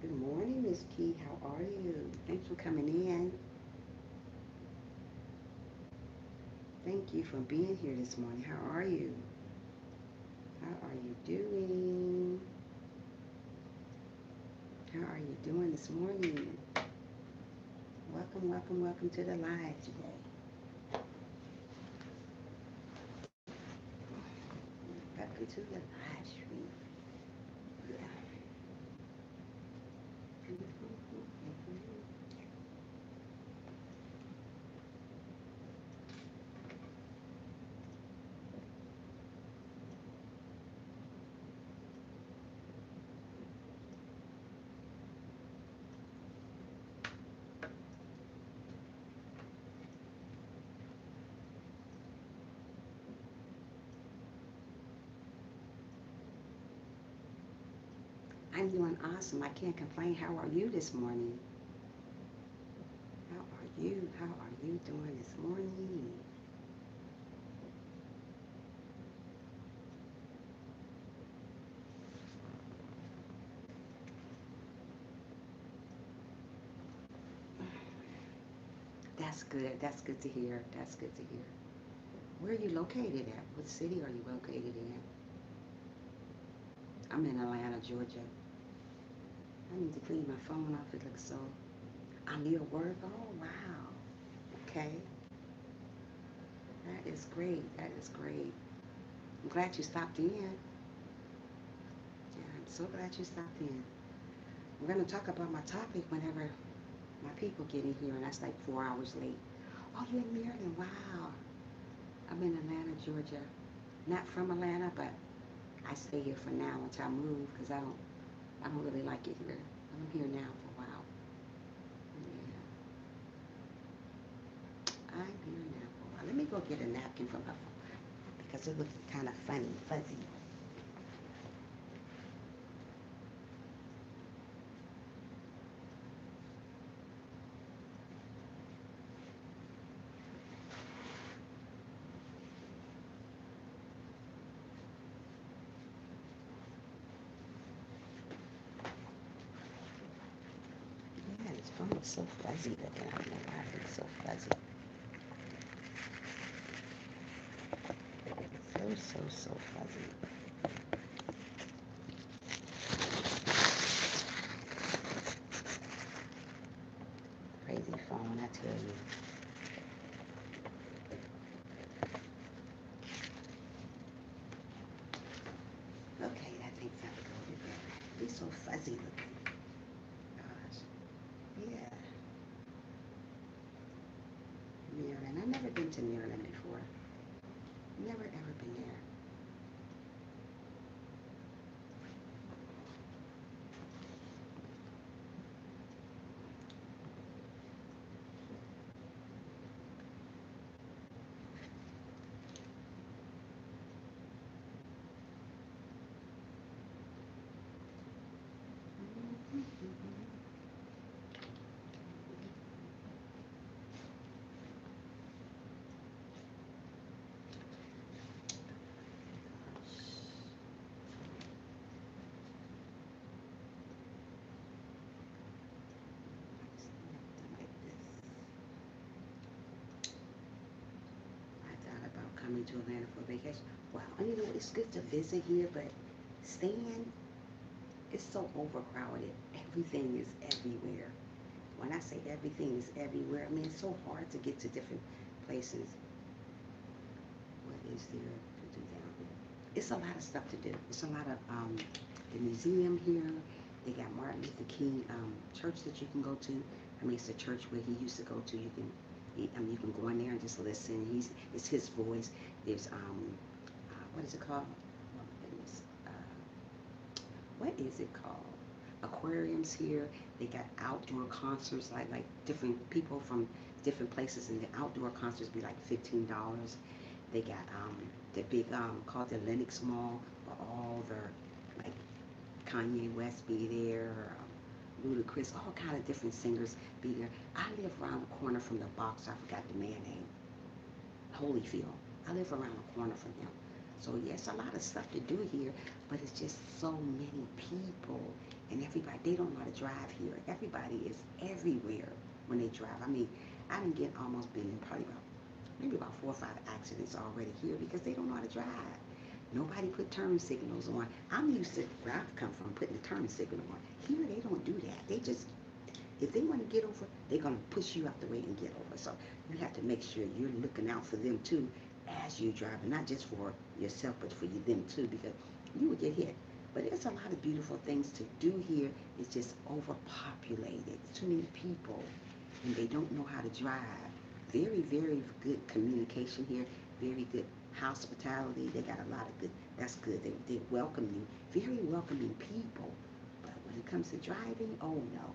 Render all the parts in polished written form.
Good morning, Miss Key. How are you? Thanks for coming in. Thank you for being here this morning. How are you? How are you doing? How are you doing this morning? Welcome, welcome, welcome to the live today. Welcome to the live stream. Yeah. I'm doing awesome. I can't complain. How are you this morning? How are you? How are you doing this morning? That's good. That's good to hear. That's good to hear. Where are you located at? What city are you located in? I'm in Atlanta, Georgia. I need to clean my phone off. It looks so. I'm near work. Oh, wow. Okay. That is great. That is great. I'm glad you stopped in. Yeah, I'm so glad you stopped in. We're going to talk about my topic whenever my people get in here, and that's like 4 hours late. Oh, you're in Maryland. Wow. I'm in Atlanta, Georgia. Not from Atlanta, but I stay here for now until I move because I don't really like it here. I'm here now for a while. Yeah, I'm here now for a while. Let me go get a napkin from my phone because it looks kind of funny, fuzzy. Yeah, this phone is so fuzzy looking. I don't know why it's so fuzzy. So fuzzy. Crazy phone, I tell you. Okay, I think that'll go together. He's so fuzzy looking. Gosh. Yeah, Maryland. I've never been to Maryland before. Never ever been there. Like this. I thought about coming to Atlanta for vacation. Wow, and you know it's good to visit here, but staying it's so overcrowded. Everything is everywhere. When I say everything is everywhere, I mean it's so hard to get to different places. What is there to do down here? It's a lot of stuff to do. It's a lot of the museum here. They got Martin Luther King church that you can go to. I mean, it's a church where he used to go to. You can go in there and just listen. It's his voice. There's what is it called? Oh my goodness. What is it called? Aquariums here. They got outdoor concerts, like different people from different places, and the outdoor concerts be like $15. They got the big called the Lenox Mall, where all the like Kanye West be there, Ludacris, all kind of different singers be there. I live around the corner from the box. I forgot the man name. Holyfield. I live around the corner from him. So yes, a lot of stuff to do here, but it's just so many people and everybody. They don't know how to drive here. Everybody is everywhere when they drive. I mean, I didn't get almost been in probably about maybe about 4 or 5 accidents already here because they don't know how to drive. Nobody put turn signals on. I'm used to where I've come from putting the turn signal on. Here they don't do that. They just if they want to get over, they're gonna push you out the way and get over. So you have to make sure you're looking out for them too as you drive, and not just for yourself, but for you them too, because you will get hit. But there's a lot of beautiful things to do here. It's just overpopulated. Too many people, and they don't know how to drive. Very, very good communication here. Very good hospitality. They got a lot of good. That's good. They welcome you. Very welcoming people. But when it comes to driving, oh no,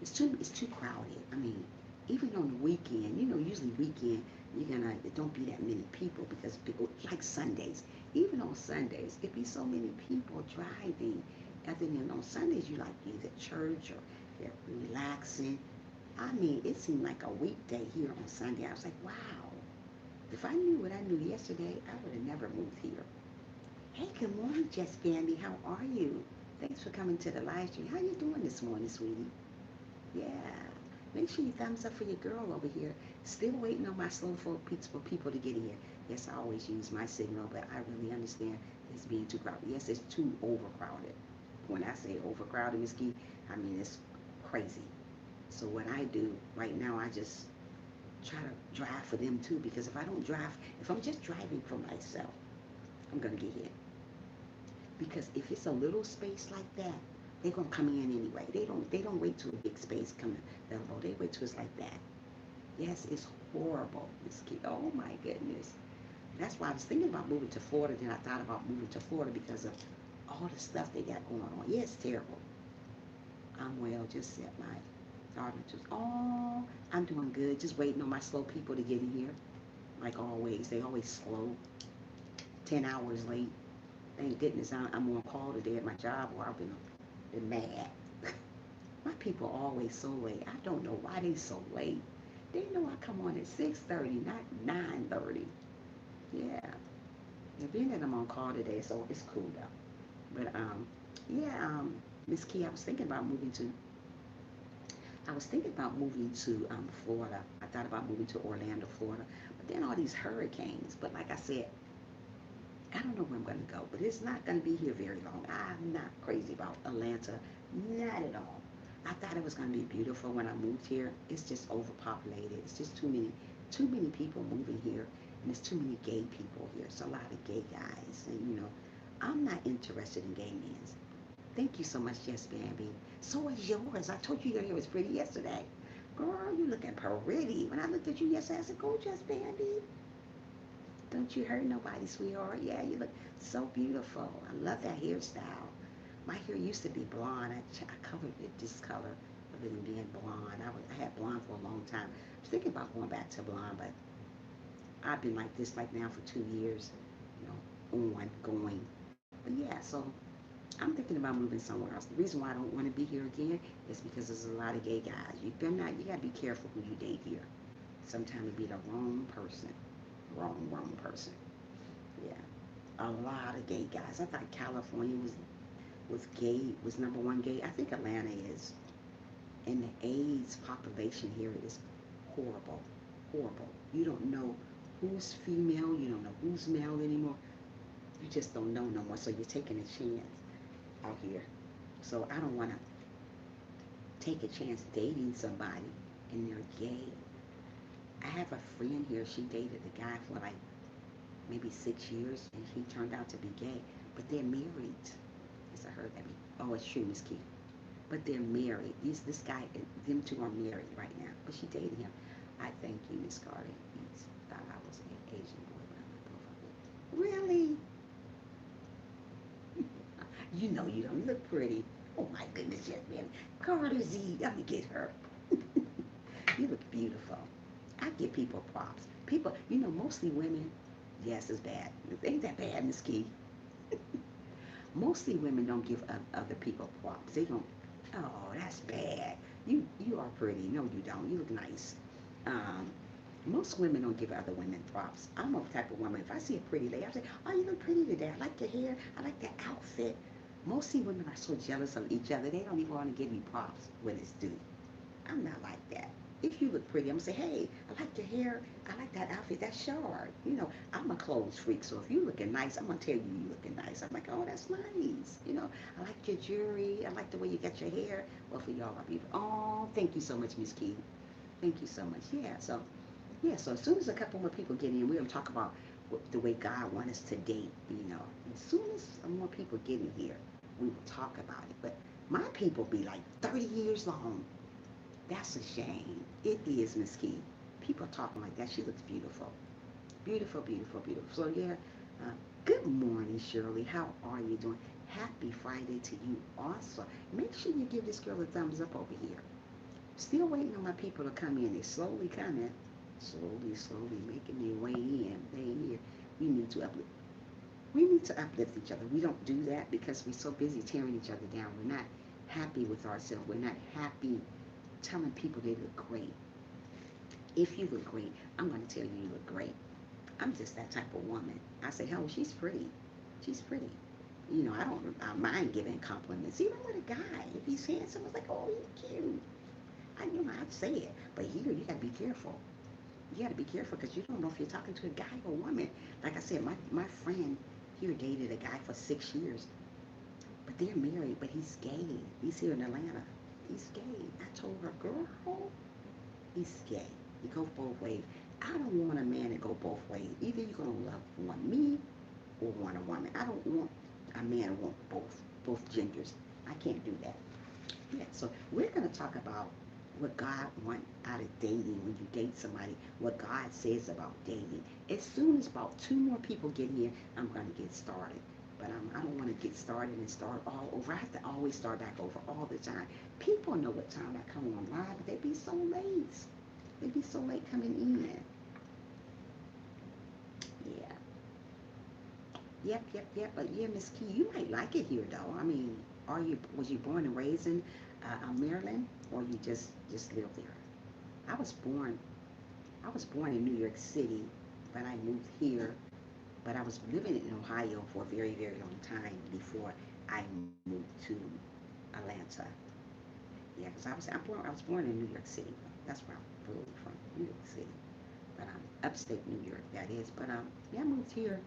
it's too crowded. I mean, even on the weekend, usually weekend you're gonna it don't be that many people because people like Sundays. Even on Sundays, it be so many people driving. Other than on Sundays, you like either church or they're relaxing. I mean, it seemed like a weekday here on Sunday. I was like, wow. If I knew what I knew yesterday, I would have never moved here. Hey, good morning, Jess Bandy. How are you? Thanks for coming to the live stream. How you doing this morning, sweetie? Yeah. Make sure you thumbs up for your girl over here. Still waiting on my slow folk peaceful people to get in. Yes, I always use my signal, but I really understand it's being too crowded. Yes, it's too overcrowded. When I say overcrowded, Miss Key, I mean it's crazy. So what I do right now, I just try to drive for them too, because if I don't drive, if I'm just driving for myself, I'm gonna get hit. Because if it's a little space like that, they're gonna come in anyway. They don't wait till a big space come available. They wait till it's like that. Yes, it's horrible, Miss Key. Oh my goodness. That's why I was thinking about moving to Florida. Then I thought about moving to Florida because of all the stuff they got going on. Yeah, it's terrible. I'm well. Just set my daughter just. Oh, I'm doing good. Just waiting on my slow people to get in here. Like always, they always slow. 10 hours late. Thank goodness I'm on call today at my job, or I've been mad. My people are always so late. I don't know why they so late. They know I come on at 6:30, not 9:30. Yeah. And being that I'm on call today, so it's cool though. But yeah, Miss Key, I was thinking about moving to Florida. I thought about moving to Orlando, Florida. But then all these hurricanes. But like I said, I don't know where I'm going to go, but it's not going to be here very long. I'm not crazy about Atlanta, not at all. I thought it was going to be beautiful when I moved here. It's just overpopulated. It's just too many people moving here, and there's too many gay people here. It's a lot of gay guys, and I'm not interested in gay men. Thank you so much, Jess Bambi. So is yours. I told you your hair was pretty yesterday. Girl, you looking pretty. When I looked at you yesterday, I said, go, Jess Bambi. Don't you hurt nobody, sweetheart. Yeah, you look so beautiful. I love that hairstyle. My hair used to be blonde. I colored it this color other than being blonde. I had blonde for a long time. I was thinking about going back to blonde, but I've been like this like now for 2 years, going. But yeah, so I'm thinking about moving somewhere else. The reason why I don't want to be here again is because there's a lot of gay guys. You gotta be careful who you date here. Sometimes it be the wrong person. Wrong person. Yeah. A lot of gay guys. I thought California was number one gay. I think Atlanta is. And the AIDS population here is horrible. Horrible. You don't know who's female, you don't know who's male anymore. You just don't know no more. So you're taking a chance out here. So I don't want to take a chance dating somebody and they're gay. I have a friend here. She dated the guy for like maybe 6 years, and he turned out to be gay. But they're married. Yes, I heard that. Oh, it's true, Miss Key. But they're married. This guy, them two are married right now. But she dated him. I thank you, Miss Carter. He thought I was an Asian boy, but I'm a profile. Really? You know you don't look pretty. Oh my goodness, yes, man. Carter Z, let me get her. You look beautiful. I give people props. People, mostly women. Yes, it's bad. Ain't that bad, Miss Key? Mostly women don't give other people props. They don't. Oh, that's bad. You are pretty. No, you don't. You look nice. Um, Most women don't give other women props. I'm a type of woman. If I see a pretty lady, I say, "Oh, you look pretty today. I like your hair. I like the outfit." Most women are so jealous of each other. They don't even want to give me props when it's due. I'm not like that. If you look pretty, I'm gonna say, "Hey, I like your hair. I like that outfit. That's short." I'm a clothes freak, so if you looking nice, I'm gonna tell you you looking nice. I'm like, "Oh, that's nice." I like your jewelry. I like the way you got your hair. Well, for y'all, I'll be, oh, thank you so much, Miss Key. Thank you so much. Yeah, so as soon as a couple more people get in, we're gonna talk about the way God wants us to date. As soon as more people get in here, we will talk about it. But my people be like 30 years long. That's a shame. It is, Miss Key. People talking like that. She looks beautiful. Beautiful, beautiful, beautiful. So yeah, uh, good morning, Shirley. How are you doing? Happy Friday to you also. Make sure you give this girl a thumbs up over here. Still waiting on my people to come in. They slowly coming. Slowly, slowly making their way in. They in here. We need to uplift. We need to uplift each other. We don't do that because we're so busy tearing each other down. We're not happy with ourselves. We're not happy telling people they look great. If you look great, I'm going to tell you you look great. I'm just that type of woman. I say, "Oh, she's pretty. She's pretty." I don't mind giving compliments. Even with a guy, if he's handsome, it's like, "Oh, he's cute." I'd say it. But here, you got to be careful. You got to be careful because you don't know if you're talking to a guy or a woman. Like I said, my friend here dated a guy for 6 years, but they're married, but he's gay. He's here in Atlanta. He's gay. I told her, "Girl, he's gay. He goes both ways." I don't want a man to go both ways. Either you're gonna want me or want a woman. I don't want a man to want both genders. I can't do that. Yeah, so we're gonna talk about what God wants out of dating when you date somebody, what God says about dating. As soon as about two more people get here, I'm gonna get started. But I don't want to get started and start all over. I have to always start back over all the time. People know what time I come on live, but they be so late. They be so late coming in. Yeah. Yep. But yeah, Miss Key, you might like it here, though. I mean, was you born and raised in Maryland, or you just live there? I was born I was born in New York City, but I moved here. But I was living in Ohio for a very very long time before I moved to Atlanta. Yeah, because I was born in New York City. That's where I'm really from, New York City. But upstate New York, that is. But yeah, I moved here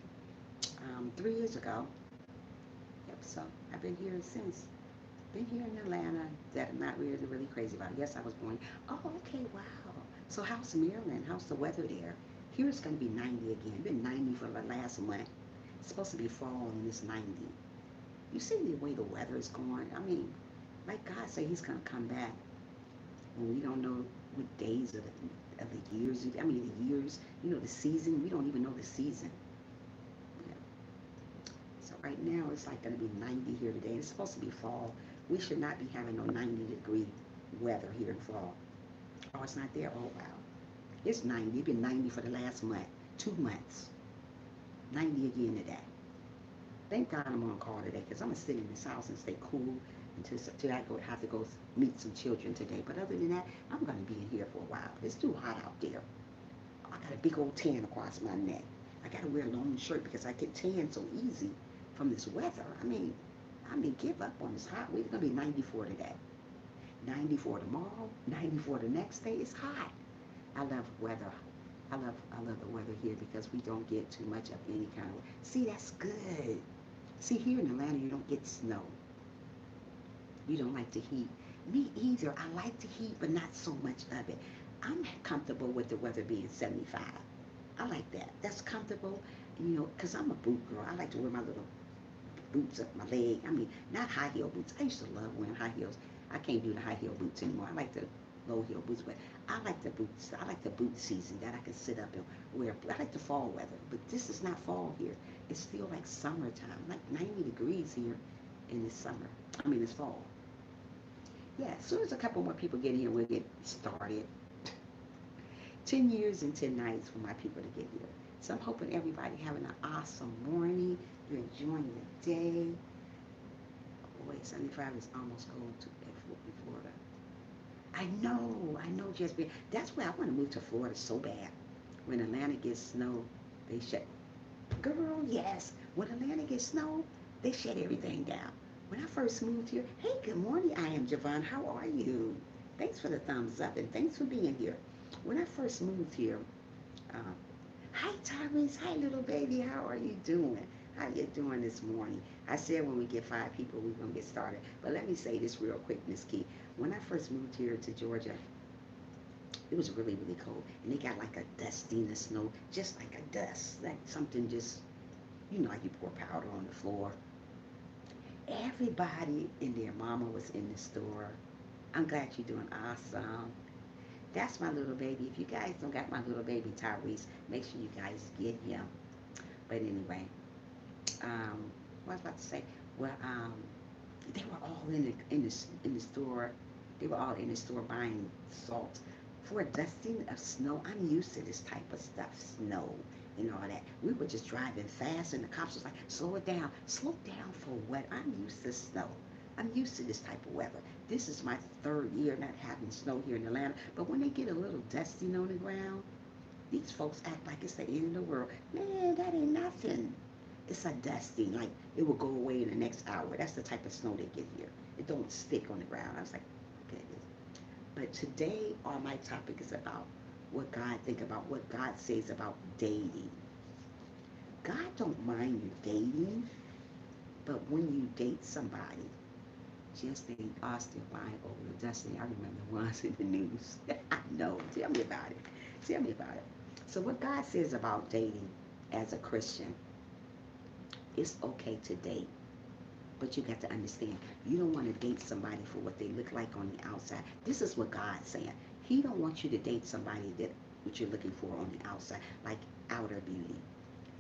3 years ago. Yep. So I've been here since. Been here in Atlanta. That I'm not really crazy about. Yes, I was born. Oh, okay, wow. So how's Maryland? How's the weather there? Here it's gonna be 90 again. It's been 90 for the last month. It's supposed to be fall and it's 90. You see the way the weather is going? I mean, like God said, He's gonna come back when we don't know what days of the years. I mean, the years. The season. We don't even know the season. Yeah. So right now it's like going to be 90 here today. It's supposed to be fall. We should not be having no 90-degree weather here in fall. Oh, it's not there? Oh, wow. It's 90. It's been 90 for the last month. 2 months. 90 again today. Thank God I'm on call today because I'm going to sit in this house and stay cool until have to go meet some children today. But other than that, I'm going to be in here for a while. It's too hot out there. I got a big old tan across my neck. I got to wear a long shirt because I get tan so easy from this weather. I mean, give up on this hot. We're going to be 94 today. 94 tomorrow, 94 the next day. It's hot. I love weather. I love the weather here because we don't get too much of any kind of. See, that's good. See, here in Atlanta, you don't get snow. You don't like the heat. Me either. I like the heat, but not so much of it. I'm comfortable with the weather being 75. I like that. That's comfortable, because I'm a boot girl. I like to wear my little boots up my leg. I mean, not high heel boots. I used to love wearing high heels. I can't do the high heel boots anymore. I like the low heel boots, but I like the boots. I like the boot season that I can sit up and wear. I like the fall weather, but this is not fall here. It's still like summertime, like 90 degrees here in this summer. I mean, it's fall. Yeah, as soon as a couple more people get here, we'll get started. 10 years and 10 nights for my people to get here. So I'm hoping everybody having an awesome morning. You're enjoying your day. Oh, wait, 75 is almost going to Florida. I know, Jessica. That's why I want to move to Florida so bad. When Atlanta gets snow, they shut. Girl, yes. When Atlanta gets snow, they shut everything down. When I first moved here, hey, good morning. I am Javon. How are you? Thanks for the thumbs up and thanks for being here. When I first moved here, um, hi Tyrese, hi little baby, how are you doing? How you doing this morning? I said when we get 5 people, we're gonna get started. But let me say this real quick, Miss Key. When I first moved here to Georgia, it was really, really cold. And they got like a dusting of snow, just like a dust, like something just, like you pour powder on the floor. Everybody and their mama was in the store. I'm glad you're doing awesome. That's my little baby. If you guys don't got my little baby Tyrese, make sure you guys get him. But anyway, what was I about to say? Well, they were all in the store. They were all in the store buying salt for a dusting of snow. I'm used to this type of stuff, snow and all that. We were just driving fast, and the cops was like, "Slow it down, slow down for what? I'm used to snow. I'm used to this type of weather. This is my third year not having snow here in Atlanta. But when they get a little dusting on the ground, these folks act like it's the end of the world. Man, that ain't nothing. It's a dusting. Like it will go away in the next hour. That's the type of snow they get here. It don't stick on the ground. I was like, goodness. But today, all my topic is about what God says about dating. God don't mind you dating, but when you date somebody, just they are still lying over the dusting. I remember the ones in the news. I know. Tell me about it. Tell me about it. So what God says about dating as a Christian, it's okay to date. But you got to understand, you don't want to date somebody for what they look like on the outside. This is what God's saying. He don't want you to date somebody that what you're looking for on the outside, like outer beauty.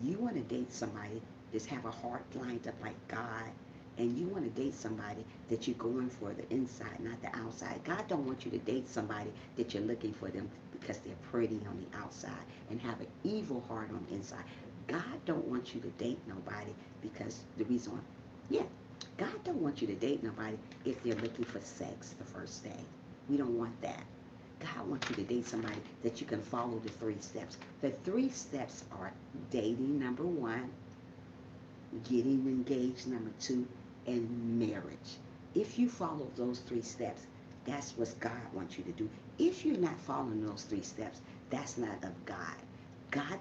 You want to date somebody that's have a heart lined up like God, and you want to date somebody that you're going for the inside, not the outside. God don't want you to date somebody that you're looking for them because they're pretty on the outside and have an evil heart on the inside. God don't want you to date nobody because the reason why, yeah, God don't want you to date nobody if they're looking for sex the first day. We don't want that. God wants you to date somebody that you can follow the 3 steps. The 3 steps are dating, number one, getting engaged, number two, and marriage. If you follow those 3 steps, that's what God wants you to do. If you're not following those 3 steps, that's not of God. God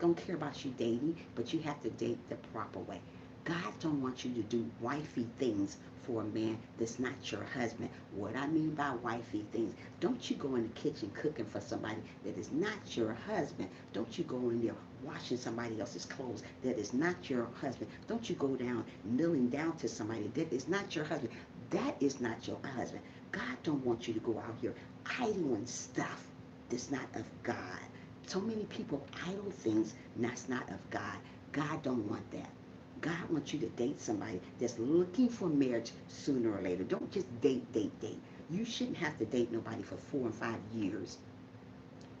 don't care about you dating, but you have to date the proper way. God don't want you to do wifey things for a man that's not your husband. What I mean by wifey things, don't you go in the kitchen cooking for somebody that is not your husband. Don't you go in there washing somebody else's clothes that is not your husband. Don't you go down kneeling down to somebody that is not your husband. That is not your husband. God don't want you to go out here idling stuff that's not of God. So many people idle things that's not of God. God don't want that. God wants you to date somebody that's looking for marriage sooner or later. Don't just date. You shouldn't have to date nobody for 4 and 5 years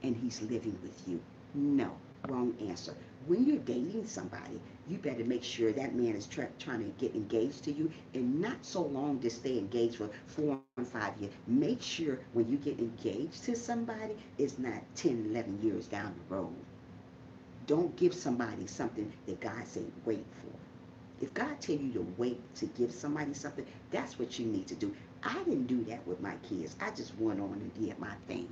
and he's living with you. No, wrong answer. When you're dating somebody, you better make sure that man is trying to get engaged to you and not so long to stay engaged for 4 and 5 years. Make sure when you get engaged to somebody, it's not 10, 11 years down the road. Don't give somebody something that God said wait for. If God tell you to wait to give somebody something, that's what you need to do. I didn't do that with my kids. I just went on and did my thing.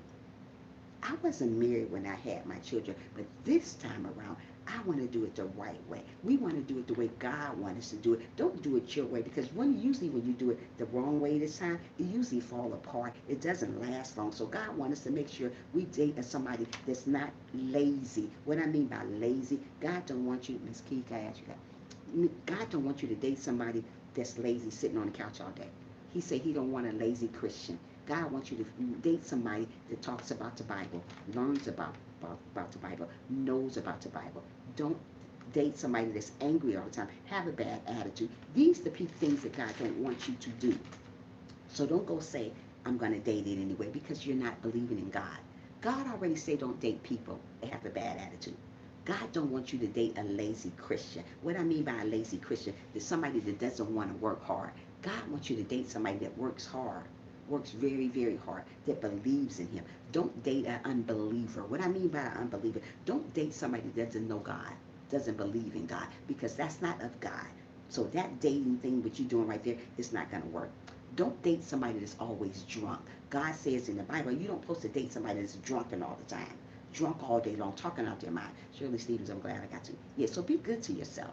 I wasn't married when I had my children, but this time around, I want to do it the right way. We want to do it the way God wants us to do it. Don't do it your way because usually when you do it the wrong way this time, it usually fall apart. It doesn't last long. So God wants us to make sure we date somebody that's not lazy. What I mean by lazy, God don't want you, Miss Key, can I ask you that? God don't want you to date somebody that's lazy sitting on the couch all day. He said he don't want a lazy Christian. God wants you to date somebody that talks about the Bible, learns about the Bible, knows about the Bible. Don't date somebody that's angry all the time, have a bad attitude. These are the things that God don't want you to do. So don't go say, I'm going to date it anyway because you're not believing in God. God already said don't date people that have a bad attitude. God don't want you to date a lazy Christian. What I mean by a lazy Christian is somebody that doesn't want to work hard. God wants you to date somebody that works hard. works very, very hard, that believes in him. Don't date an unbeliever. What I mean by an unbeliever, don't date somebody that doesn't know God, doesn't believe in God, because that's not of God. So that dating thing, what you're doing right there, is not going to work. Don't date somebody that's always drunk. God says in the Bible, you don't supposed to date somebody that's drunken all the time. Drunk all day long, talking out their mind. Shirley Stevens, I'm glad I got you. Yeah, so be good to yourself.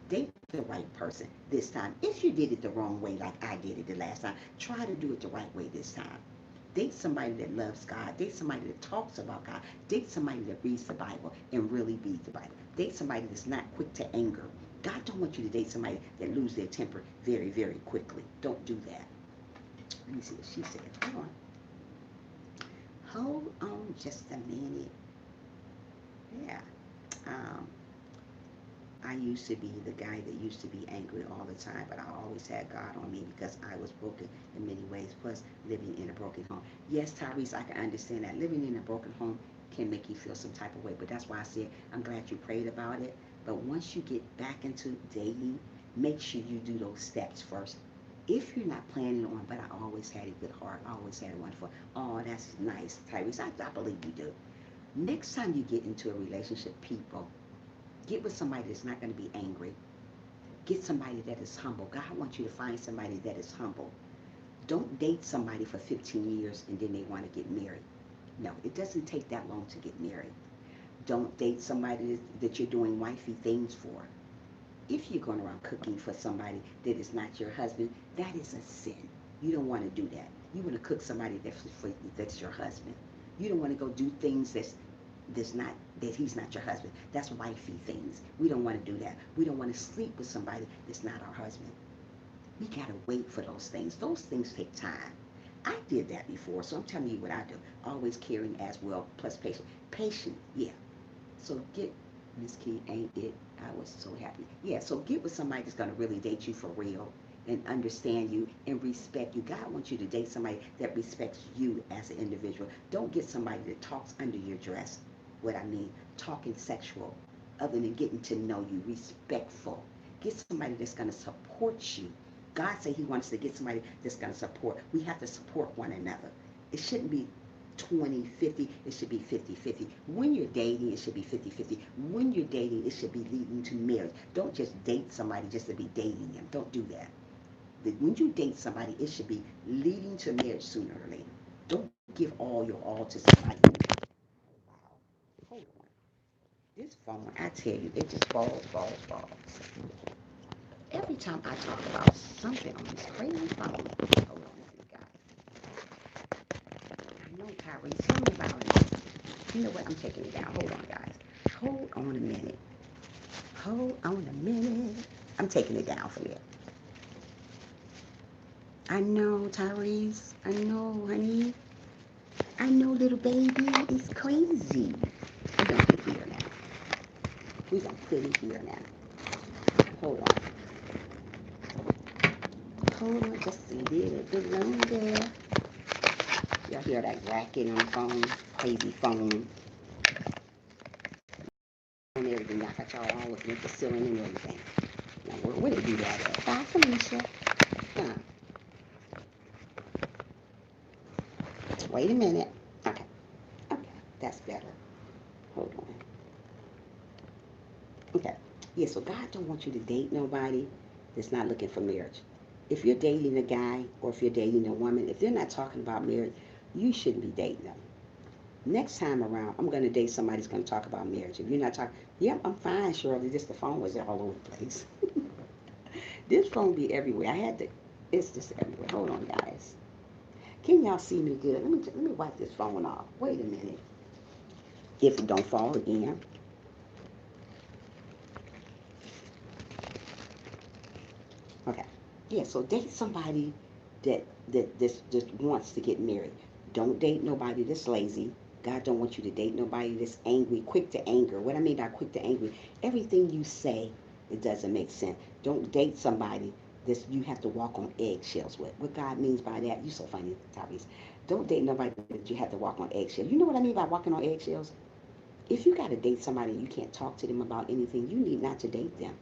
Date the right person this time. If you did it the wrong way, like I did it the last time, try to do it the right way this time. Date somebody that loves God. Date somebody that talks about God. Date somebody that reads the Bible and really reads the Bible. Date somebody that's not quick to anger. God don't want you to date somebody that lose their temper very, very quickly. Don't do that. Let me see what she said. Hold on. Hold on just a minute. Yeah. Um, I used to be the guy that used to be angry all the time, but I always had God on me because I was broken in many ways, plus living in a broken home. Yes, Tyrese, I can understand that. Living in a broken home can make you feel some type of way, but that's why I said I'm glad you prayed about it. But once you get back into dating, make sure you do those steps first. If you're not planning on, but I always had a good heart, I always had a wonderful, oh, that's nice, Tyrese, I believe you do. Next time you get into a relationship, people, get with somebody that's not going to be angry. Get somebody that is humble. God wants you to find somebody that is humble. Don't date somebody for 15 years and then they want to get married. No, it doesn't take that long to get married. Don't date somebody that you're doing wifey things for. If you're going around cooking for somebody that is not your husband, that is a sin. You don't want to do that. You want to cook somebody that's your husband. You don't want to go do things that's not, that he's not your husband. That's wifey things. We don't want to do that. We don't want to sleep with somebody that's not our husband. We gotta wait for those things. Those things take time. I did that before, so I'm telling you what I do. Always caring as well, plus patient. Patient, yeah. So get, Miss Key, ain't it? I was so happy. Yeah, so get with somebody that's gonna really date you for real and understand you and respect you. God wants you to date somebody that respects you as an individual. Don't get somebody that talks under your dress. What I mean, talking sexual, other than getting to know you, respectful. Get somebody that's gonna support you. God said he wants to get somebody that's gonna support. We have to support one another. It shouldn't be 20-50, it should be 50-50. When you're dating, it should be 50-50. When you're dating, it should be leading to marriage. Don't just date somebody just to be dating them. Don't do that. When you date somebody, it should be leading to marriage sooner or later. Don't give all your all to somebody. Hold on. This phone, I tell you, it just falls, falls, falls. Every time I talk about something on this crazy phone, hold on, guys. I know, Tyrese, tell me about it. You know what? I'm taking it down. Hold on, guys. Hold on a minute. Hold on a minute. I'm taking it down for you. I know, Tyrese. I know, honey. I know, little baby. It's crazy. We're going to put it here now. We're going to put it here now. Hold on. Hold on just a little bit longer. Y'all hear that racket on the phone? Crazy phone. And everything. I got y'all all looking at the ceiling and everything. Now, where did you do that at? Bye, Felicia. Huh. Wait a minute. Okay. Okay. That's better. Hold on. Okay. Yeah, so God don't want you to date nobody that's not looking for marriage. If you're dating a guy or if you're dating a woman, if they're not talking about marriage, you shouldn't be dating them. Next time around, I'm going to date somebody who's going to talk about marriage. If you're not talking, yep, I'm fine, Shirley. Just the phone was all over the place. This phone be everywhere. I had to, it's just everywhere. Hold on, guys. Can y'all see me good? Let me wipe this phone off. Wait a minute. If it don't fall again. Okay. Yeah, so date somebody that wants to get married. Don't date nobody that's lazy. God don't want you to date nobody that's angry, quick to anger. What I mean by quick to angry, everything you say, it doesn't make sense. Don't date somebody that you have to walk on eggshells with. What God means by that, you so funny, Tyrese. Don't date nobody that you have to walk on eggshells. You know what I mean by walking on eggshells? If you got to date somebody and you can't talk to them about anything, you need not to date them.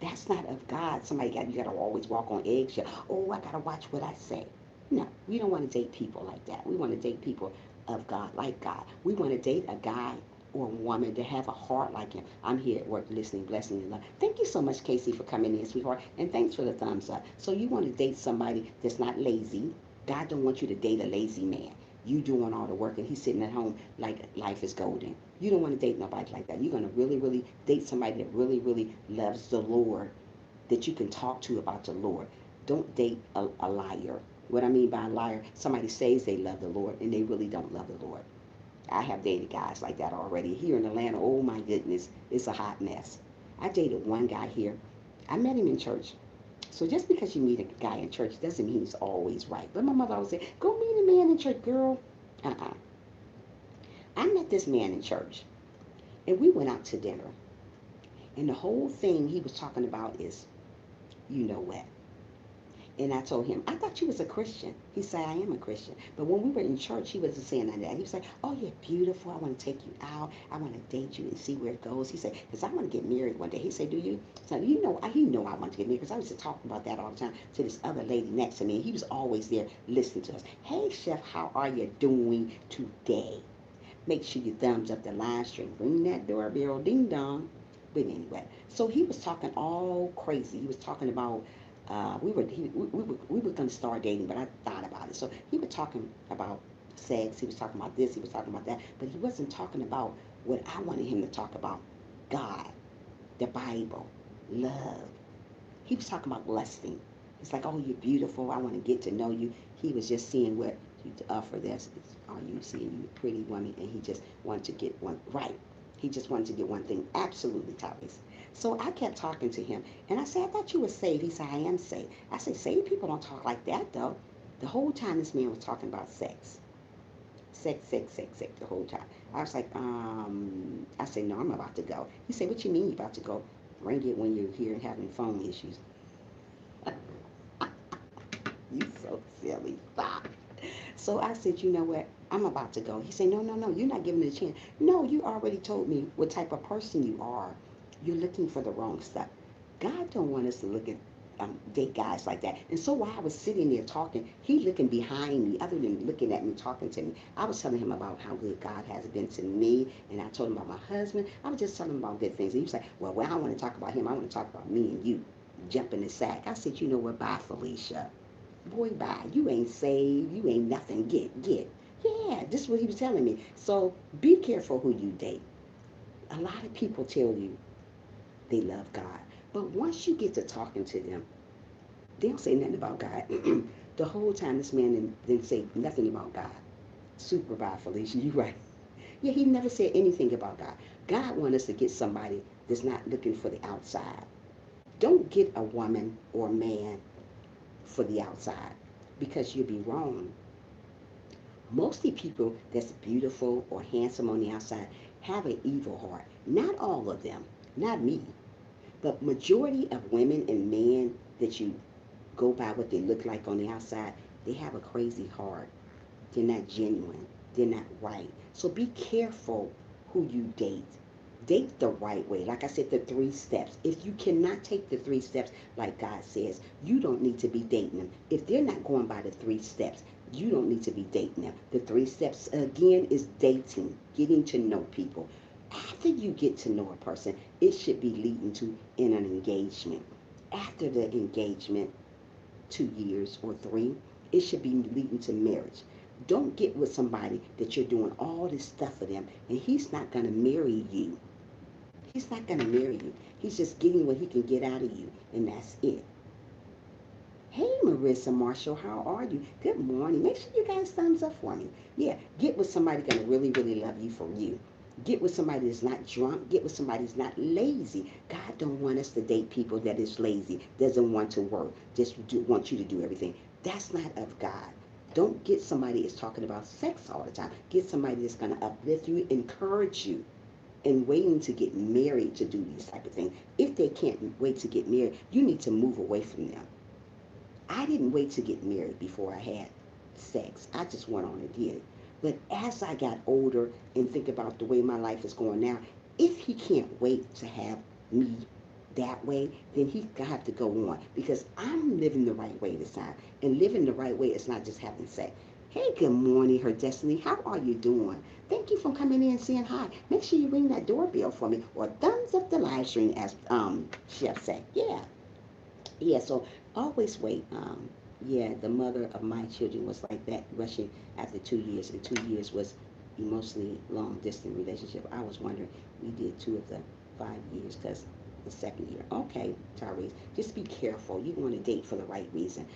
That's not of God. Somebody got you got to always walk on eggshell. Oh, I got to watch what I say. No, we don't want to date people like that. We want to date people of God, like God. We want to date a guy or a woman to have a heart like him. I'm here at work listening, blessing, and love. Thank you so much, Casey, for coming in, sweetheart. And thanks for the thumbs up. So you want to date somebody that's not lazy. God don't want you to date a lazy man. You doing all the work and he's sitting at home like life is golden. You don't want to date nobody like that. You're going to really, really date somebody that really, really loves the Lord, that you can talk to about the Lord. Don't date a liar. What I mean by a liar, somebody says they love the Lord and they really don't love the Lord. I have dated guys like that already. Here in Atlanta, oh my goodness, it's a hot mess. I dated one guy here. I met him in church. So just because you meet a guy in church doesn't mean he's always right. But my mother always said, go meet a man in church, girl. Uh-uh. I met this man in church and we went out to dinner. And the whole thing he was talking about is, you know what? And I told him, I thought you was a Christian. He said, I am a Christian. But when we were in church, he wasn't saying none of that. He was like, oh, you're beautiful. I want to take you out. I want to date you and see where it goes. He said, because I want to get married one day. He said, do you? So he know I want to get married because I used to talk about that all the time to this other lady next to me. And he was always there listening to us. Hey, Chef, how are you doing today? Make sure you thumbs up the live stream. Ring that doorbell, ding dong. But anyway, so he was talking all crazy. He was talking about we were going to start dating, but I thought about it. So he was talking about sex. He was talking about this. He was talking about that. But he wasn't talking about what I wanted him to talk about: God, the Bible, love. He was talking about lusting. It's like, oh, you're beautiful. I want to get to know you. He was just seeing what you offer. This are you seeing you pretty woman, and he just wanted to get one right. He just wanted to get one thing absolutely twice. So I kept talking to him, and I said, I thought you were saved. He said, I am saved. I said, saved people don't talk like that, though. The whole time this man was talking about sex. Sex, sex, sex, sex, the whole time. I was like, I said, no, I'm about to go. He said, what you mean you about to go? Ring it when you're here and having phone issues. You so silly. Stop. So I said, you know what? I'm about to go. He said, no, no, no, you're not giving it a chance. No, you already told me what type of person you are. You're looking for the wrong stuff. God don't want us to look at date guys like that. And so while I was sitting there talking, he looking behind me, other than looking at me, talking to me. I was telling him about how good God has been to me, and I told him about my husband. I was just telling him about good things. And he was like, well, I don't want to talk about him. I want to talk about me and you. Jump in the sack. I said, you know what? Bye, Felicia. Boy, bye. You ain't saved. You ain't nothing. Get. Yeah, this is what he was telling me. So be careful who you date. A lot of people tell you they love God. But once you get to talking to them, they don't say nothing about God. The whole time this man didn't say nothing about God. Super bye, Felicia. You right. Yeah, he never said anything about God. God wants us to get somebody that's not looking for the outside. Don't get a woman or a man for the outside because you'll be wrong. Mostly people that's beautiful or handsome on the outside have an evil heart. Not all of them, not me, but majority of women and men that you go by what they look like on the outside, they have a crazy heart. They're not genuine. They're not right. So be careful who you date. Date the right way. Like I said, the 3 steps. If you cannot take the 3 steps, like God says, you don't need to be dating them. If they're not going by the 3 steps, you don't need to be dating them. The 3 steps, again, is dating, getting to know people. After you get to know a person, it should be leading to in an engagement. After the engagement, 2 years or 3, it should be leading to marriage. Don't get with somebody that you're doing all this stuff for them and he's not going to marry you. He's not going to marry you. He's just getting what he can get out of you, and that's it. Hey, Marissa Marshall, how are you? Good morning. Make sure you guys thumbs up for me. Yeah, get with somebody going to really, really love you for you. Get with somebody that's not drunk. Get with somebody that's not lazy. God don't want us to date people that is lazy, doesn't want to work, want you to do everything. That's not of God. Don't get somebody that's talking about sex all the time. Get somebody that's going to uplift you, encourage you, and waiting to get married to do these type of things. If they can't wait to get married, you need to move away from them. I didn't wait to get married before I had sex. I just went on and did it. But as I got older and think about the way my life is going now, if he can't wait to have me, that way, then he have to go on, because I'm living the right way this time. And living the right way is not just having sex. Hey, good morning, her destiny. How are you doing? Thank you for coming in and saying hi. Make sure you ring that doorbell for me, or thumbs up the live stream, as Chef said. Yeah, yeah. So always wait. Yeah, the mother of my children was like that, rushing after 2 years, and 2 years was emotionally long distance relationship. I was wondering, we did 2 of the 5 years, because the second year. Okay, Tyrese, just be careful. You want to date for the right reason.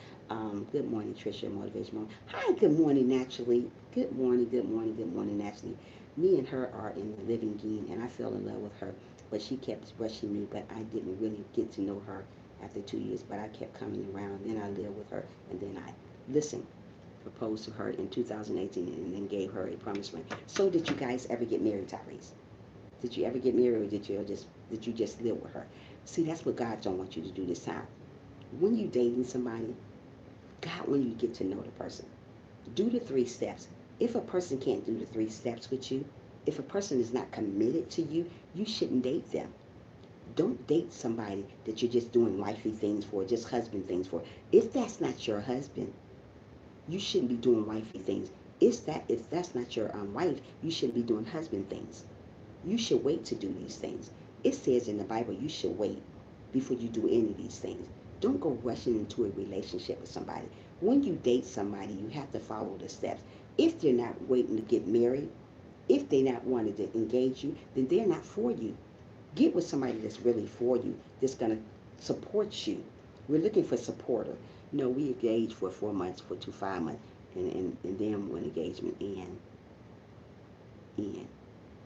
Good morning, Trisha, motivational. Hi, good morning, Naturally. Good morning, good morning, good morning, Naturally. Me and her are in the living game, and I fell in love with her, but she kept rushing me, but I didn't really get to know her after 2 years, but I kept coming around. Then I lived with her, and then I listened, proposed to her in 2018, and then gave her a promise ring. So, did you guys ever get married, Tyrese? Did you ever get married, or did you just live with her? See, that's what God don't want you to do this time. When you dating somebody, God wants you to get to know the person. Do the 3 steps. If a person can't do the 3 steps with you, if a person is not committed to you, you shouldn't date them. Don't date somebody that you're just doing wifey things for, just husband things for. If that's not your husband, you shouldn't be doing wifey things. If that's not your wife, you shouldn't be doing husband things. You should wait to do these things. It says in the Bible you should wait before you do any of these things. Don't go rushing into a relationship with somebody. When you date somebody, you have to follow the steps. If they're not waiting to get married, if they're not wanting to engage you, then they're not for you. Get with somebody that's really for you, that's going to support you. We're looking for supporter. No, we engaged for 4 months, to 5 months, and then when engagement end.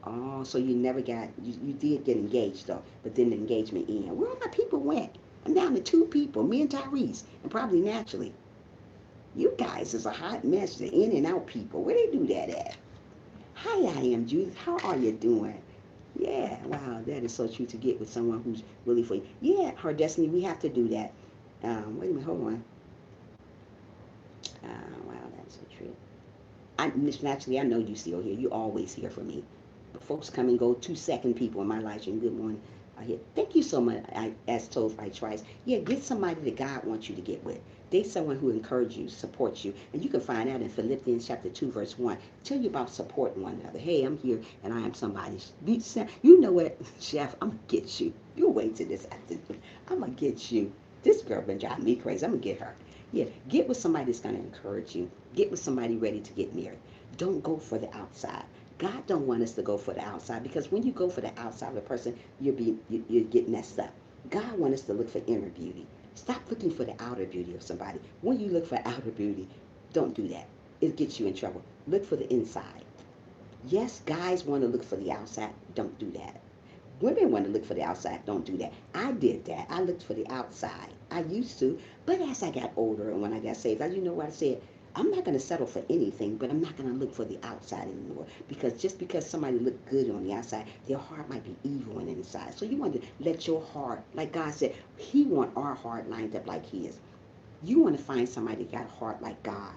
Oh, so you never got, you did get engaged though, but then the engagement ended. Where all my people went? I'm down to 2 people, me and Tyrese, and probably Naturally. You guys is a hot mess, the in and out people. Where they do that at? Hi, I am Judith. How are you doing? Yeah, wow, that is so true, to get with someone who's really for you. Yeah, her destiny, we have to do that. Wait a minute, hold on. Wow, that's so true. Miss Naturally, I know you still here. You always here for me. But folks come and go. 2 second people in my life. And good morning. I hear. Thank you so much. As told by twice. Yeah, get somebody that God wants you to get with. Date someone who encourages you, supports you, and you can find out in Philippians chapter 2, verse 1. Tell you about supporting one another. Hey, I'm here, and I am somebody. You know what, Chef? I'm gonna get you. You wait till this afternoon. I'm gonna get you. This girl been driving me crazy. I'm gonna get her. Yeah, get with somebody that's going to encourage you. Get with somebody ready to get married. Don't go for the outside. God don't want us to go for the outside, because when you go for the outside of a person, you get messed up. God wants us to look for inner beauty. Stop looking for the outer beauty of somebody. When you look for outer beauty, don't do that. It gets you in trouble. Look for the inside. Yes, guys want to look for the outside. Don't do that. Women want to look for the outside. Don't do that. I did that. I looked for the outside. I used to. But as I got older and when I got saved, you know what I said? I'm not going to settle for anything, but I'm not going to look for the outside anymore. Because just because somebody look good on the outside, their heart might be evil on the inside. So you want to let your heart, like God said, He want our heart lined up like His. You want to find somebody that got a heart like God.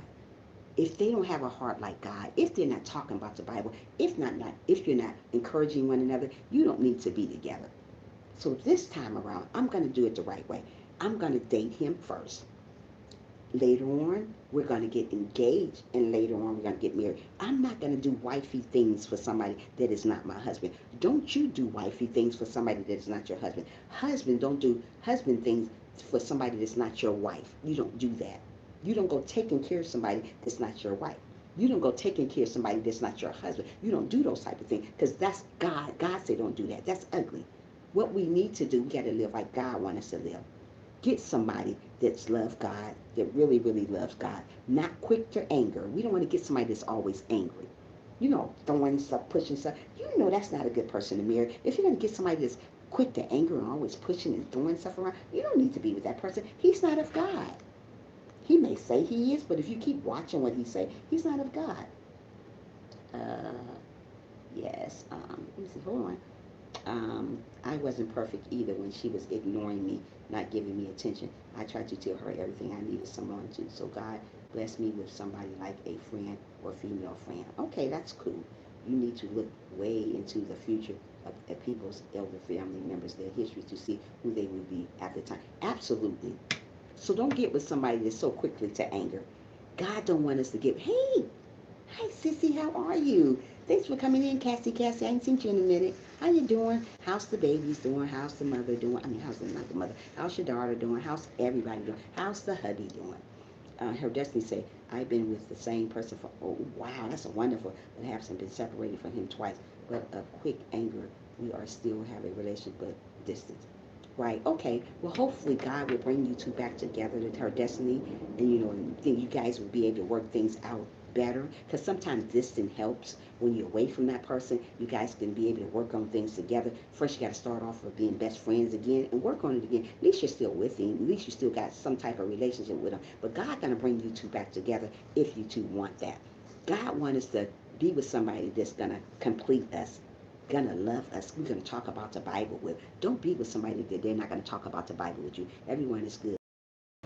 If they don't have a heart like God, if they're not talking about the Bible, if you're not encouraging one another, you don't need to be together. So this time around, I'm going to do it the right way. I'm going to date him first. Later on, we're going to get engaged, and later on, we're going to get married. I'm not going to do wifey things for somebody that is not my husband. Don't you do wifey things for somebody that is not your husband. Husband, don't do husband things for somebody that's not your wife. You don't do that. You don't go taking care of somebody that's not your wife. You don't go taking care of somebody that's not your husband. You don't do those type of things, because that's God. God said don't do that. That's ugly. What we need to do, we got to live like God wants us to live. Get somebody that's loves God, that really, really loves God, not quick to anger. We don't want to get somebody that's always angry. Throwing stuff, pushing stuff. That's not a good person to marry. If you're going to get somebody that's quick to anger and always pushing and throwing stuff around, you don't need to be with that person. He's not of God. He may say he is, but if you keep watching what he say, he's not of God. Uh, yes. Let me see. Hold on. I wasn't perfect either when she was ignoring me, not giving me attention. I tried to tell her everything I needed someone to. So God blessed me with somebody like a friend or female friend. Okay, that's cool. You need to look way into the future of people's elder family members, their history, to see who they would be at the time. Absolutely. So don't get with somebody that's so quickly to anger. God don't want us to get, hey, hi sissy, how are you? Thanks for coming in, Cassie. Cassie, I ain't seen you in a minute. How you doing? How's the babies doing? How's the mother doing? I mean, how's the not the mother? How's your daughter doing? How's everybody doing? How's the hubby doing? Her destiny say, I've been with the same person for, oh wow, that's a wonderful, but have been separated from him twice. But of quick anger, we are still have a relationship, but distance. Right. Okay. Well, hopefully God will bring you two back together to her destiny, and think you guys will be able to work things out better. Because sometimes distance helps when you're away from that person. You guys can be able to work on things together. First, you got to start off with being best friends again and work on it again. At least you're still with him. At least you still got some type of relationship with him. But God gonna bring you two back together if you two want that. God wants us to be with somebody that's gonna complete us, gonna love us. We're gonna talk about the Bible with. Don't be with somebody that they're not gonna talk about the Bible with you. Everyone is good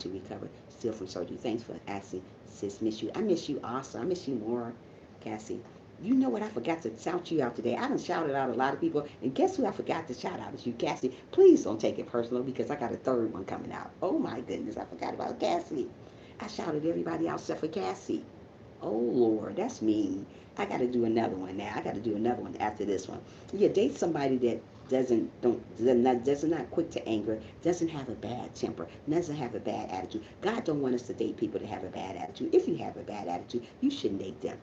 to recover still from surgery. Thanks for asking, sis. Miss you. I miss you also. I miss you more, Cassie. You know what? I forgot to shout you out today. I done shouted out a lot of people, and guess who I forgot to shout out? Is you, Cassie. Please don't take it personal because I got a third one coming out. Oh my goodness, I forgot about Cassie. I shouted everybody out except for Cassie. Oh Lord, that's mean. I got to do another one now. I got to do another one after this one. Yeah, date somebody that does not quick to anger, doesn't have a bad temper, doesn't have a bad attitude. God don't want us to date people that have a bad attitude. If you have a bad attitude, you shouldn't date them.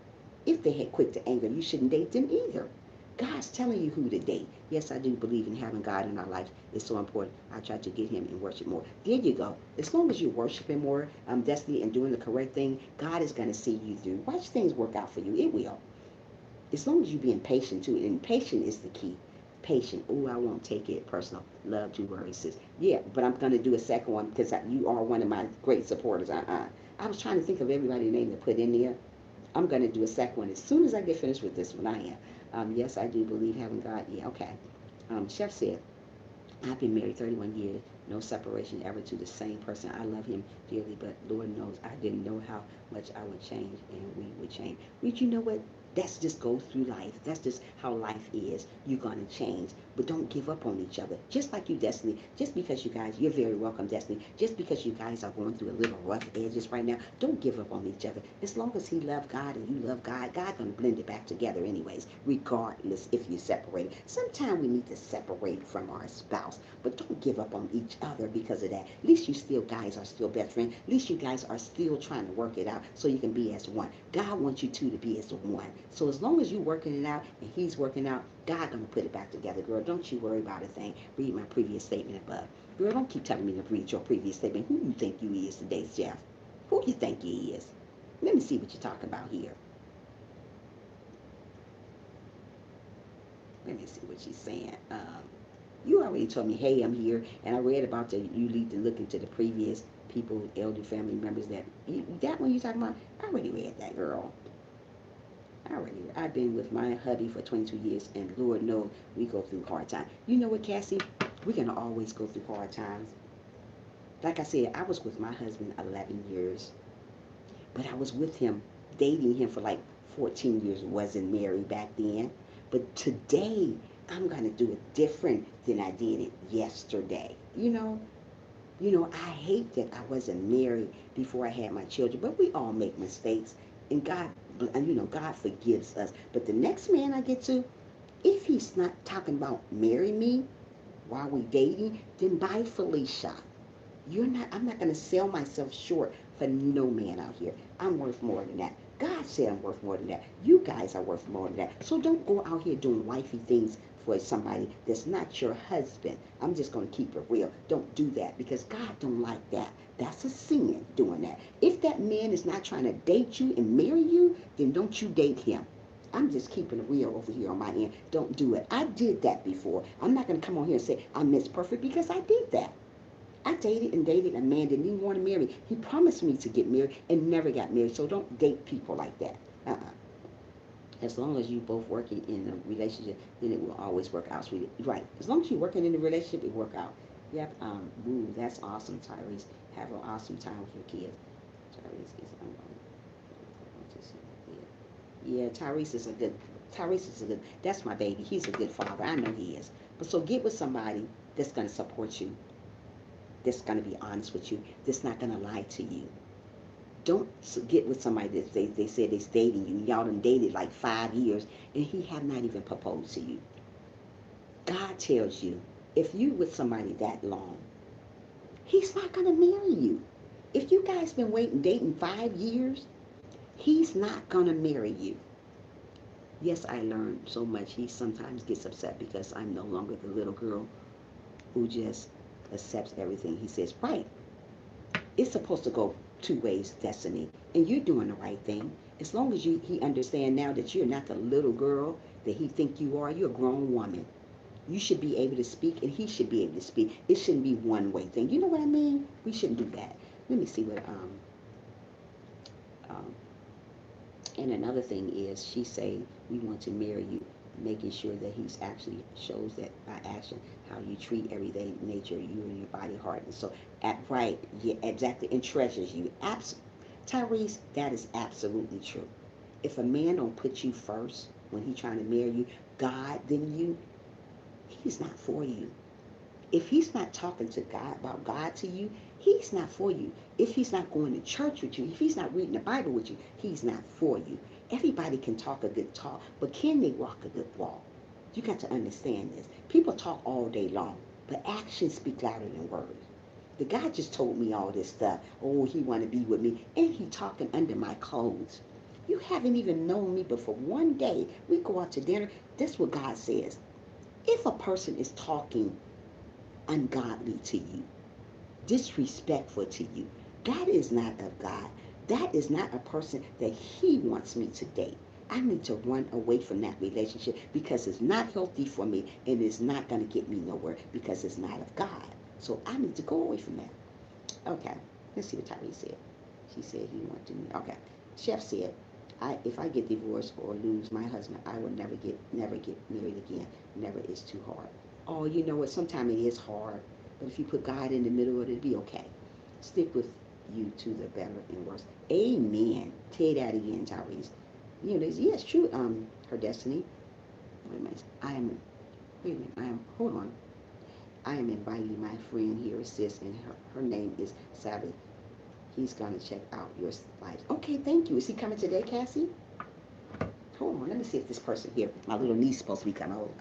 If they had quick to anger, you shouldn't date them either. God's telling you who to date. Yes, I do believe in having God in our life. It's so important. I try to get him and worship more. There you go. As long as you worship him more, destiny, and doing the correct thing, God is going to see you through. Watch things work out for you. It will. As long as you're being patient too. And patient is the key. Patient. Oh, I won't take it personal. Love to worry, sis. Yeah, but I'm going to do a second one because you are one of my great supporters. I was trying to think of everybody's name to put in there. I'm going to do a second one as soon as I get finished with this one. I am. Yes, I do believe having God. Yeah, okay. Chef said, I've been married 31 years, no separation ever to the same person. I love him dearly, but Lord knows I didn't know how much I would change and we would change. But you know what? That's just go through life. That's just how life is. You're going to change, but don't give up on each other. Just like you, Destiny. Just because you guys, you're very welcome, Destiny. Just because you guys are going through a little rough edges right now, don't give up on each other. As long as he loves God and you love God, God's going to blend it back together anyways, regardless if you separate. Sometimes we need to separate from our spouse, but don't give up on each other because of that. At least you still guys are still best friends. At least you guys are still trying to work it out so you can be as one. God wants you two to be as one. So as long as you're working it out and he's working out, God gonna put it back together, girl. Don't you worry about a thing. Read my previous statement above. Girl, don't keep telling me to read your previous statement. Who you think you is today, Jeff? Who you think he is? Let me see what you're talking about here. Let me see what she's saying. You already told me, hey, I'm here, and I read about the you need to look into the previous people, elder family members that one you talking about. I already read that, girl. I've been with my hubby for 22 years, and Lord knows we go through hard times. You know what, Cassie? We're gonna always go through hard times. Like I said, I was with my husband 11 years, but I was with him, dating him for like 14 years. Wasn't married back then, but today I'm gonna do it different than I did it yesterday. I hate that I wasn't married before I had my children, but we all make mistakes, and God forgives us. But the next man I get to, if he's not talking about marry me while we dating, then bye, Felicia. I'm not going to sell myself short for no man out here. I'm worth more than that. God said I'm worth more than that. You guys are worth more than that. So don't go out here doing wifey things for somebody that's not your husband. I'm just going to keep it real. Don't do that because God don't like that. That's a sin doing that. If that man is not trying to date you and marry you, then don't you date him. I'm just keeping it real over here on my end. Don't do it. I did that before. I'm not going to come on here and say I'm Miss Perfect because I did that. I dated and dated a man that didn't want to marry me. He promised me to get married and never got married. So don't date people like that. As long as you both working in a relationship, then it will always work out, sweetie. Right. As long as you're working in a relationship, it work out. Yep. Ooh, that's awesome, Tyrese. Have an awesome time with your kids. Tyrese is yeah, Tyrese is a good Tyrese is a good, that's my baby. He's a good father. I know he is. But so get with somebody that's going to support you, that's going to be honest with you, that's not going to lie to you. Don't get with somebody that they said they's dating you. Y'all done dated like 5 years and he have not even proposed to you. God tells you, if you with somebody that long, he's not going to marry you. If you guys been waiting, dating 5 years, he's not going to marry you. Yes, I learned so much. He sometimes gets upset because I'm no longer the little girl who just accepts everything he says. Right. It's supposed to go two ways, Destiny. And you're doing the right thing. As long as he understand now that you're not the little girl that he think you are, you're a grown woman. You should be able to speak and he should be able to speak. It shouldn't be one way thing. You know what I mean? We shouldn't do that. Let me see what um and another thing is she say we want to marry you, making sure that he's actually shows that by action how you treat everyday nature, you and your body, heart, and soul. At right, yeah, exactly, and treasures you. Tyrese, that is absolutely true. If a man don't put you first when he trying to marry you, God, then you, he's not for you. If he's not talking to God about God to you, he's not for you. If he's not going to church with you, if he's not reading the Bible with you, he's not for you. Everybody can talk a good talk, but can they walk a good walk? You got to understand this. People talk all day long, but actions speak louder than words. The guy just told me all this stuff. Oh, he want to be with me, and he talking under my clothes. You haven't even known me, but for one day we go out to dinner. That's what God says. If a person is talking ungodly to you, disrespectful to you, that is not of God. That is not a person that he wants me to date. I need to run away from that relationship because it's not healthy for me and it's not going to get me nowhere because it's not of God. So I need to go away from that. Okay, let's see what Tyree said. She said he wanted me. Okay, Chef said, if I get divorced or lose my husband, I will never get married again. Never is too hard. Oh, you know what? Sometimes it is hard, but if you put God in the middle of it, it'll be okay. Stick with you to the better and worse. Amen. Say that again, Tyrese. You know, yeah, it's true. Her destiny. Wait a minute. Wait a minute. hold on. I am inviting my friend here, sis, and her name is Sally. He's going to check out your life. Okay, thank you. Is he coming today, Cassie? Hold on. Let me see if this person here, my little niece, is supposed to be coming over.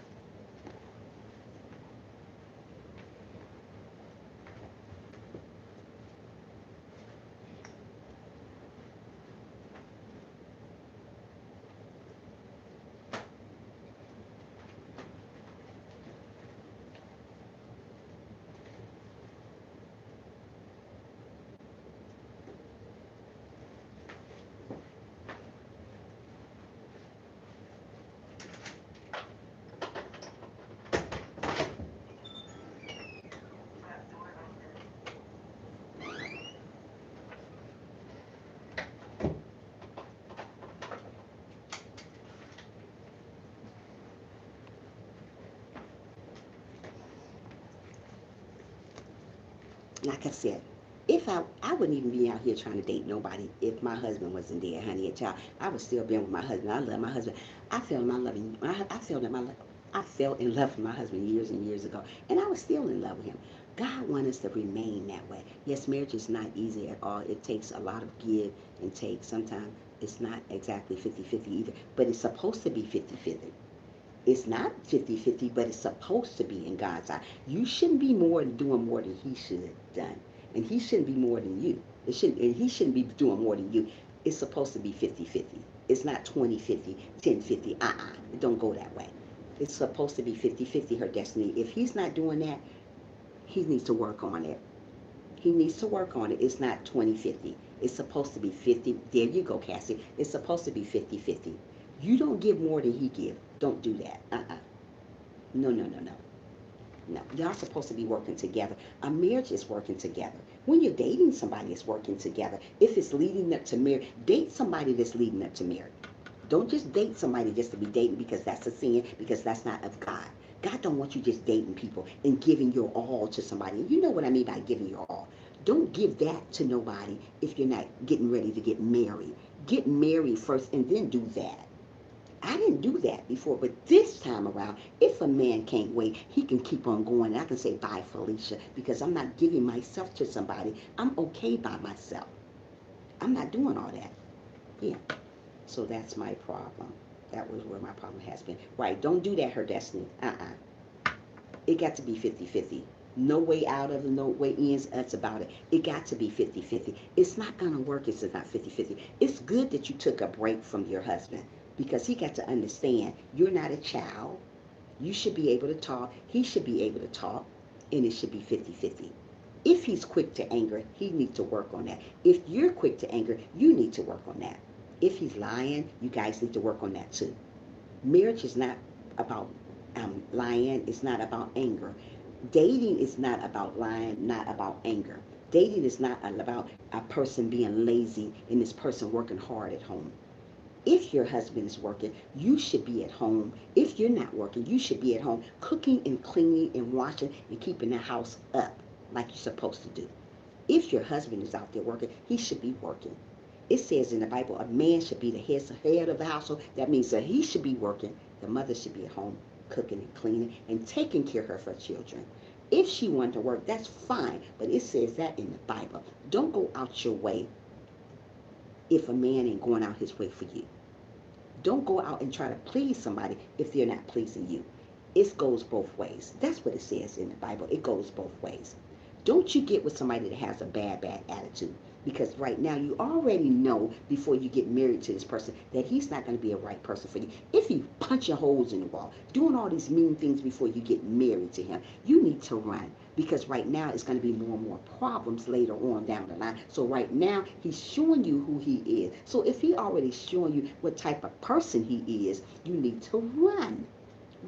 Like I said, if I wouldn't even be out here trying to date nobody if my husband wasn't there, honey, a child. I would still be with my husband. I love my husband. I fell in my loving. I fell in my. I fell in love with my husband years and years ago, and I was still in love with him. God wants us to remain that way. Yes, marriage is not easy at all. It takes a lot of give and take. Sometimes it's not exactly 50-50 either, but it's supposed to be 50-50. It's not 50-50, but it's supposed to be in God's eye. You shouldn't be doing more than he should have done. And he shouldn't be more than you. And he shouldn't be doing more than you. It's supposed to be 50-50. It's not 20-50, 10-50. It don't go that way. It's supposed to be 50-50, her destiny. If he's not doing that, he needs to work on it. He needs to work on it. It's not 20-50. It's supposed to be 50. There you go, Cassie. It's supposed to be 50-50. You don't give more than he give. Don't do that. No, no, no, no. No. Y'all supposed to be working together. A marriage is working together. When you're dating somebody, it's working together. If it's leading up to marriage, date somebody that's leading up to marriage. Don't just date somebody just to be dating because that's a sin, because that's not of God. God don't want you just dating people and giving your all to somebody. You know what I mean by giving your all. Don't give that to nobody if you're not getting ready to get married. Get married first and then do that. I didn't do that before, but this time around, if a man can't wait, he can keep on going. And I can say, bye, Felicia, because I'm not giving myself to somebody. I'm okay by myself. I'm not doing all that. Yeah. So that's my problem. That was where my problem has been. Right. Don't do that, her destiny. It got to be 50-50. No way out of it, no way in. That's about it. It got to be 50-50. It's not going to work if it's not 50-50. It's good that you took a break from your husband because he got to understand you're not a child. You should be able to talk. He should be able to talk. And it should be 50-50. If he's quick to anger, he needs to work on that. If you're quick to anger, you need to work on that. If he's lying, you guys need to work on that too. Marriage is not about lying. It's not about anger. Dating is not about lying, not about anger. Dating is not about a person being lazy and this person working hard at home. If your husband is working, you should be at home. If you're not working, you should be at home cooking and cleaning and washing and keeping the house up like you're supposed to do. If your husband is out there working, he should be working. It says in the Bible, a man should be the head of the household. That means that he should be working. The mother should be at home cooking and cleaning and taking care of her children. If she wanted to work, that's fine. But it says that in the Bible. Don't go out your way if a man ain't going out his way for you. Don't go out and try to please somebody if they're not pleasing you. It goes both ways. That's what it says in the Bible. It goes both ways. Don't you get with somebody that has a bad attitude. Because right now you already know before you get married to this person that he's not going to be a right person for you. If he punching holes in the wall, doing all these mean things before you get married to him, you need to run. Because right now it's going to be more and more problems later on down the line. So right now he's showing you who he is. So if he already showing you what type of person he is, you need to run.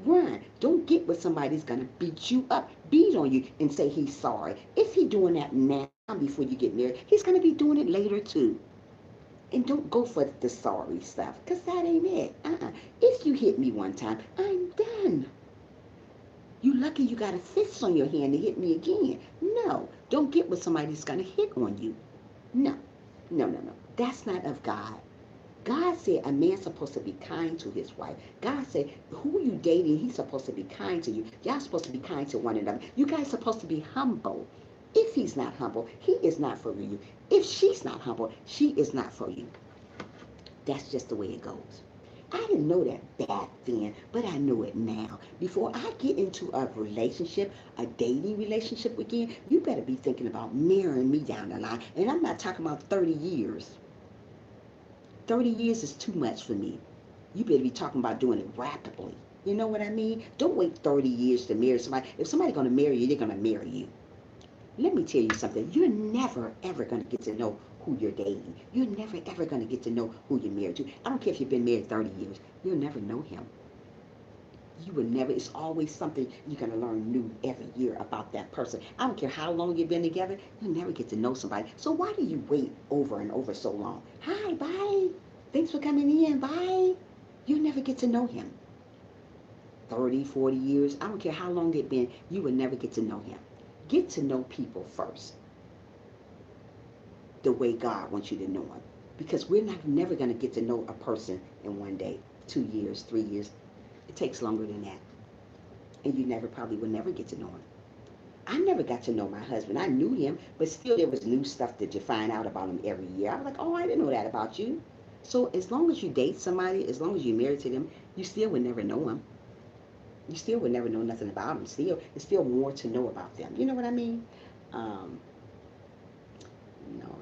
Run. Don't get with somebody that's gonna beat you up, beat on you, and say he's sorry. If he's doing that now before you get married, he's gonna be doing it later too. And don't go for the sorry stuff, cause that ain't it. If you hit me one time, I'm done. You lucky you got a fist on your hand to hit me again. No, don't get with somebody that's gonna hit on you. No, no. That's not of God. God said a man's supposed to be kind to his wife. God said, who you dating, he's supposed to be kind to you. Y'all supposed to be kind to one another. You guys supposed to be humble. If he's not humble, he is not for you. If she's not humble, she is not for you. That's just the way it goes. I didn't know that back then, but I know it now. Before I get into a relationship, a dating relationship again, you better be thinking about marrying me down the line. And I'm not talking about 30 years. 30 years is too much for me. You better be talking about doing it rapidly. You know what I mean? Don't wait 30 years to marry somebody. If somebody's going to marry you, they're going to marry you. Let me tell you something. You're never, ever going to get to know who you're dating. You're never, ever going to get to know who you're married to. I don't care if you've been married 30 years. You'll never know him. You will never, it's always something you're going to learn new every year about that person. I don't care how long you've been together. You'll never get to know somebody. So why do you wait over and over so long? Hi, bye. Thanks for coming in. Bye. You'll never get to know him. 30, 40 years. I don't care how long it's been. You will never get to know him. Get to know people first the way God wants you to know him. Because we're not never going to get to know a person in one day, 2 years, 3 years. It takes longer than that. And you never probably will never get to know him. I never got to know my husband. I knew him, but still there was new stuff that you find out about him every year. I was like, oh, I didn't know that about you. So as long as you date somebody, as long as you're married to them, you still would never know them. You still would never know nothing about them. Still, there's still more to know about them. You know what I mean? Um,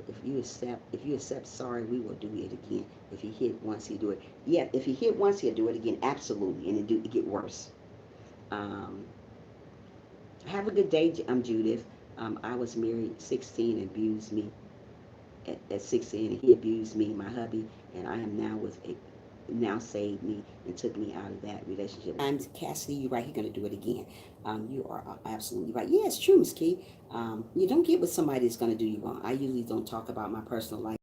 if you accept sorry, we will do it again. If he hit once, he do it. Yeah, if he hit once, he'll do it again. Absolutely, and it get worse. Um, have a good day. I'm Judith. I was married 16 and abused me at 16, and he abused me, my hubby, and I am now with a now saved me and took me out of that relationship. I'm Cassidy. You're right. He's gonna do it again. You are absolutely right. Yeah, it's true, Miss Key. You don't get with somebody that's gonna do you wrong. I usually don't talk about my personal life.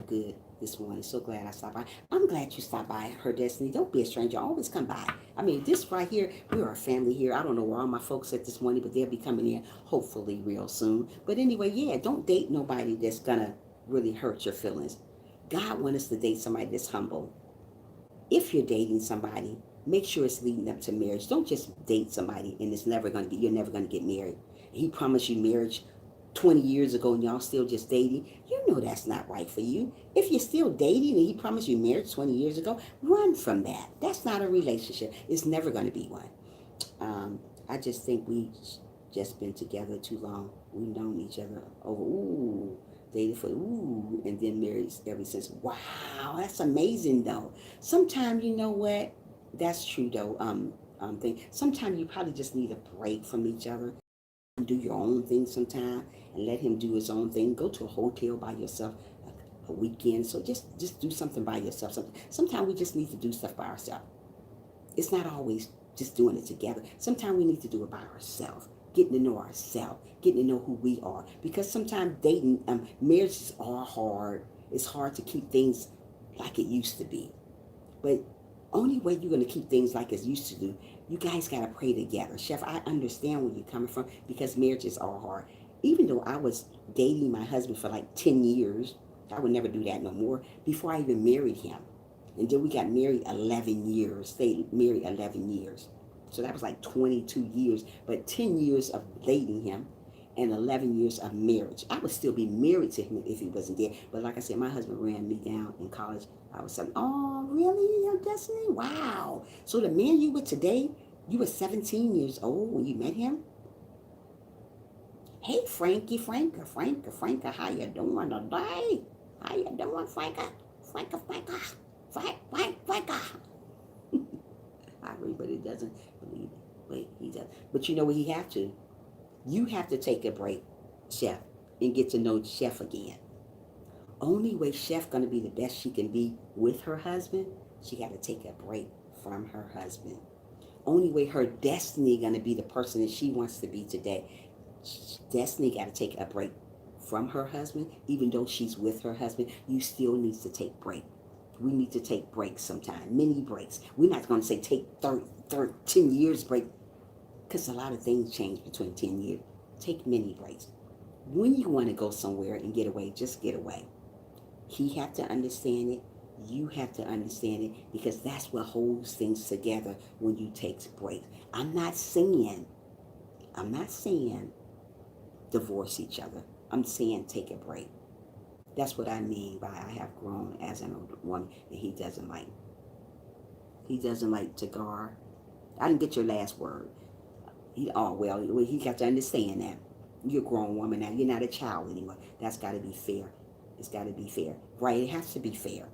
Good this morning. So glad I stopped by. I'm glad you stopped by, Her Destiny. Don't be a stranger. Always come by. I mean, this right here, we are a family here. I don't know where all my folks at this morning, but they'll be coming in hopefully real soon. But anyway, yeah, don't date nobody that's gonna really hurt your feelings. God wants us to date somebody that's humble. if you're dating somebody, make sure it's leading up to marriage. Don't just date somebody and you're never gonna get married. He promised you marriage 20 years ago and y'all still just dating. You know that's not right for you. If you're still dating and he promised you marriage 20 years ago, run from that. That's not a relationship. It's never gonna be one. I just think we just been together too long. We've known each other over dated for and then married ever since. Wow, that's amazing though. Sometimes you know what? That's true though. Sometimes you probably just need a break from each other. Do your own thing sometime and let him do his own thing. Go to a hotel by yourself a weekend. So just do something by yourself. Sometimes we just need to do stuff by ourselves. It's not always just doing it together. Sometimes we need to do it by ourselves, getting to know ourselves, getting to know who we are. Because sometimes dating, marriages are hard. It's hard to keep things like it used to be. But only way you're going to keep things like it used to do, you guys got to pray together. Chef, I understand where you're coming from because marriages are hard. Even though I was dating my husband for like 10 years, I would never do that no more before I even married him. And then we got married 11 years, stayed married 11 years. So that was like 22 years, but 10 years of dating him and 11 years of marriage. I would still be married to him if he wasn't there. But like I said, my husband ran me down in college. I was saying, oh, really, your destiny? Wow. So the man you with today, you were 17 years old when you met him? Hey, Frankie, Franca, how you doing today? How you doing, Franca? Franca. I agree, but it doesn't believe it. But he does. But you know what he have to? You have to take a break, Chef, and get to know Chef again. Only way Chef gonna be the best she can be with her husband, she got to take a break from her husband. Only way her Destiny gonna be the person that she wants to be today. Destiny got to take a break from her husband. Even though she's with her husband, you still need to take break. We need to take breaks sometime, mini breaks. We're not going to say take 10 years break because a lot of things change between 10 years. Take mini breaks. When you want to go somewhere and get away, just get away. He have to understand it. You have to understand it because that's what holds things together when you take breaks. I'm not saying divorce each other. I'm saying take a break. That's what I mean by I have grown as an older woman and he doesn't like. He doesn't like Tagar. I didn't get your last word. He got to understand that. You're a grown woman now. You're not a child anymore. That's got to be fair. It's got to be fair. Right? It has to be fair.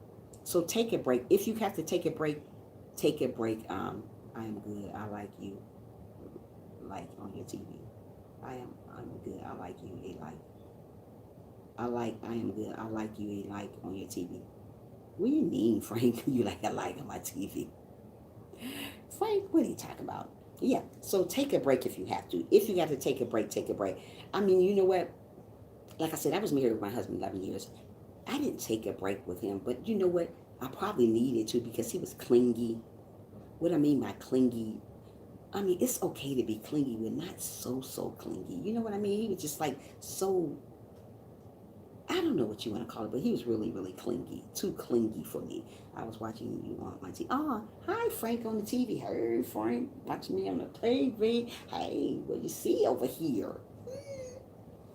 So take a break. If you have to take a break, take a break. I am good. I like you. Like on your TV. I'm good. I like you. A like. I am good. I like you. A like on your TV. What do you mean, Frank? You like a like on my TV? Frank, what are you talking about? Yeah, so take a break if you have to. If you got to take a break, take a break. I mean, you know what? Like I said, I was married with my husband 11 years. I didn't take a break with him, but you know what? I probably needed to because he was clingy. What I mean by clingy, I mean, it's okay to be clingy, but not so clingy. You know what I mean? He was just like so, I don't know what you want to call it, but he was really clingy. Too clingy for me. I was watching you on my TV. Oh, hi, Frank on the TV. Hey, Frank, watching me on the TV. Hey, what you see over here?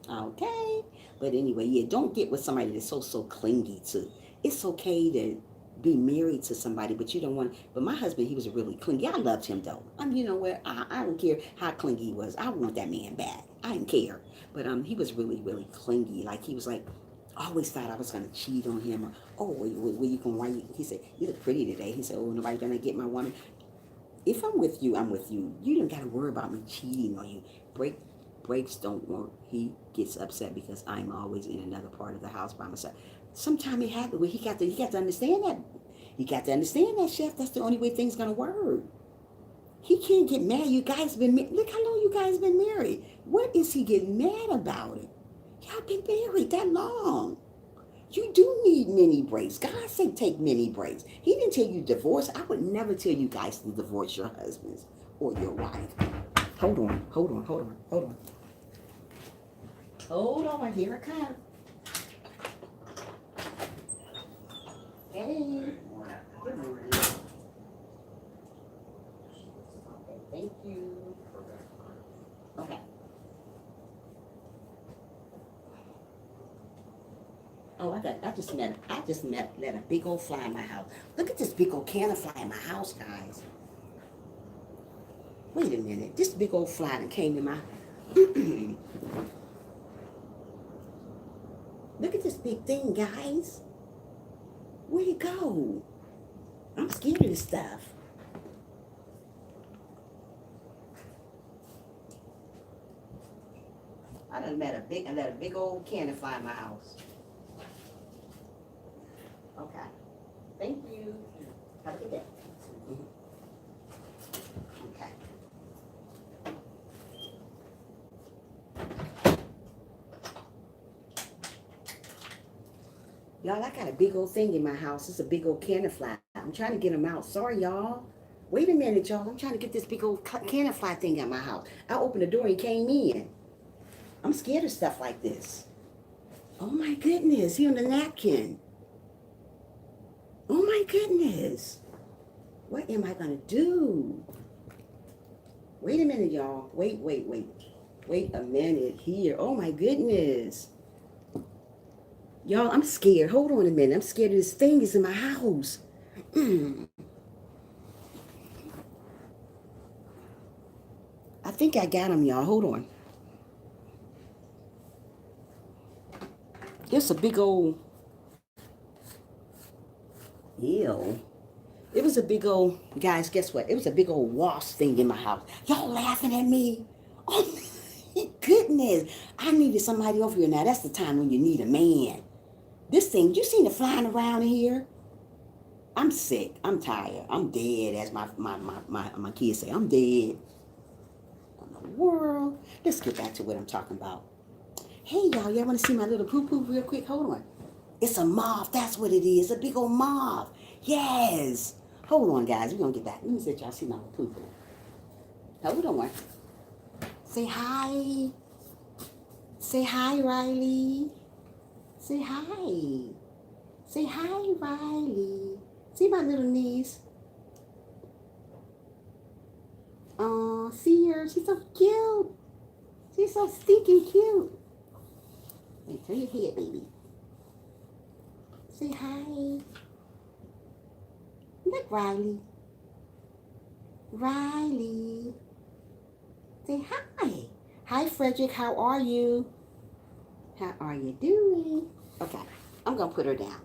Okay. But anyway, yeah, don't get with somebody that's so clingy to. It's okay to be married to somebody, but you don't want. But my husband, he was really clingy. I loved him though. I mean, you know what? I don't care how clingy he was. I want that man back. I didn't care. But he was really clingy. Like he was like, I always thought I was gonna cheat on him. Or where you can why? He said you look pretty today. He said, oh, nobody gonna get my woman. If I'm with you, I'm with you. You don't gotta worry about me cheating on you. Breaks don't work. He gets upset because I'm always in another part of the house by myself. Sometimes he had to. He got to understand that. You got to understand that, Chef. That's the only way things gonna work. He can't get mad. You guys been look how long you guys been married. What is he getting mad about it? Y'all been married that long. You do need mini breaks. God said take mini breaks. He didn't tell you divorce. I would never tell you guys to divorce your husbands or your wife. Hold on. Hold on, here it comes. Hey. Good morning. Oh, I just let a big old fly in my house. Look at this big old can of fly in my house, guys. Wait a minute. This big old fly that came in my Look at this big thing, guys. Where'd it go? I'm scared of this stuff. I let a big old cannon fly in my house. Okay. Thank you. Have a good day. Okay. Y'all, I got a big old thing in my house. It's a big old cannon fly. I'm trying to get them out. Sorry, y'all. Wait a minute, y'all. I'm trying to get this big old cannon fly thing out of my house. I opened the door and came in. I'm scared of stuff like this. Oh my goodness, he on the napkin. Oh my goodness. What am I gonna do? Wait a minute, y'all. Wait. Wait a minute here. Oh my goodness. Y'all, I'm scared. Hold on a minute. I'm scared of this thing is in my house. I think I got him, y'all. Hold on. It's a big old... Ew. It was a big old... Guys, guess what? It was a big old wasp thing in my house. Y'all laughing at me? Oh, my goodness. I needed somebody over here. Now, that's the time when you need a man. This thing, you seen it flying around in here? I'm sick. I'm tired. I'm dead, as my kids say. I'm dead. What in the world? Let's get back to what I'm talking about. Hey, y'all want to see my little poo-poo real quick? Hold on. It's a moth. That's what it is. A big old moth. Yes. Hold on, guys. We're going to get back. Let me see if y'all see my little poo-poo. Hold on. Say hi. Say hi, Riley. Say hi. Say hi, Riley. See my little niece? Oh, see her? She's so cute. She's so stinking cute. Hey, turn your head, baby. Say hi. Look, Riley. Riley. Say hi. Hi, Frederick. How are you? How are you doing? Okay, I'm going to put her down.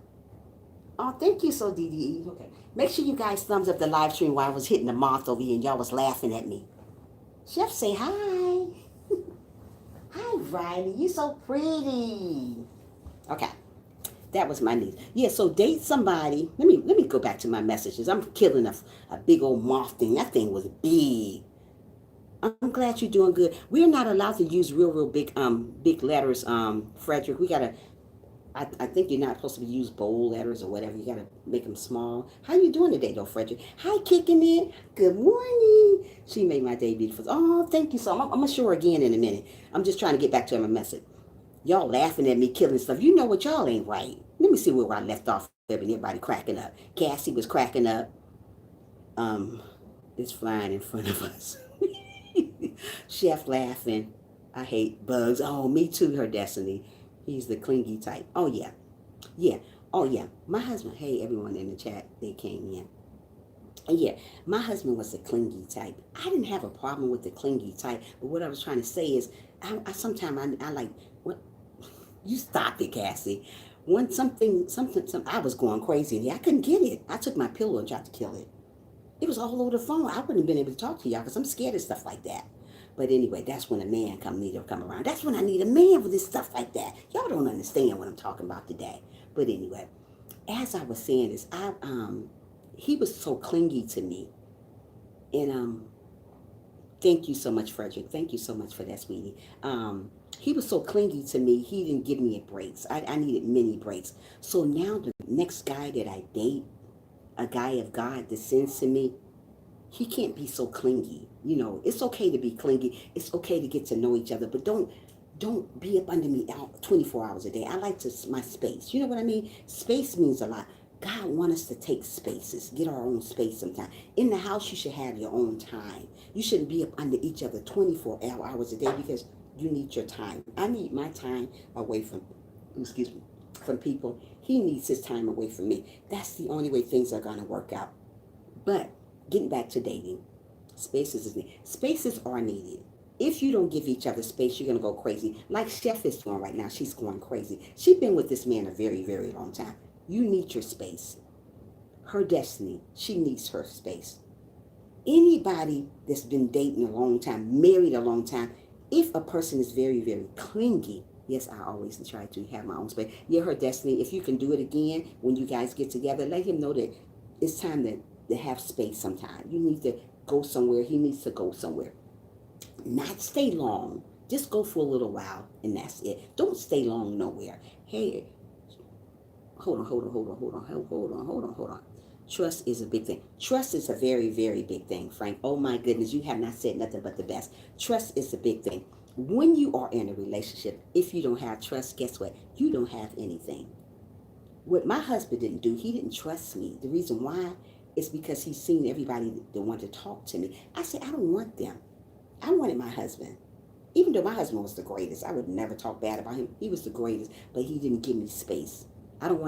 Oh, thank you so, DDE. Okay. Make sure you guys thumbs up the live stream while I was hitting the moth over here and y'all was laughing at me. Chef, say hi. Hi, Riley. You so pretty. Okay. That was my niece. Yeah, so date somebody. Let me go back to my messages. I'm killing a big old moth thing. That thing was big. I'm glad you're doing good. We're not allowed to use real big letters, Frederick. We gotta I think you're not supposed to use bold letters or whatever. You gotta make them small. How you doing today, though, Frederick? Hi, kicking it. Good morning. She made my day beautiful. Oh, thank you so much. I'm gonna show her again in a minute. I'm just trying to get back to my message. Y'all laughing at me killing stuff. You know what? Y'all ain't right. Let me see where I left off. Everybody cracking up. Cassie was cracking up. It's flying in front of us. Chef laughing. I hate bugs. Oh, me too, her Destiny. He's the clingy type. Oh, yeah. Yeah. Oh, yeah. My husband, hey, everyone in the chat, they came in. Yeah, my husband was the clingy type. I didn't have a problem with the clingy type, but what I was trying to say is, sometimes I like, what? You stop it, Cassie. When something, I was going crazy in here. I couldn't get it. I took my pillow and tried to kill it. It was all over the phone. I wouldn't have been able to talk to y'all because I'm scared of stuff like that. But anyway, that's when a man need to come around. That's when I need a man for this stuff like that. Y'all don't understand what I'm talking about today. But anyway, as I was saying this, he was so clingy to me. And thank you so much, Frederick. Thank you so much for that, sweetie. He was so clingy to me, he didn't give me a breaks. I needed many breaks. So now the next guy that I date, a guy of God that sends to me, he can't be so clingy. You know, it's okay to be clingy. It's okay to get to know each other, but don't be up under me out 24 hours a day. I like my space. You know what I mean? Space means a lot. God wants us to take spaces, get our own space sometime. In the house, you should have your own time. You shouldn't be up under each other 24 hours a day because you need your time. I need my time away from, excuse me, from people. He needs his time away from me. That's the only way things are going to work out. But getting back to dating, spaces are needed. If you don't give each other space, you're going to go crazy. Like Chef is doing right now. She's going crazy. She's been with this man a very, very long time. You need your space. Her destiny, she needs her space. Anybody that's been dating a long time, married a long time, if a person is very, very clingy, yes, I always try to have my own space. Yeah, her destiny, if you can do it again when you guys get together, let him know that it's time to have space sometime. You need to go somewhere. He needs to go somewhere. Not stay long. Just go for a little while and that's it. Don't stay long nowhere. Hey, hold on. Trust is a big thing. Trust is a very, very big thing, Frank. Oh my goodness, you have not said nothing but the best. Trust is a big thing. When you are in a relationship, if you don't have trust, guess what? You don't have anything. What my husband didn't do, he didn't trust me. The reason why is because he's seen everybody that wanted to talk to me. I said, I don't want them. I wanted my husband. Even though my husband was the greatest, I would never talk bad about him. He was the greatest, but he didn't give me space. I don't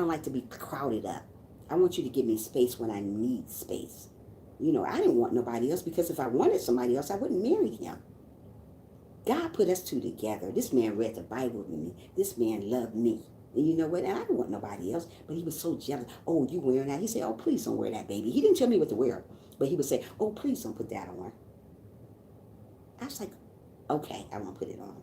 like to be crowded up. I want you to give me space when I need space. You know, I didn't want nobody else because if I wanted somebody else, I wouldn't marry him. God put us two together. This man read the Bible with me. This man loved me. And you know what? And I didn't want nobody else, but he was so jealous. Oh, you wearing that? He said, oh, please don't wear that, baby. He didn't tell me what to wear, but he would say, oh, please don't put that on. I was like, okay, I won't put it on.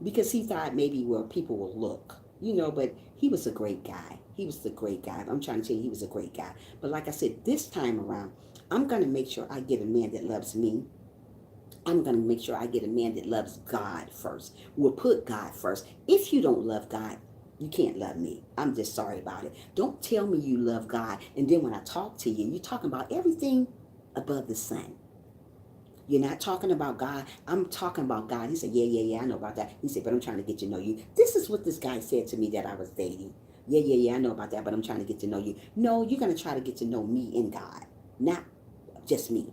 Because he thought maybe where people will look, you know, but he was a great guy. He was the great guy. I'm trying to tell you, he was a great guy. But like I said, this time around, I'm going to make sure I get a man that loves me. I'm going to make sure I get a man that loves God first. Will put God first. If you don't love God, you can't love me. I'm just sorry about it. Don't tell me you love God. And then when I talk to you, you're talking about everything above the sun. You're not talking about God. I'm talking about God. He said, yeah, I know about that. He said, but I'm trying to get to know you. This is what this guy said to me that I was dating. Yeah, I know about that, but I'm trying to get to know you. No, you're going to try to get to know me and God, not just me.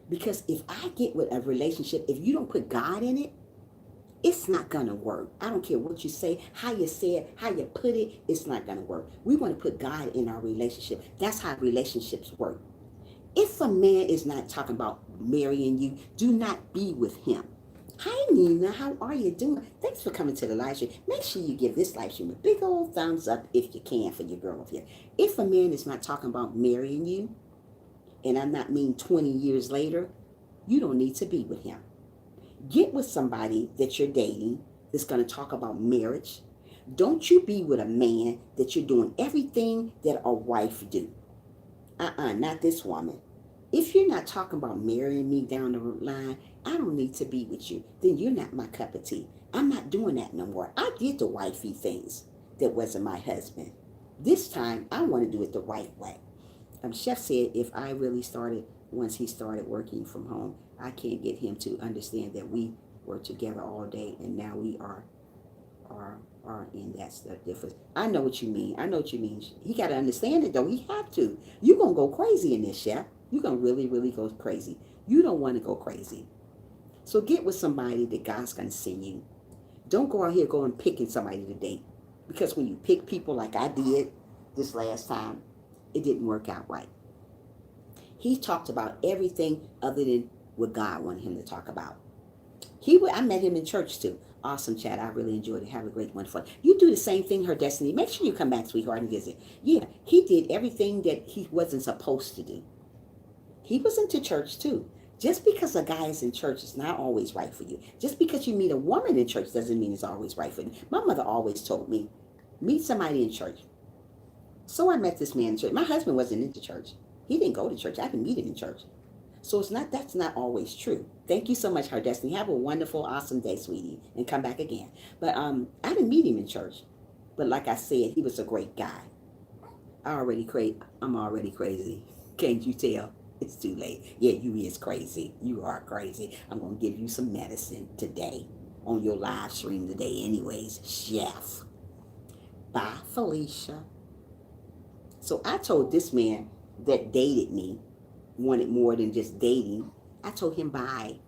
Because if I get with a relationship, if you don't put God in it, it's not going to work. I don't care what you say, how you say it, how you put it, it's not going to work. We want to put God in our relationship. That's how relationships work. If a man is not talking about marrying you, do not be with him. Hi, Nina. How are you doing? Thanks for coming to the live stream. Make sure you give this live stream a big old thumbs up if you can for your girl here. If a man is not talking about marrying you, and I'm not mean 20 years later, you don't need to be with him. Get with somebody that you're dating that's going to talk about marriage. Don't you be with a man that you're doing everything that a wife do. Not this woman. If you're not talking about marrying me down the line, I don't need to be with you. Then you're not my cup of tea. I'm not doing that no more. I did the wifey things that wasn't my husband. This time, I want to do it the right way. Chef said if I really started, once he started working from home, I can't get him to understand that we were together all day and now we are and that's the difference. I know what you mean. He got to understand it though. He have to. You're going to go crazy in this, Chef. You're going to really, really go crazy. You don't want to go crazy. So get with somebody that God's going to send you. Don't go out here going picking somebody to date. Because when you pick people like I did this last time, it didn't work out right. He talked about everything other than what God wanted him to talk about. I met him in church too. Awesome chat. I really enjoyed it. Have a great one. Fun. You do the same thing, her destiny. Make sure you come back, sweetheart, and visit. Yeah, he did everything that he wasn't supposed to do. He was into church too. Just because a guy is in church is not always right for you. Just because you meet a woman in church doesn't mean it's always right for you. My mother always told me, meet somebody in church. So I met this man in church. My husband wasn't into church. He didn't go to church. I didn't meet him in church. So that's not always true. Thank you so much, her destiny. Have a wonderful, awesome day, sweetie, and come back again. But I didn't meet him in church. But like I said, he was a great guy. I'm already crazy. Can't you tell? It's too late. Yeah, you is crazy. You are crazy. I'm going to give you some medicine today on your live stream today anyways. Chef. Bye, Felicia. So I told this man that dated me, wanted more than just dating. I told him bye.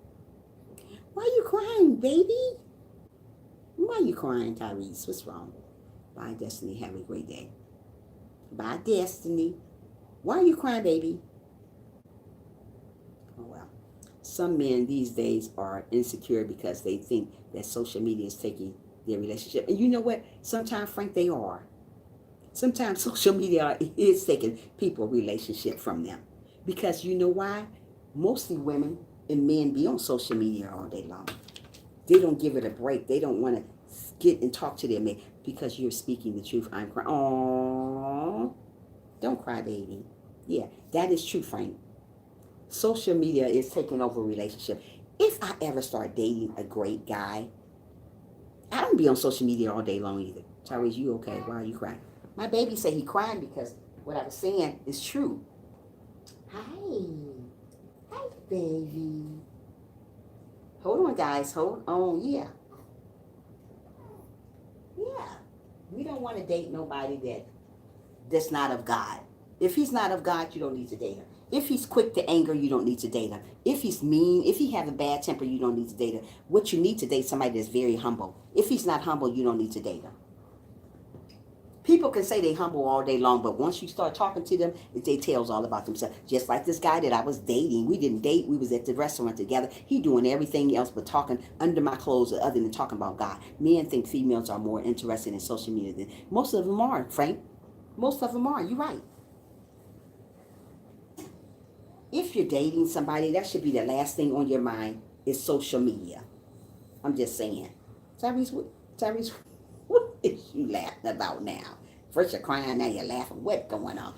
Why you crying, baby? Why you crying, Tyrese? What's wrong? Bye, Destiny. Have a great day. Bye, Destiny. Why are you crying, baby? Oh, well. Some men these days are insecure because they think that social media is taking their relationship. And you know what? Sometimes, Frank, they are. Sometimes social media is taking people relationship from them. Because you know why? Mostly women and men be on social media all day long. They don't give it a break. They don't want to get and talk to their mate because you're speaking the truth. I'm crying. Oh, don't cry, baby. Yeah, that is true, Frank. Social media is taking over relationship. If I ever start dating a great guy, I don't be on social media all day long either. Tyrese, you okay? Why are you crying? My baby said he crying because what I was saying is true. Hi. Hi, baby. Hold on, guys. Hold on. Yeah. Yeah. We don't want to date nobody that's not of God. If he's not of God, you don't need to date him. If he's quick to anger, you don't need to date him. If he's mean, if he have a bad temper, you don't need to date him. What you need to date somebody that's very humble. If he's not humble, you don't need to date him. People can say they humble all day long, but once you start talking to them, they tells all about themselves. Just like this guy that I was dating. We didn't date. We was at the restaurant together. He doing everything else but talking under my clothes other than talking about God. Men think females are more interested in social media than most of them are, Frank. Most of them are. You're right. If you're dating somebody, that should be the last thing on your mind is social media. I'm just saying. Tyrese, what is you laughing about now? First you're crying, now you're laughing. What's going on?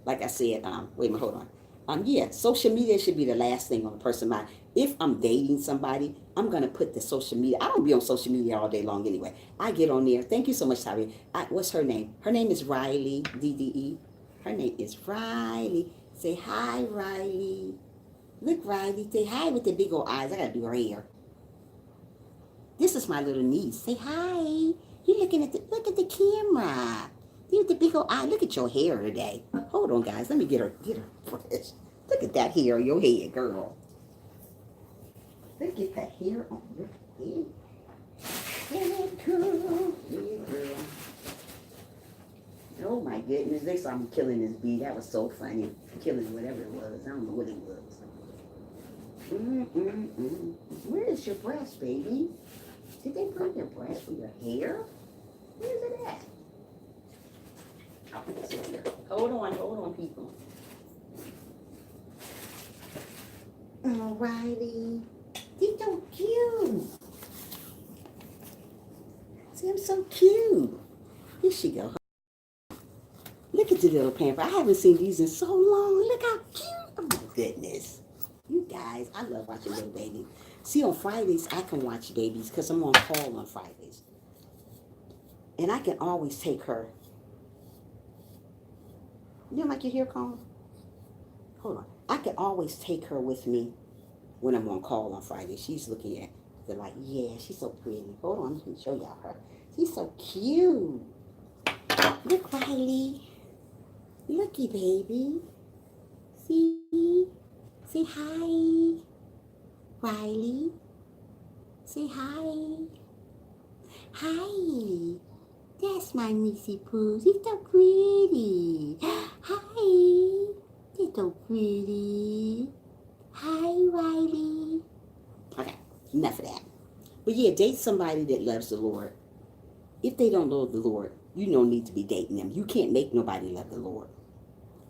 Like I said, wait a minute, hold on. Yeah, social media should be the last thing on a person's mind. If I'm dating somebody, I'm gonna put the social media. I don't be on social media all day long anyway. I get on there. Thank you so much, Tyree. What's her name? Her name is Riley, DDE. Her name is Riley. Say hi, Riley. Look, Riley. Say hi with the big old eyes. I gotta do her hair. This is my little niece. Say hi. You looking at the camera. You with the big old eye. Look at your hair today. Hold on, guys. Let me get her fresh. Look at that hair on your head, girl. Look at that hair on your head. Yeah, girl. Yeah, girl. Oh my goodness, they saw me killing this bee. That was so funny. Killing whatever it was. I don't know what it was. Where is your brush, baby? Did they bring your brush for your hair? Where is it at? Oh, it's in here. Hold on, people. Alrighty. They're so cute. See, I'm so cute. Here she go. Look at the little pamper. I haven't seen these in so long. Look how cute. Oh my goodness. You guys, I love watching little babies. See, on Fridays, I can watch babies because I'm on call on Fridays. And I can always take her. You don't like your hair comb? Hold on. I can always take her with me when I'm on call on Friday. She's looking at the like, yeah, she's so pretty. Hold on, let me show y'all her. She's so cute. Look, Riley. Looky, baby. See? Say hi. Riley. Say hi. Hi. That's my Missy Pooh. She's so pretty. Hi. She's so pretty. Hi, Riley. Okay, enough of that. But yeah, date somebody that loves the Lord. If they don't love the Lord, you don't need to be dating them. You can't make nobody love the Lord.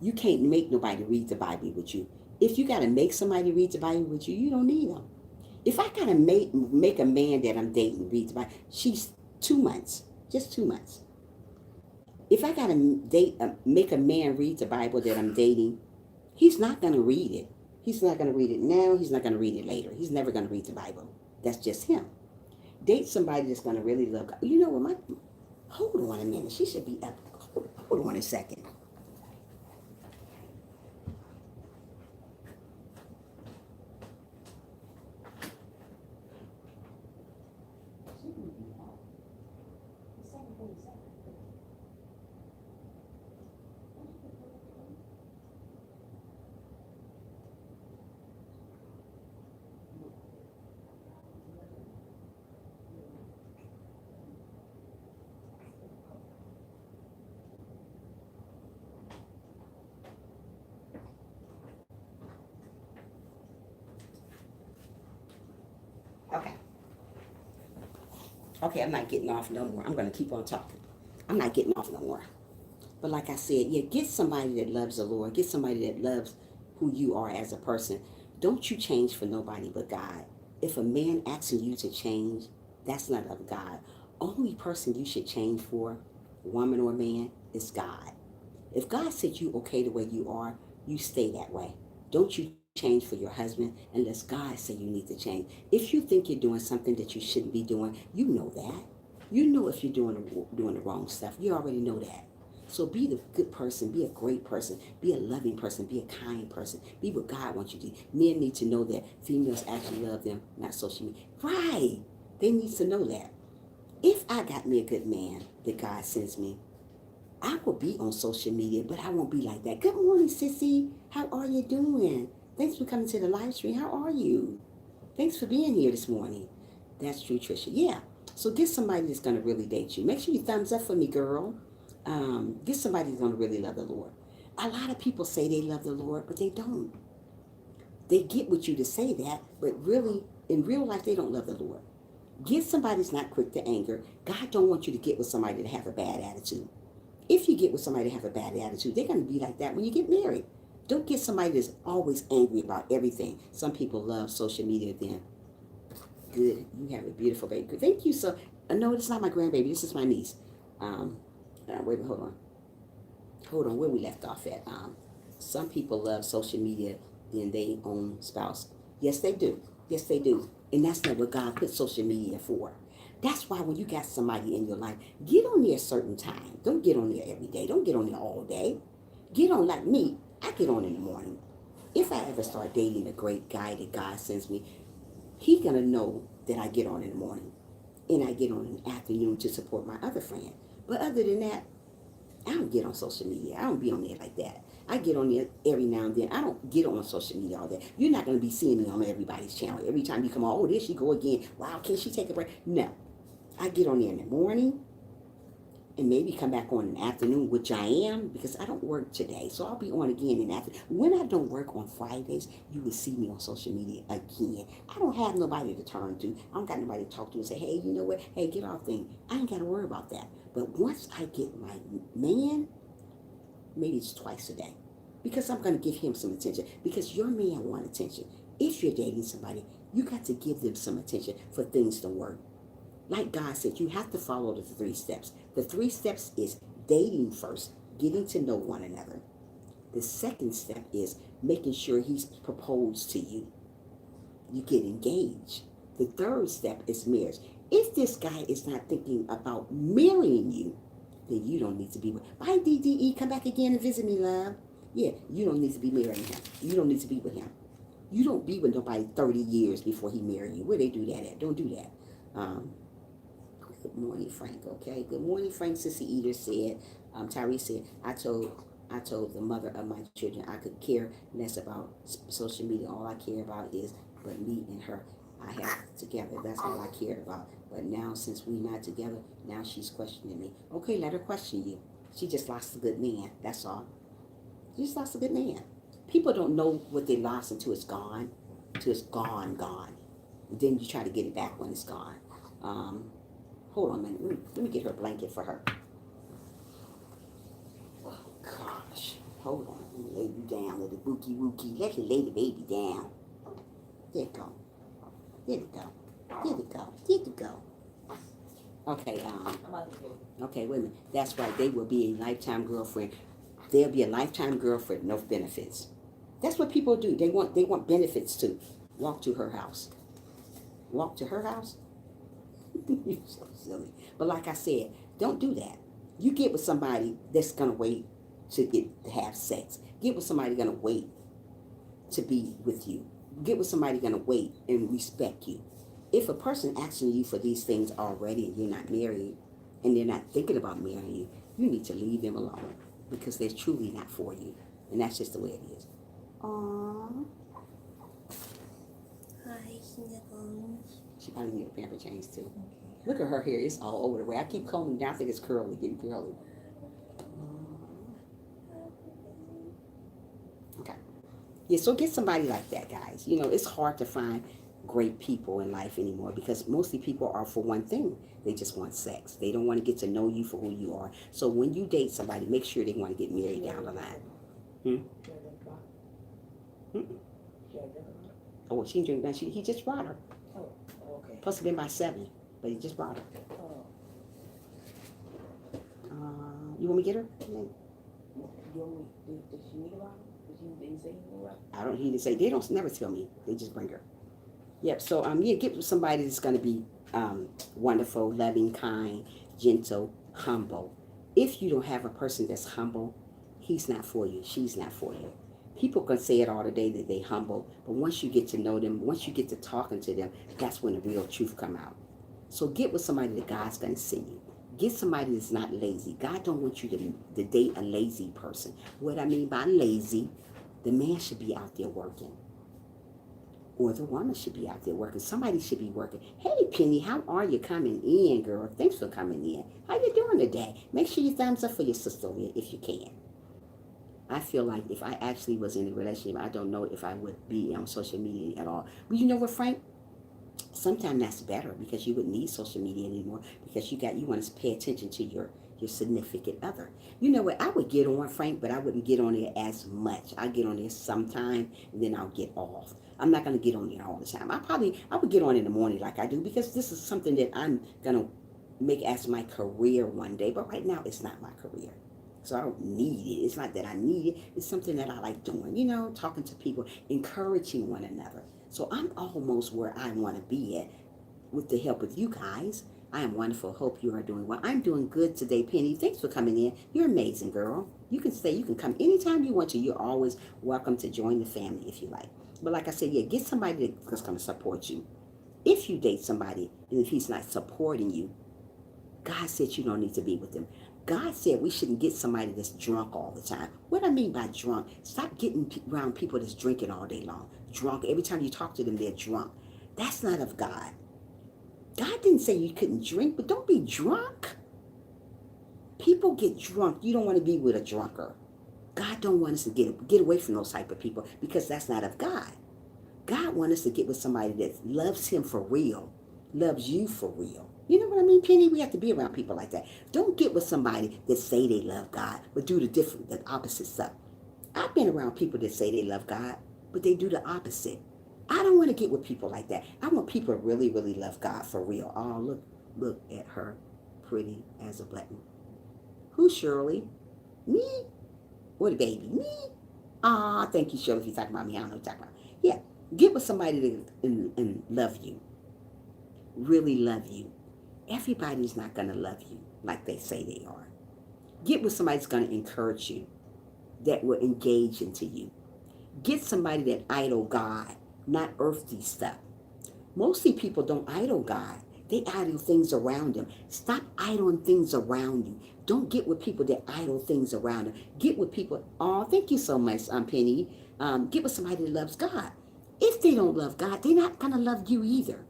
You can't make nobody read the Bible with you. If you got to make somebody read the Bible with you, you don't need them. If I got to make a man that I'm dating read the Bible, she's 2 months. Just 2 months. If I got to make a man read the Bible that I'm dating, he's not going to read it. He's not going to read it now. He's not going to read it later. He's never going to read the Bible. That's just him. Date somebody that's going to really love God. You know what? Hold on a minute. She should be up. Hold on a second. Okay, I'm not getting off no more. I'm going to keep on talking. I'm not getting off no more. But like I said, yeah, get somebody that loves the Lord. Get somebody that loves who you are as a person. Don't you change for nobody but God. If a man asking you to change, that's not of God. Only person you should change for, woman or man, is God. If God said you okay the way you are, you stay that way. Don't you change for your husband unless God say you need to change. If you think you're doing something that you shouldn't be doing, you know that. You know if you're doing the wrong stuff. You already know that. So be the good person, be a great person, be a loving person, be a kind person, be what God wants you to be. Men need to know that females actually love them, not social media. Right. They need to know that. If I got me a good man that God sends me, I will be on social media, but I won't be like that. Good morning, sissy. How are you doing? Thanks for coming to the live stream. How are you? Thanks for being here this morning. That's true, Trisha. Yeah. So get somebody that's going to really date you. Make sure you thumbs up for me, girl. Get somebody that's going to really love the Lord. A lot of people say they love the Lord, but they don't. They get with you to say that, but really, in real life, they don't love the Lord. Get somebody that's not quick to anger. God don't want you to get with somebody that have a bad attitude. If you get with somebody that have a bad attitude, they're going to be like that when you get married. Don't get somebody that's always angry about everything. Some people love social media then. Good. You have a beautiful baby. Thank you. So, no, it's not my grandbaby. This is my niece. Wait, hold on. Hold on. Where we left off at. Some people love social media than their own spouse. Yes, they do. Yes, they do. And that's not what God put social media for. That's why when you got somebody in your life, get on there a certain time. Don't get on there every day. Don't get on there all day. Get on like me. I get on in the morning. If I ever start dating a great guy that God sends me, he gonna know that I get on in the morning. And I get on in the afternoon to support my other friend. But other than that, I don't get on social media. I don't be on there like that. I get on there every now and then. I don't get on social media all day. You're not going to be seeing me on everybody's channel. Every time you come on, oh, there she go again. Wow, can she take a break? No. I get on there in the morning and maybe come back on in the afternoon, which I am because I don't work today. So I'll be on again in the afternoon. When I don't work on Fridays, you will see me on social media again. I don't have nobody to turn to. I don't got nobody to talk to and say, hey, you know what? Hey, get off thing. I ain't got to worry about that. But once I get my man, maybe it's twice a day because I'm going to give him some attention because your man wants attention. If you're dating somebody, you got to give them some attention for things to work. Like God said, you have to follow the 3 steps. The 3 steps is dating first, getting to know one another. The second step is making sure he's proposed to you. You get engaged. The third step is marriage. If this guy is not thinking about marrying you, then you don't need to be with. Bye, DDE. Come back again and visit me, love. Yeah, you don't need to be marrying him. You don't need to be with him. You don't be with nobody 30 years before he marry you. Where they do that at? Don't do that. Good morning, Frank. Okay. Good morning, Frank. Sissy Eater said. Tyrese said, I told the mother of my children I could care less about social media. All I care about is but me and her. I have together. That's all I cared about. But now, since we not together, now she's questioning me. Okay, let her question you. She just lost a good man. That's all. She just lost a good man. People don't know what they lost until it's gone. Until it's gone. And then you try to get it back when it's gone. Hold on a minute. Let me get her a blanket for her. Oh, gosh. Hold on. Let me lay you down, little bookie wookie. Let me lay the baby down. There you go. There you go. There you go. There you go. Okay, okay, wait a minute. That's right. They will be a lifetime girlfriend. They'll be a lifetime girlfriend, no benefits. That's what people do. They want benefits too. Walk to her house. Walk to her house? You're so silly. But like I said, don't do that. You get with somebody that's gonna wait to have sex. Get with somebody gonna wait to be with you. Get with somebody gonna wait and respect you. If a person asking you for these things already and you're not married and they're not thinking about marrying you, you need to leave them alone because they're truly not for you. And that's just the way it is. Aww. Hi, sniffles. She probably need a pamper change too. Okay. Look at her hair. It's all over the way. I keep combing down. I think it's curly. Getting curly. Okay. Yeah, so get somebody like that, guys. You know, it's hard to find great people in life anymore because mostly people are for one thing. They just want sex. They don't want to get to know you for who you are. So when you date somebody, make sure they want to get married down the line. Hmm? Mm-mm. Oh, she didn't drink. He just brought her. Oh, okay. Supposed to be by 7, but he just brought her. Oh. You want me to get her? Did she need a bottle? Did he say he knew? I don't. He didn't say. They don't never tell me. They just bring her. Yep. So yeah, get with somebody that's gonna be wonderful, loving, kind, gentle, humble. If you don't have a person that's humble, he's not for you. She's not for you. People can say it all the day that they humble, but once you get to know them, once you get to talking to them, that's when the real truth come out. So get with somebody that God's gonna send you. Get somebody that's not lazy. God don't want you to date a lazy person. What I mean by lazy, the man should be out there working. Or the woman should be out there working. Somebody should be working. Hey, Penny, how are you coming in, girl? Thanks for coming in. How you doing today? Make sure you thumbs up for your sister if you can. I feel like if I actually was in a relationship, I don't know if I would be on social media at all. But you know what, Frank? Sometimes that's better because you wouldn't need social media anymore because you want to pay attention to your significant other. You know what? I would get on, Frank, but I wouldn't get on there as much. I get on there sometime and then I'll get off. I'm not going to get on there all the time. I would get on in the morning like I do because this is something that I'm going to make as my career one day. But right now it's not my career. So I don't need it. It's not that I need it. It's something that I like doing, talking to people, encouraging one another. So I'm almost where I want to be at with the help of you guys. I am wonderful. Hope you are doing well. I'm doing good today, Penny. Thanks for coming in. You're amazing, girl. You can stay. You can come anytime you want to. You're always welcome to join the family if you like. But like I said, yeah, get somebody that's going to support you. If you date somebody and if he's not supporting you, God said you don't need to be with them. God said we shouldn't get somebody that's drunk all the time. What I mean by drunk, stop getting around people that's drinking all day long. Drunk. Every time you talk to them, they're drunk. That's not of God. God didn't say you couldn't drink, but don't be drunk. People get drunk. You don't want to be with a drunker. God don't want us to get away from those type of people because that's not of God. God wants us to get with somebody that loves him for real, loves you for real. You know what I mean, Penny? We have to be around people like that. Don't get with somebody that say they love God, but do the opposite stuff. I've been around people that say they love God, but they do the opposite. I don't want to get with people like that. I want people to really, really love God for real. Oh, look at her, pretty as a button. Who's Shirley? Me? Or the baby? Me? Ah, thank you, Shirley, if you're talking about me. I don't know what you're talking about. Yeah, get with somebody that and love you. Really love you. Everybody's not going to love you like they say they are. Get with somebody that's going to encourage you, that will engage into you. Get somebody that idol God, not earthly stuff. Mostly people don't idol God. They idol things around them. Stop idling things around you. Don't get with people that idol things around them. Get with people. Oh, thank you so much, Penny. Get with somebody that loves God. If they don't love God, they're not going to love you either.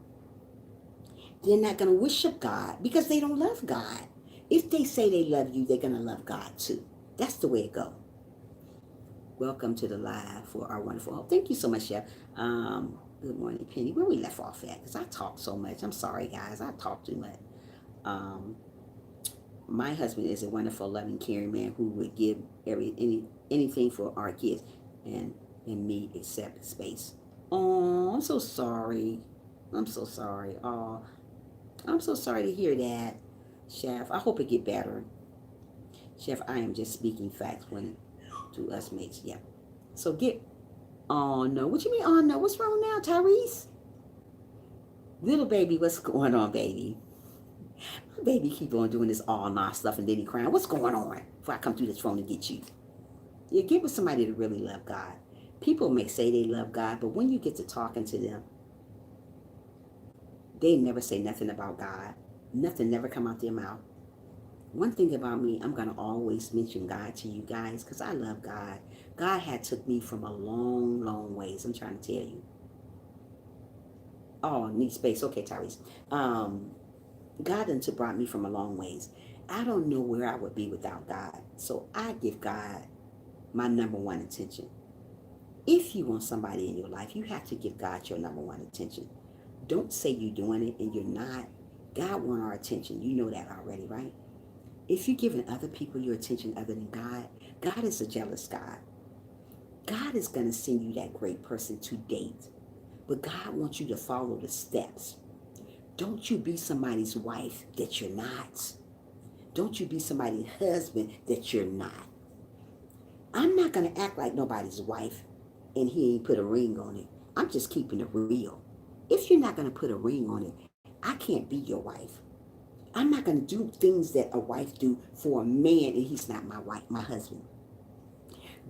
They're not going to worship God because they don't love God. If they say they love you, they're going to love God too. That's the way it goes. Welcome to the live for our wonderful hope. Thank you so much, Chef. Good morning, Penny. Where we left off at? Because I talk so much. I'm sorry, guys. I talk too much. My husband is a wonderful, loving, caring man who would give anything for our kids and me except space. Oh, I'm so sorry. I'm so sorry. Oh, I'm so sorry to hear that, Chef. I hope it get better. Chef, I am just speaking facts when to us mates. Yeah. So oh no. What you mean, oh no? What's wrong now, Tyrese? Little baby, what's going on, baby? My baby keep on doing this all nah stuff and then he crying. What's going on? Before I come through this phone and get you. You get with somebody that really love God. People may say they love God, but when you get to talking to them, they never say nothing about God. Nothing never come out their mouth. One thing about me, I'm going to always mention God to you guys because I love God. God had took me from a long, long ways. I'm trying to tell you. Oh, need space. Okay, Tyrese. God done brought me from a long ways. I don't know where I would be without God. So I give God my number one attention. If you want somebody in your life, you have to give God your number one attention. Don't say you're doing it and you're not. God wants our attention. You know that already, right? If you're giving other people your attention other than God, God is a jealous God. God is going to send you that great person to date. But God wants you to follow the steps. Don't you be somebody's wife that you're not. Don't you be somebody's husband that you're not. I'm not going to act like nobody's wife and he ain't put a ring on it. I'm just keeping it real. If you're not going to put a ring on it, I can't be your wife. I'm not going to do things that a wife do for a man and he's not my wife, my husband.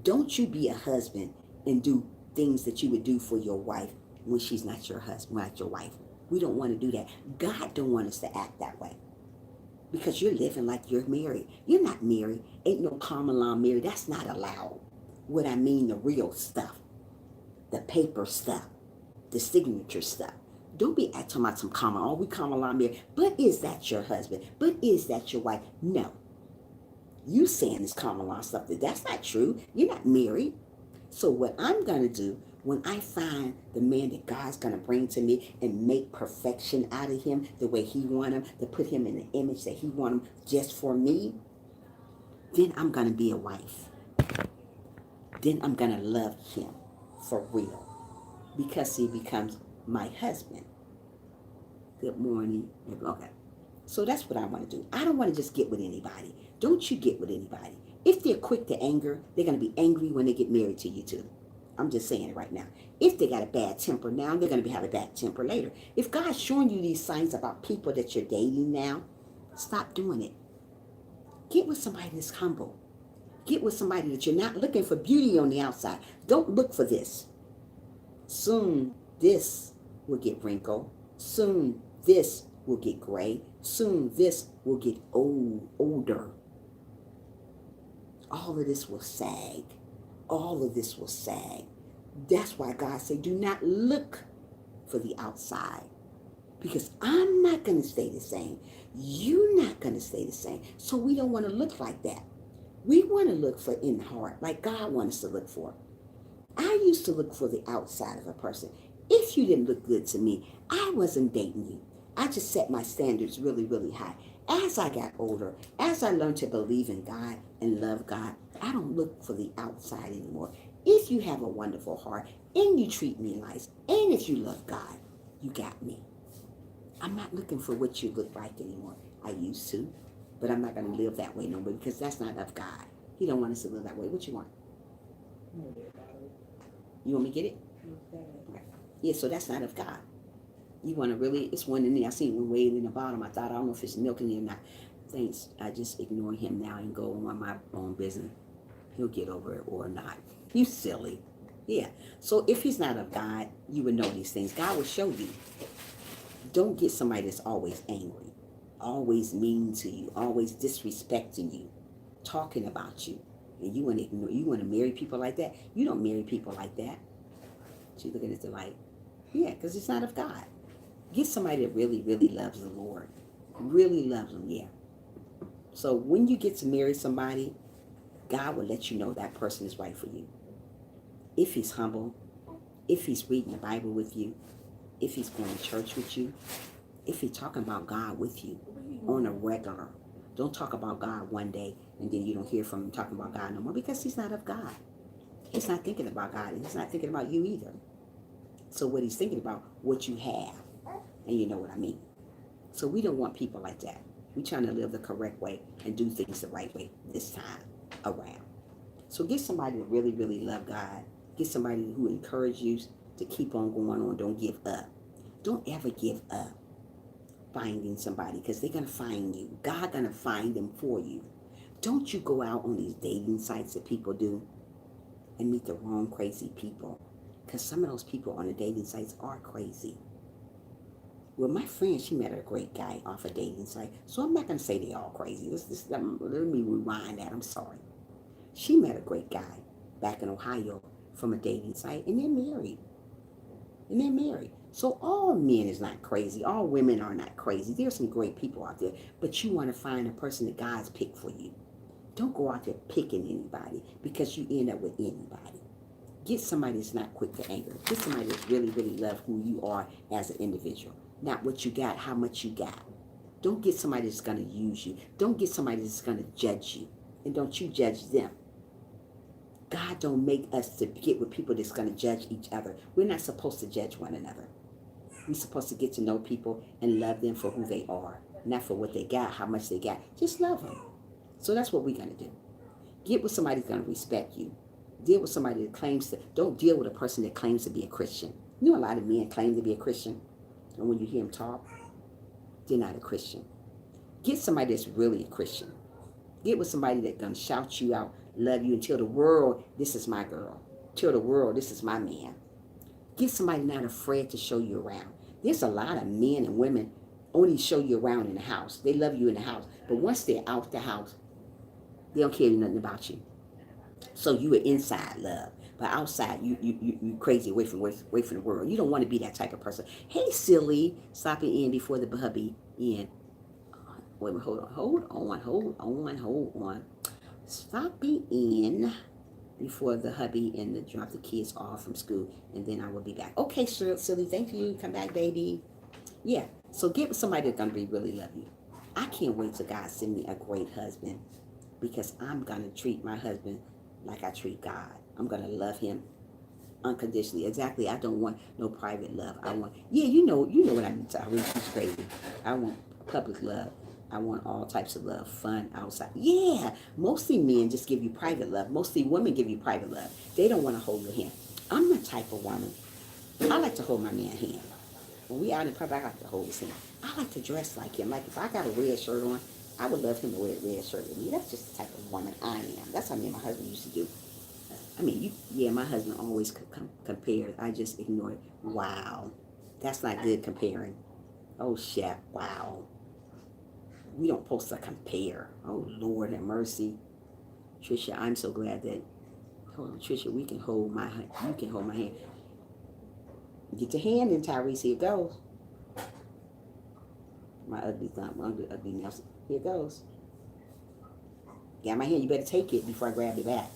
Don't you be a husband and do things that you would do for your wife when she's not your husband, not your wife. We don't want to do that. God don't want us to act that way because you're living like you're married. You're not married. Ain't no common law married. That's not allowed. What I mean, the real stuff, the paper stuff, the signature stuff. Don't be acting about some common, oh, we common law married. But is that your husband? But is that your wife? No. You saying this common law stuff, that's not true. You're not married. So what I'm going to do when I find the man that God's going to bring to me and make perfection out of him the way he want him, to put him in the image that he want him just for me, then I'm going to be a wife. Then I'm going to love him for real because he becomes my husband. Good morning. Okay. So that's what I want to do. I don't want to just get with anybody. Don't you get with anybody. If they're quick to anger, they're going to be angry when they get married to you too. I'm just saying it right now. If they got a bad temper now, they're going to have a bad temper later. If God's showing you these signs about people that you're dating now, stop doing it. Get with somebody that's humble. Get with somebody that you're not looking for beauty on the outside. Don't look for this. Soon this will get wrinkled. Soon this will get gray. Soon this will get older. All of this will sag. All of this will sag. That's why God said, do not look for the outside. Because I'm not going to stay the same. You're not going to stay the same. So we don't want to look like that. We want to look for in the heart, like God wants us to look for. I used to look for the outside of a person. If you didn't look good to me, I wasn't dating you. I just set my standards really, really high. As I got older, as I learned to believe in God and love God, I don't look for the outside anymore. If you have a wonderful heart and you treat me nice, and if you love God, you got me. I'm not looking for what you look like anymore. I used to, but I'm not going to live that way no more because that's not of God. He don't want us to live that way. What you want? You want me to get it? Okay. Yeah, so that's not of God. You want to really, it's one in there. I seen one way in the bottom. I don't know if it's milk in there or not. Thanks. I just ignore him now and go on my own business. He'll get over it or not. You silly. Yeah. So if he's not of God, you would know these things. God will show you. Don't get somebody that's always angry, always mean to you, always disrespecting you, talking about you. And you want to ignore, you want to marry people like that? You don't marry people like that. She looking at the light. Yeah, because it's not of God. Get somebody that really, really loves the Lord. Really loves him, yeah. So when you get to marry somebody, God will let you know that person is right for you. If he's humble, if he's reading the Bible with you, if he's going to church with you, if he's talking about God with you on a regular. Don't talk about God one day and then you don't hear from him talking about God no more because he's not of God. He's not thinking about God and he's not thinking about you either. So what he's thinking about, what you have. And you know what I mean. So we don't want people like that. We're trying to live the correct way and do things the right way this time around. So get somebody that really, really love God. Get somebody who encourages you to keep on going on. Don't give up. Don't ever give up finding somebody because they're going to find you. God's going to find them for you. Don't you go out on these dating sites that people do and meet the wrong crazy people. Because some of those people on the dating sites are crazy. Well, my friend, she met a great guy off a dating site. So I'm not going to say they all crazy. Let me rewind that. I'm sorry. She met a great guy back in Ohio from a dating site, and they're married. So all men is not crazy. All women are not crazy. There's some great people out there. But you want to find a person that God's picked for you. Don't go out there picking anybody because you end up with anybody. Get somebody that's not quick to anger. Get somebody that really, really love who you are as an individual. Not what you got, how much you got. Don't get somebody that's going to use you. Don't get somebody that's going to judge you. And don't you judge them. God don't make us to get with people that's going to judge each other. We're not supposed to judge one another. We're supposed to get to know people and love them for who they are. Not for what they got, how much they got. Just love them. So that's what we're going to do. Get with somebody that's going to respect you. Deal with somebody that claims to, don't deal with a person that claims to be a Christian. You know a lot of men claim to be a Christian. And when you hear them talk, they're not a Christian. Get somebody that's really a Christian. Get with somebody that's going to shout you out, love you, and tell the world, this is my girl. Tell the world, this is my man. Get somebody not afraid to show you around. There's a lot of men and women only show you around in the house. They love you in the house. But once they're out the house, they don't care nothing about you. So you are inside love. But outside, you crazy away from the world. You don't want to be that type of person. Hey, silly, stopping in before the hubby in. Wait a minute, hold on. Stopping in before the hubby and the drop the kids off from school, and then I will be back. Okay, sure, silly, thank you. Come back, baby. Yeah. So get with somebody that's gonna be really love you. I can't wait till God send me a great husband, because I'm gonna treat my husband like I treat God. I'm gonna love him unconditionally. Exactly. I don't want no private love. I want, yeah, you know what I mean. I really she's crazy. I want public love. I want all types of love, fun outside. Yeah, mostly men just give you private love. Mostly women give you private love. They don't want to hold your hand. I'm the type of woman. I like to hold my man's hand. When we out in public, I like to hold his hand. I like to dress like him. Like if I got a red shirt on, I would love him to wear a red shirt with me. That's just the type of woman I am. That's how me and my husband used to do. I mean, my husband always compared. I just ignored. Wow, that's not good comparing. Oh, chef, wow. We don't supposed to compare. Oh, Lord have mercy. Trisha, I'm so glad that, hold on, Trisha, you can hold my hand. Get your hand in, Tyrese. Here it goes. My ugly thumb, ugly Nelson. Here it goes. Got my hand. You better take it before I grab it back.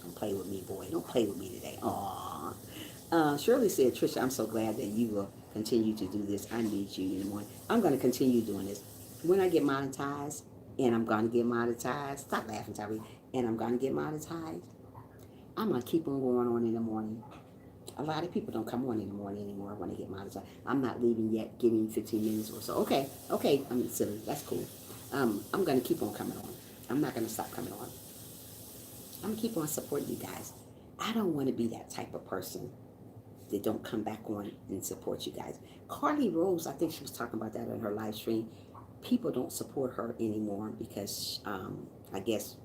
Don't play with me, boy. Don't play with me today. Aww. Shirley said, Trisha, I'm so glad that you will continue to do this. I need you in the morning. I'm going to continue doing this. When I get monetized, and I'm going to get monetized, stop laughing, Tyree, and I'm going to get monetized, I'm going to keep on going on in the morning. A lot of people don't come on in the morning anymore when they get monetized. I'm not leaving yet. Give me 15 minutes or so. Okay, I'm silly. That's cool. I'm going to keep on coming on. I'm not going to stop coming on. I'm going to keep on supporting you guys. I don't want to be that type of person that don't come back on and support you guys. Carly Rose, I think she was talking about that on her live stream. People don't support her anymore because I guess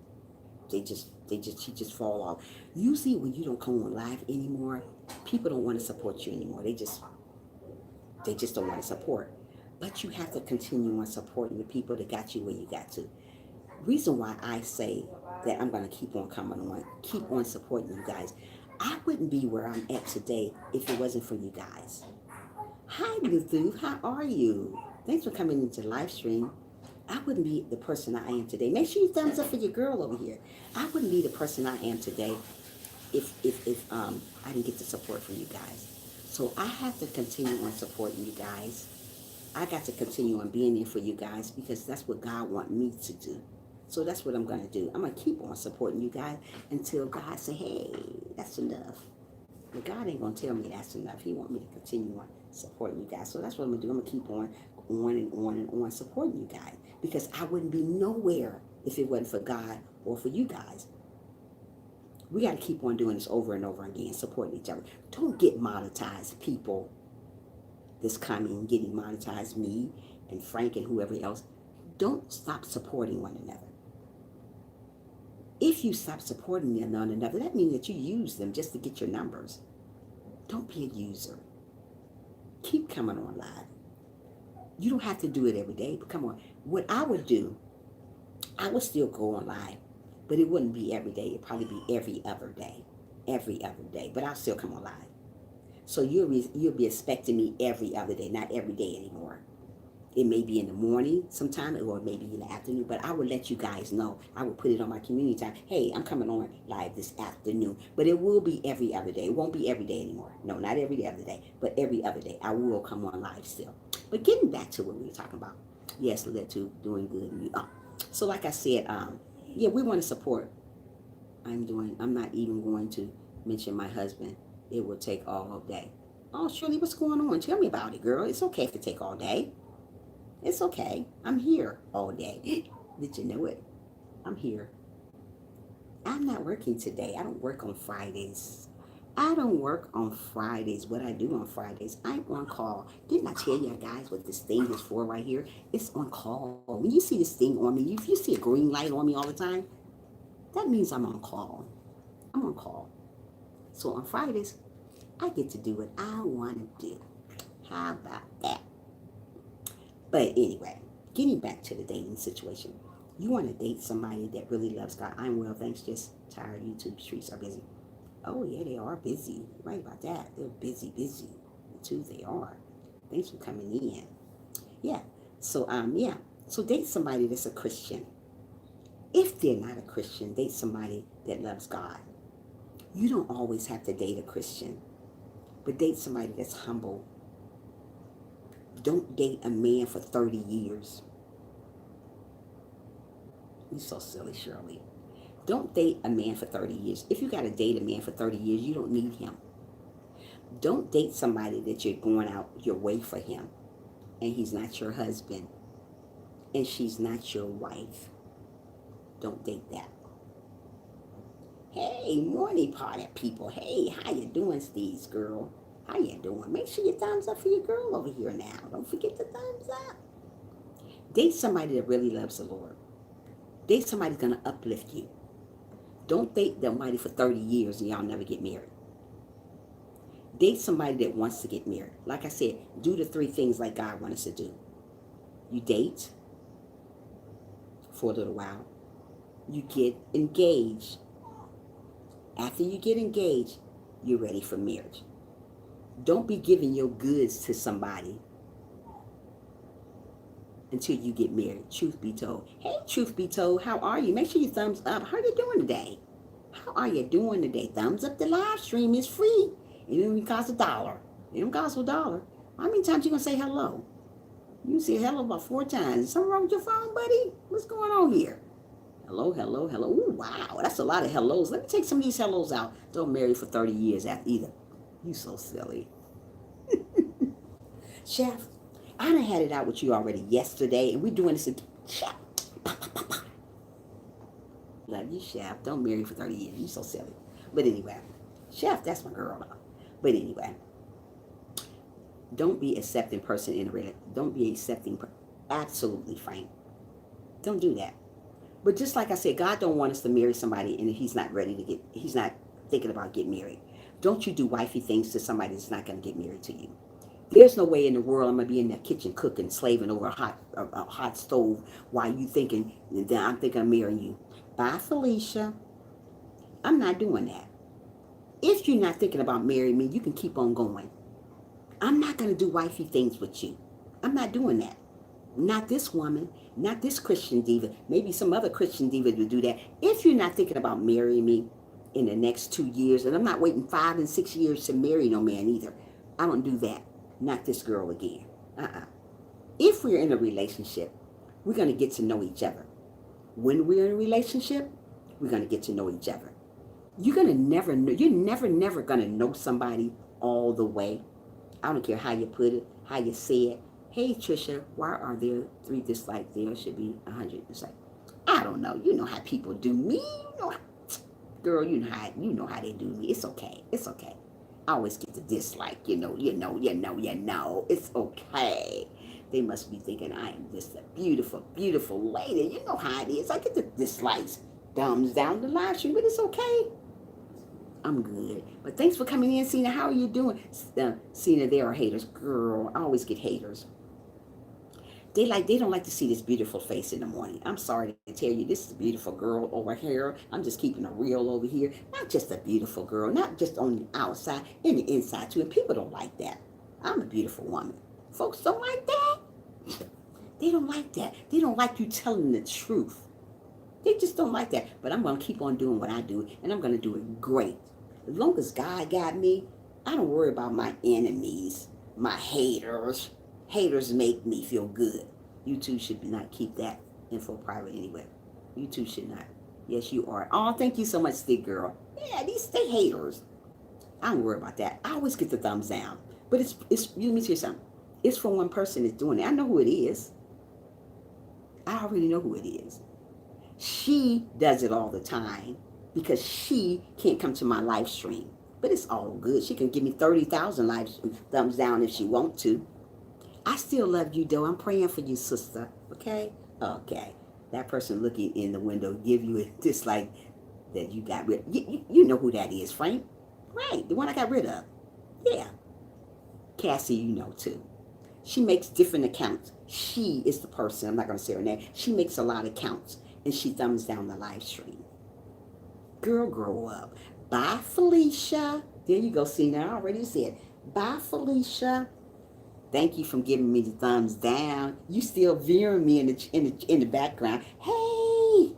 she just fall off. Usually when you don't come on live anymore, people don't want to support you anymore. They just don't want to support. But you have to continue on supporting the people that got you where you got to. Reason why I say that I'm going to keep on coming on, keep on supporting you guys. I wouldn't be where I'm at today if it wasn't for you guys. Hi, Bluetooth. How are you? Thanks for coming into the live stream. I wouldn't be the person I am today. Make sure you thumbs up for your girl over here. I wouldn't be the person I am today if I didn't get the support from you guys. So I have to continue on supporting you guys. I got to continue on being there for you guys because that's what God wants me to do. So that's what I'm going to do. I'm going to keep on supporting you guys until God say, hey, that's enough. But God ain't going to tell me that's enough. He wants me to continue on supporting you guys. So that's what I'm going to do. I'm going to keep on supporting you guys. Because I wouldn't be nowhere if it wasn't for God or for you guys. We got to keep on doing this over and over again, supporting each other. Don't get monetized, people. This coming and getting monetized, me and Frank and whoever else. Don't stop supporting one another. If you stop supporting one another, that means that you use them just to get your numbers. Don't be a user. Keep coming on live. You don't have to do it every day, but come on. What I would do, I would still go on live, but it wouldn't be every day. It'd probably be every other day. Every other day, but I'll still come on live. So you'll be expecting me every other day, not every day anymore. It may be in the morning sometime or maybe in the afternoon, but I will let you guys know. I will put it on my community time. Hey, I'm coming on live this afternoon. But it will be every other day. It won't be every day anymore. No, not every other day, but every other day. I will come on live still. But getting back to what we were talking about. Yes, led to doing good. So like I said, yeah, we want to support. I'm not even going to mention my husband. It will take all day. Oh, Shirley, what's going on? Tell me about it, girl. It's okay if it take all day. It's okay. I'm here all day. Did you know it? I'm here. I'm not working today. I don't work on Fridays. I don't work on Fridays. What I do on Fridays, I'm on call. Didn't I tell you guys what this thing is for right here? It's on call. When you see this thing on me, if you see a green light on me all the time, that means I'm on call. I'm on call. So on Fridays, I get to do what I want to do. How about that? But anyway, getting back to the dating situation. You want to date somebody that really loves God. I'm well, thanks. Just tired. YouTube streets are busy. Oh, yeah, they are busy. Right about that. They're busy, busy. Too, they are. Thanks for coming in. Yeah. Yeah. So date somebody that's a Christian. If they're not a Christian, date somebody that loves God. You don't always have to date a Christian, but date somebody that's humble. Don't date a man for 30 years. You're so silly, Shirley. Don't date a man for 30 years. If you got to date a man for 30 years, you don't need him. Don't date somebody that you're going out your way for him and he's not your husband and she's not your wife. Don't date that. Hey, morning party people. Hey, how you doing, Steve's girl? How you doing? Make sure you thumbs up for your girl over here now. Don't forget the thumbs up. Date somebody that really loves the Lord. Date somebody that's going to uplift you. Don't date somebody for 30 years and y'all never get married. Date somebody that wants to get married. Like I said, do the 3 things like God wants us to do. You date for a little while. You get engaged. After you get engaged, you're ready for marriage. Don't be giving your goods to somebody until you get married. Truth be told. Hey, truth be told, how are you? Make sure you thumbs up. How are you doing today? How are you doing today? Thumbs up the live stream. It's free. It don't even cost $1. It don't cost $1. How many times you gonna say hello? You say hello about 4 times. Something wrong with your phone, buddy? What's going on here? Hello, hello, hello. Ooh, wow, that's a lot of hellos. Let me take some of these hellos out. Don't marry for 30 years after either. You so silly. Chef, I done had it out with you already yesterday, and we're doing this again. Chef. Love you, Chef. Don't marry for 30 years. You so silly. But anyway, Chef, that's my girl. But anyway, don't be accepting person in a relationship. Don't be accepting. Absolutely, Frank. Don't do that. But just like I said, God don't want us to marry somebody and he's not ready to get, he's not thinking about getting married. Don't you do wifey things to somebody that's not going to get married to you. There's no way in the world I'm going to be in the kitchen cooking, slaving over a hot stove while you thinking that I'm thinking of marrying you. Bye, Felicia. I'm not doing that. If you're not thinking about marrying me, you can keep on going. I'm not going to do wifey things with you. I'm not doing that. Not this woman, not this Christian diva. Maybe some other Christian diva would do that. If you're not thinking about marrying me in the next 2 years, and I'm not waiting 5 and 6 years to marry no man either. I don't do that. Not this girl again. If we're in a relationship, we're going to get to know each other. When we're in a relationship, we're going to get to know each other. You're never going to know somebody all the way. I don't care how you put it, how you say it. Hey, Trisha, why are there 3 dislikes? There should be 100 dislikes. I don't know. You know how people do me. Girl, you know how they do me. It's okay. It's okay. I always get the dislike. It's okay. They must be thinking I am just a beautiful, beautiful lady. You know how it is. I get the dislikes. Thumbs down the live stream, but it's okay. I'm good. But thanks for coming in, Cena. How are you doing? Cena, there are haters. Girl, I always get haters. They don't like to see this beautiful face in the morning. I'm sorry to tell you, this is a beautiful girl over here. I'm just keeping it real over here. Not just a beautiful girl, not just on the outside, in the inside too. And people don't like that. I'm a beautiful woman. Folks don't like that. They don't like that. They don't like you telling the truth. They just don't like that. But I'm going to keep on doing what I do, and I'm going to do it great. As long as God got me, I don't worry about my enemies, my haters. Haters make me feel good. You two should not keep that info private anyway. You two should not. Yes, you are. Oh, thank you so much, Stick Girl. Yeah, they haters. I don't worry about that. I always get the thumbs down. But it's you let me tell you something. It's for one person that's doing it. I know who it is. I already know who it is. She does it all the time because she can't come to my live stream. But it's all good. She can give me 30,000 thumbs down if she want to. I still love you, though. I'm praying for you, sister. Okay? Okay. That person looking in the window give you a dislike that you got rid of. You know who that is, Frank. Right. The one I got rid of. Yeah. Cassie, you know, too. She makes different accounts. She is the person. I'm not going to say her name. She makes a lot of accounts. And she thumbs down the live stream. Girl, grow up. Bye, Felicia. There you go. See, now I already said. Bye, Felicia. Thank you for giving me the thumbs down. You still viewing me in the background. Hey,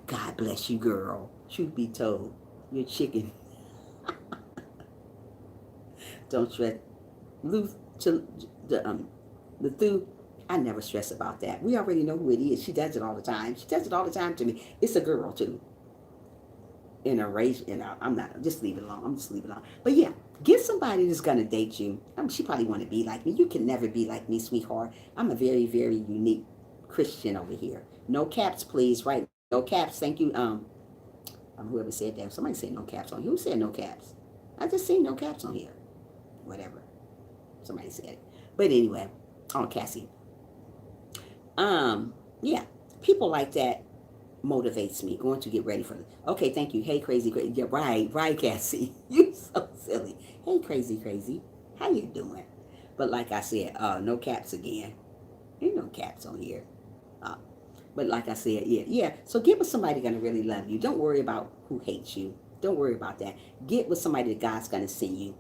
God bless you, girl. Truth be told, you're a chicken. Don't stress. The through. I never stress about that. We already know who it is. She does it all the time. She does it all the time to me. It's a girl too. In a race, I'm not. Just leave it alone. I'm just leave it alone. But yeah, get somebody that's gonna date you. She probably want to be like me. You can never be like me, sweetheart. I'm a very, very unique Christian over here. No caps, please. Right? No caps. Thank you. Whoever said that. Somebody said no caps on here. Who said no caps? I just seen no caps on here. Whatever. Somebody said it. But anyway, Cassie. Yeah, people like that motivates me. Going to get ready for this. Okay, thank you. Hey, crazy. Yeah, right, Cassie. You so silly. Hey, crazy. How you doing? But like I said, no caps again. Ain't no caps on here. Uh, but like I said, yeah. So get with somebody gonna really love you. Don't worry about who hates you. Don't worry about that. Get with somebody that God's gonna send you.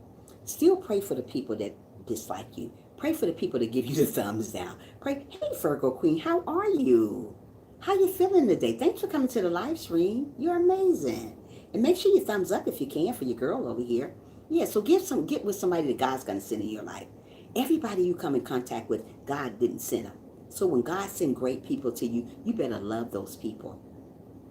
Still pray for the people that dislike you. Pray for the people that give you the thumbs down. Pray, hey Virgo Queen, how are you? How you feeling today? Thanks for coming to the live stream. You're amazing. And make sure you thumbs up if you can for your girl over here. Yeah, so get with somebody that God's gonna send in your life. Everybody you come in contact with, God didn't send them. So when God sends great people to you, you better love those people.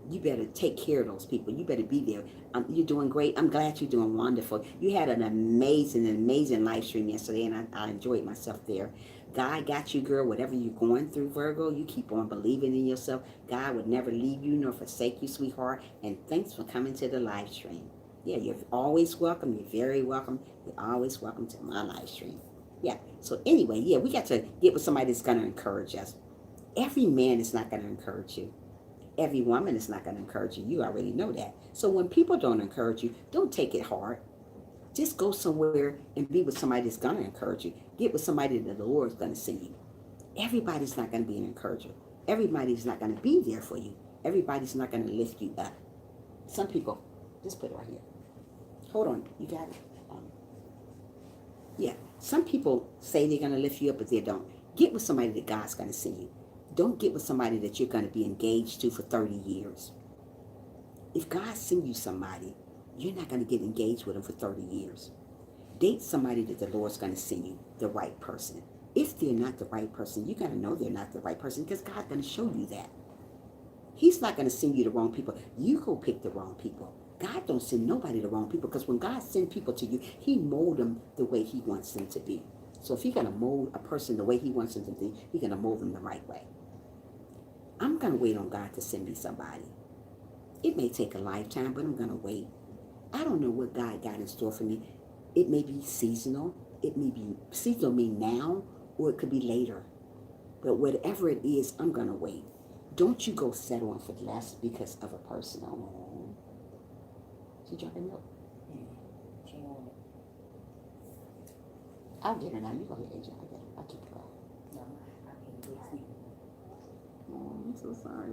You better take care of those people. You better be there. You're doing great. I'm glad you're doing wonderful. You had an amazing live stream yesterday, and I enjoyed myself there. God got you, girl. Whatever you're going through, Virgo, you keep on believing in yourself. God would never leave you nor forsake you, sweetheart. And thanks for coming to the live stream. Yeah, you're always welcome. You're very welcome. You're always welcome to my live stream. Yeah. So anyway, yeah, we got to get with somebody that's going to encourage us. Every man is not going to encourage you. Every woman is not going to encourage you. You already know that. So when people don't encourage you, don't take it hard. Just go somewhere and be with somebody that's going to encourage you. Get with somebody that the Lord is going to send you. Everybody's not going to be an encourager. Everybody's not going to be there for you. Everybody's not going to lift you up. Some people, just put it right here. Hold on, you got it? Yeah, some people say they're going to lift you up, but they don't. Get with somebody that God's going to send you. Don't get with somebody that you're going to be engaged to for 30 years. If God sends you somebody, you're not going to get engaged with them for 30 years. Date somebody that the Lord's going to send you, the right person. If they're not the right person, you're going to know they're not the right person because God's going to show you that. He's not going to send you the wrong people. You go pick the wrong people. God don't send nobody the wrong people because when God sends people to you, he mold them the way he wants them to be. So if he's going to mold a person the way he wants them to be, he's going to mold them the right way. I'm going to wait on God to send me somebody. It may take a lifetime, but I'm going to wait. I don't know what God got in store for me. It may be seasonal. It may be seasonal mean now, or it could be later. But whatever it is, I'm going to wait. Don't you go settling for less because of a person. Oh, she drinking milk? She on it. I'll get her now. You go ahead, AJ. I'll keep it going. No, I can't get sleep. Oh, I'm so sorry.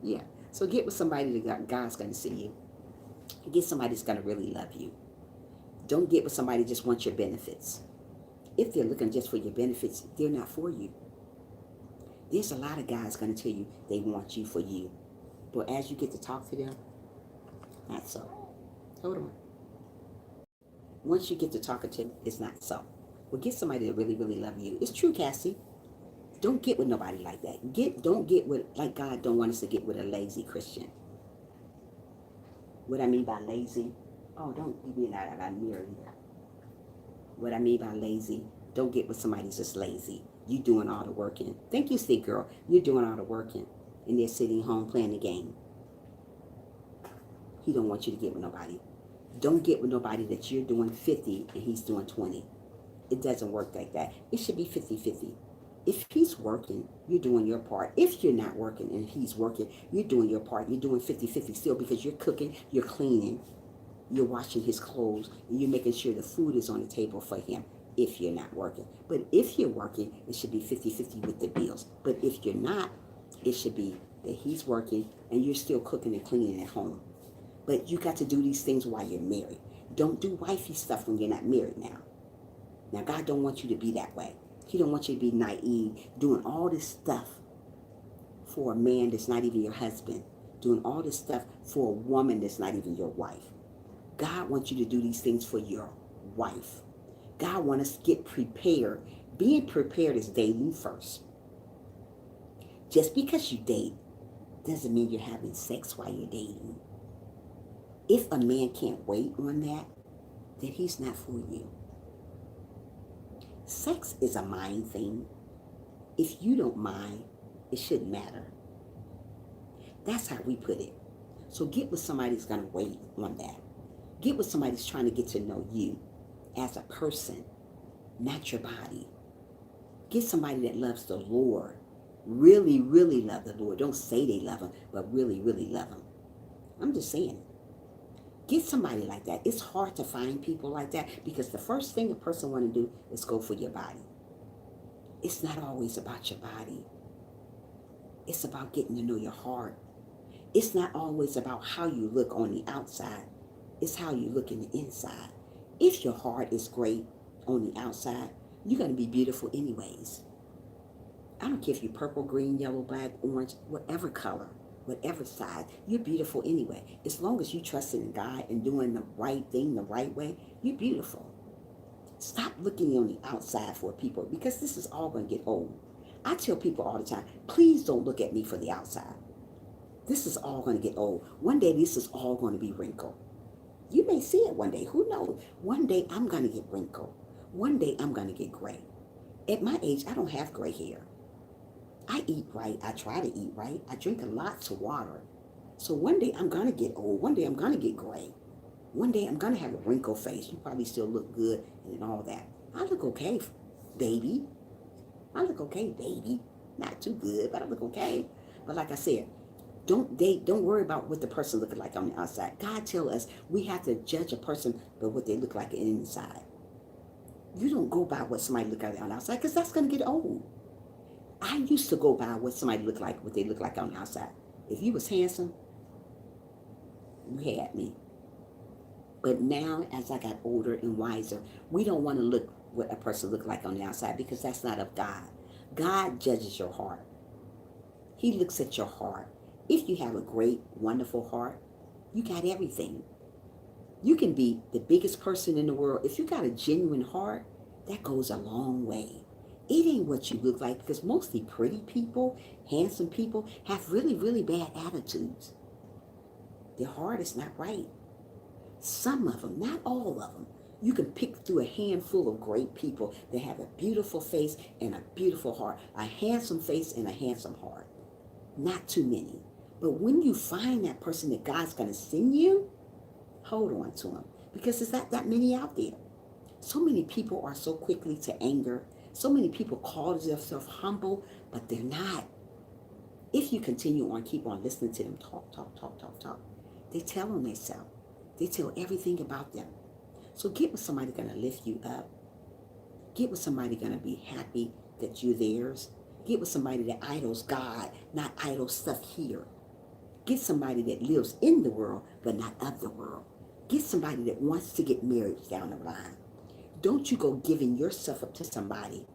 Yeah. So get with somebody that God's going to send you. Get somebody that's going to really love you. Don't get with somebody that just wants your benefits. If they're looking just for your benefits, they're not for you. There's a lot of guys going to tell you they want you for you. But as you get to talk to them, not so. Hold on. Once you get to talking to them, it's not so. Well, get somebody that really, really love you. It's true, Cassie. Don't get with nobody like that. Don't get with, like God don't want us to get with a lazy Christian. What I mean by lazy, oh, don't give me that. I got mirror here. What I mean by lazy, don't get with somebody that's just lazy. You doing all the working. Thank you, Steve girl. You're doing all the working. And they're sitting home playing the game. He don't want you to get with nobody. Don't get with nobody that you're doing 50 and he's doing 20. It doesn't work like that. It should be 50-50. If he's working, you're doing your part. If you're not working and he's working, you're doing your part. You're doing 50-50 still because you're cooking, you're cleaning, you're washing his clothes, and you're making sure the food is on the table for him if you're not working. But if you're working, it should be 50-50 with the bills. But if you're not, it should be that he's working and you're still cooking and cleaning at home. But you got to do these things while you're married. Don't do wifey stuff when you're not married now. Now, God don't want you to be that way. He don't want you to be naive, doing all this stuff for a man that's not even your husband, doing all this stuff for a woman that's not even your wife. God wants you to do these things for your wife. God wants us to get prepared. Being prepared is dating first. Just because you date doesn't mean you're having sex while you're dating. If a man can't wait on that, then he's not for you. Sex is a mind thing. If you don't mind, it shouldn't matter. That's how we put it. So get with somebody that's going to wait on that. Get with somebody that's trying to get to know you as a person, not your body. Get somebody that loves the Lord. Really, really love the Lord. Don't say they love him, but really, really love him. I'm just saying. Get somebody like that. It's hard to find people like that because the first thing a person want to do is go for your body. It's not always about your body. It's about getting to know your heart. It's not always about how you look on the outside. It's how you look in the inside. If your heart is great on the outside, you're going to be beautiful anyways. I don't care if you're purple, green, yellow, black, orange, whatever color, whatever size, you're beautiful anyway. As long as you trust in God and doing the right thing the right way, you're beautiful. Stop looking on the outside for people because this is all going to get old. I tell people all the time, please don't look at me for the outside. This is all going to get old. One day, this is all going to be wrinkled. You may see it one day. Who knows? One day, I'm going to get wrinkled. One day, I'm going to get gray. At my age, I don't have gray hair. I eat right. I try to eat right. I drink lots of water. So one day, I'm going to get old. One day, I'm going to get gray. One day, I'm going to have a wrinkled face. You probably still look good and all that. I look okay, baby. I look okay, baby. Not too good, but I look okay. But like I said, don't worry about what the person looking like on the outside. God tell us we have to judge a person by what they look like inside. You don't go by what somebody look like on the outside because that's going to get old. I used to go by what somebody looked like, what they look like on the outside. If you was handsome, you had me. But now, as I got older and wiser, we don't want to look what a person look like on the outside because that's not of God. God judges your heart. He looks at your heart. If you have a great, wonderful heart, you got everything. You can be the biggest person in the world. If you got a genuine heart, that goes a long way. It ain't what you look like because mostly pretty people, handsome people have really, really bad attitudes. Their heart is not right. Some of them, not all of them. You can pick through a handful of great people that have a beautiful face and a beautiful heart, a handsome face and a handsome heart. Not too many. But when you find that person that God's going to send you, hold on to him because there's not that many out there. So many people are so quickly to anger. So many people call themselves humble, but they're not. If you continue on, keep on listening to them talk, they tell on themselves. They tell everything about them. So get with somebody going to lift you up. Get with somebody going to be happy that you're theirs. Get with somebody that idols God, not idol stuff here. Get somebody that lives in the world, but not of the world. Get somebody that wants to get married down the line. Don't you go giving yourself up to somebody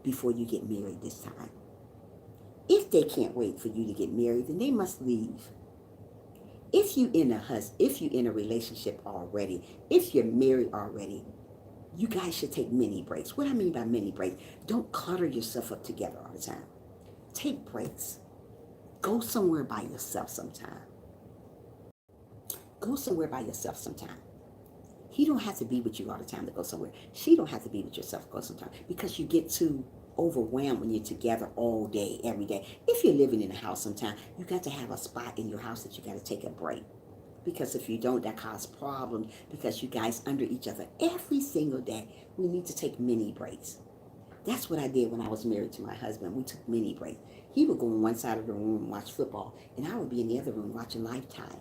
before you get married this time. If they can't wait for you to get married, then they must leave. If you in a relationship already, if you're married already, you guys should take mini breaks. What I mean by mini breaks, don't clutter yourself up together all the time. Take breaks. Go somewhere by yourself sometime. Go somewhere by yourself sometime. He don't have to be with you all the time to go somewhere. She don't have to be with yourself to go sometime because you get too overwhelmed when you're together all day, every day. If you're living in a house sometime, you got to have a spot in your house that you got to take a break. Because if you don't, that causes problems because you guys under each other every single day. We need to take mini breaks. That's what I did when I was married to my husband. We took mini breaks. He would go on one side of the room and watch football, and I would be in the other room watching Lifetime.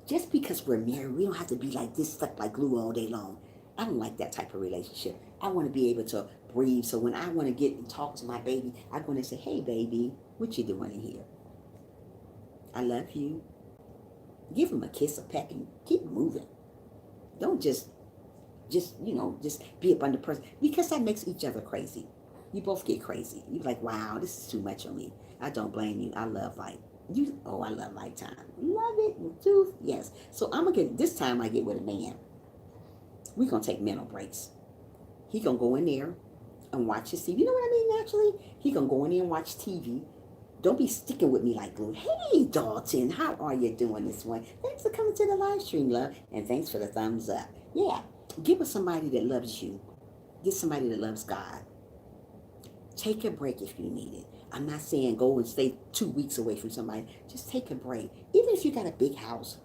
Just because we're married, we don't have to be like this, stuck like glue all day long. I don't like that type of relationship. I want to be able to breathe. So when I want to get and talk to my baby, I go and say, hey, baby, what you doing in here? I love you. Give him a kiss, a peck, and keep moving. Don't just be up under pressure. Because that makes each other crazy. You both get crazy. You're like, wow, this is too much on me. I don't blame you. I love life. I love Lifetime. Love it. Too. Yes. So this time I get with a man. We're going to take mental breaks. He going to go in there and watch his TV. You know what I mean, actually? He going to go in there and watch TV. Don't be sticking with me like glue. Hey, Dalton, how are you doing this morning? Thanks for coming to the live stream, love. And thanks for the thumbs up. Yeah. Get with somebody that loves you. Get somebody that loves God. Take a break if you need it. I'm not saying go and stay 2 weeks away from somebody. Just take a break. Even if you got a big house,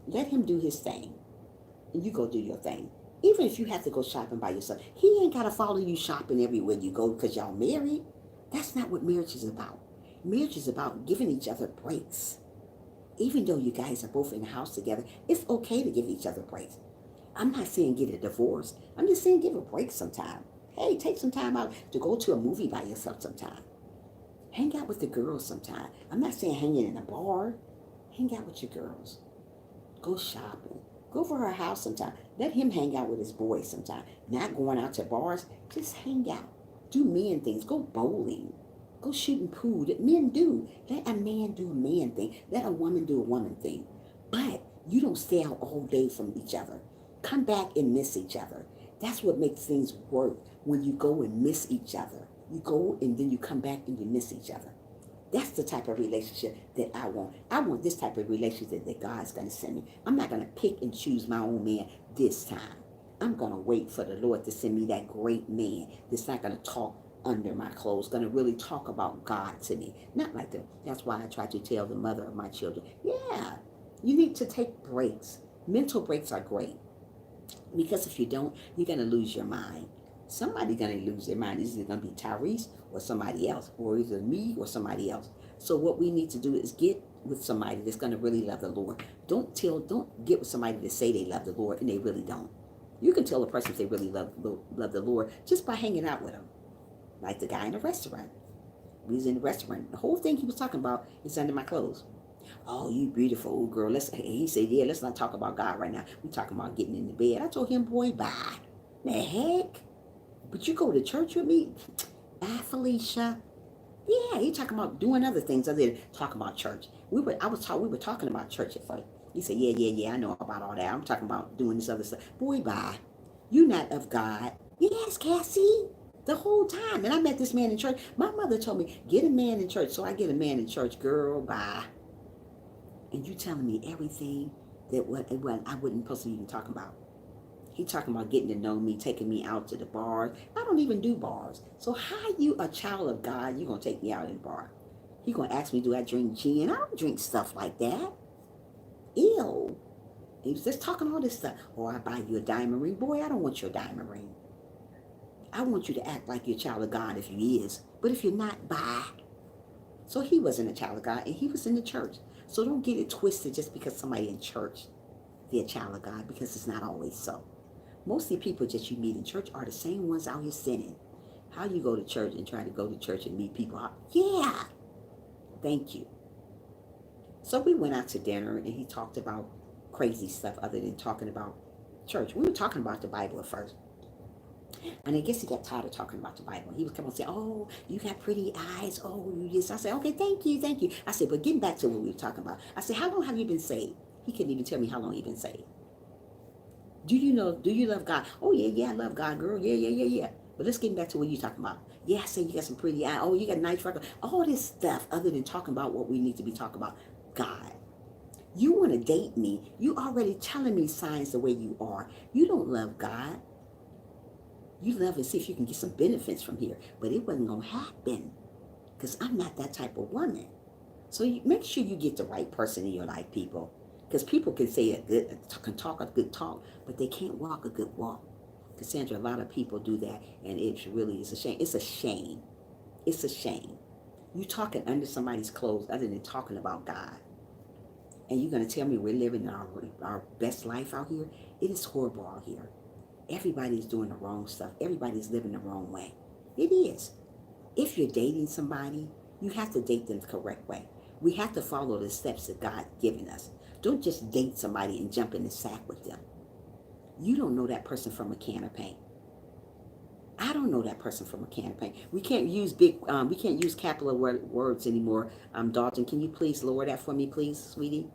let him do his thing. And you go do your thing. Even if you have to go shopping by yourself. He ain't got to follow you shopping everywhere you go because y'all married. That's not what marriage is about. Marriage is about giving each other breaks. Even though you guys are both in the house together, it's okay to give each other breaks. I'm not saying get a divorce. I'm just saying give a break sometime. Hey, take some time out to go to a movie by yourself sometime. Hang out with the girls sometime. I'm not saying hanging in a bar. Hang out with your girls. Go shopping. Go for her house sometime. Let him hang out with his boys sometime. Not going out to bars. Just hang out. Do men things. Go bowling. Go shooting pool that men do. Let a man do a man thing. Let a woman do a woman thing. But you don't stay out all day from each other. Come back and miss each other. That's what makes things work when you go and miss each other. You go and then you come back and you miss each other. That's the type of relationship that I want. I want this type of relationship that God's going to send me. I'm not going to pick and choose my own man this time. I'm going to wait for the Lord to send me that great man that's not going to talk under my clothes, going to really talk about God to me. Not like that. That's why I try to tell the mother of my children, yeah, you need to take breaks. Mental breaks are great. Because if you don't, you're going to lose your mind. Somebody's going to lose their mind. It's either going to be Tyrese or somebody else, or either me or somebody else. So what we need to do is get with somebody that's going to really love the Lord. Don't get with somebody that say they love the Lord and they really don't. You can tell a person if they really love the Lord just by hanging out with them. Like the guy in the restaurant. We was in the restaurant. The whole thing he was talking about is under my clothes. Oh, you beautiful girl. He said, yeah, let's not talk about God right now. We're talking about getting in the bed. I told him, boy, bye. The heck? But you go to church with me? Bye, Felicia. Yeah, he talking about doing other things other than talking about church. We were talking about church at first. He said, yeah, I know about all that. I'm talking about doing this other stuff. Boy, bye. You not of God. Yes, Cassie. The whole time. And I met this man in church. My mother told me, get a man in church. So I get a man in church. Girl, bye. And you telling me everything that what I wouldn't supposed to even talk about. He talking about getting to know me, taking me out to the bars. I don't even do bars. So how you a child of God, you going to take me out in the bar? He going to ask me, do I drink gin? I don't drink stuff like that. Ew. He was just talking all this stuff. Oh, I buy you a diamond ring. Boy, I don't want your diamond ring. I want you to act like you're a child of God if you is. But if you're not, bye. So he wasn't a child of God, and he was in the church. So don't get it twisted just because somebody in church, they're a child of God, because it's not always so. Most of the people that you meet in church are the same ones out here sinning. How you go to church and try to go to church and meet people out? Yeah. Thank you. So we went out to dinner, and he talked about crazy stuff other than talking about church. We were talking about the Bible at first. And I guess he got tired of talking about the Bible. He was coming and saying, oh, you got pretty eyes. Oh, you this. I said, okay, thank you, thank you. I said, but getting back to what we were talking about. I said, how long have you been saved? He couldn't even tell me how long he been saved. Do you love God? Oh, yeah, yeah, I love God, girl. Yeah, yeah, yeah, yeah. But let's get back to what you're talking about. Yeah, I said you got some pretty eyes. Oh, you got nice freckles. All this stuff other than talking about what we need to be talking about. God. You want to date me. You already telling me signs the way you are. You don't love God. You love and see if you can get some benefits from here. But it wasn't going to happen because I'm not that type of woman. So make sure you get the right person in your life, people. Because people can say can talk a good talk, but they can't walk a good walk. Cassandra, a lot of people do that, and it really is a shame. It's a shame. It's a shame. You talking under somebody's clothes other than talking about God. And you're going to tell me we're living our best life out here? It is horrible out here. Everybody's doing the wrong stuff. Everybody's living the wrong way. It is. If you're dating somebody, you have to date them the correct way. We have to follow the steps that God given us. Don't just date somebody and jump in the sack with them. You don't know that person from a can of paint. I don't know that person from a can of paint. We can't use we can't use capital words anymore. Dalton, can you please lower that for me, please, sweetie?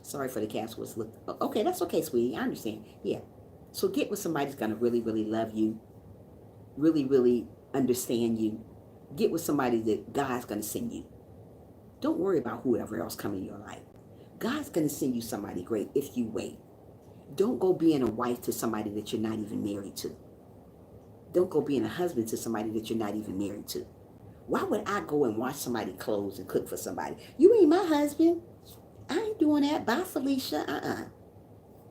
Sorry for the cast was look. Okay, that's okay, sweetie. I understand. Yeah. So get with somebody that's gonna really, really love you, really, really understand you. Get with somebody that God's gonna send you. Don't worry about whoever else coming in your life. God's gonna send you somebody great if you wait. Don't go being a wife to somebody that you're not even married to. Don't go being a husband to somebody that you're not even married to. Why would I go and wash somebody's clothes and cook for somebody? You ain't my husband. I ain't doing that. Bye, Felicia.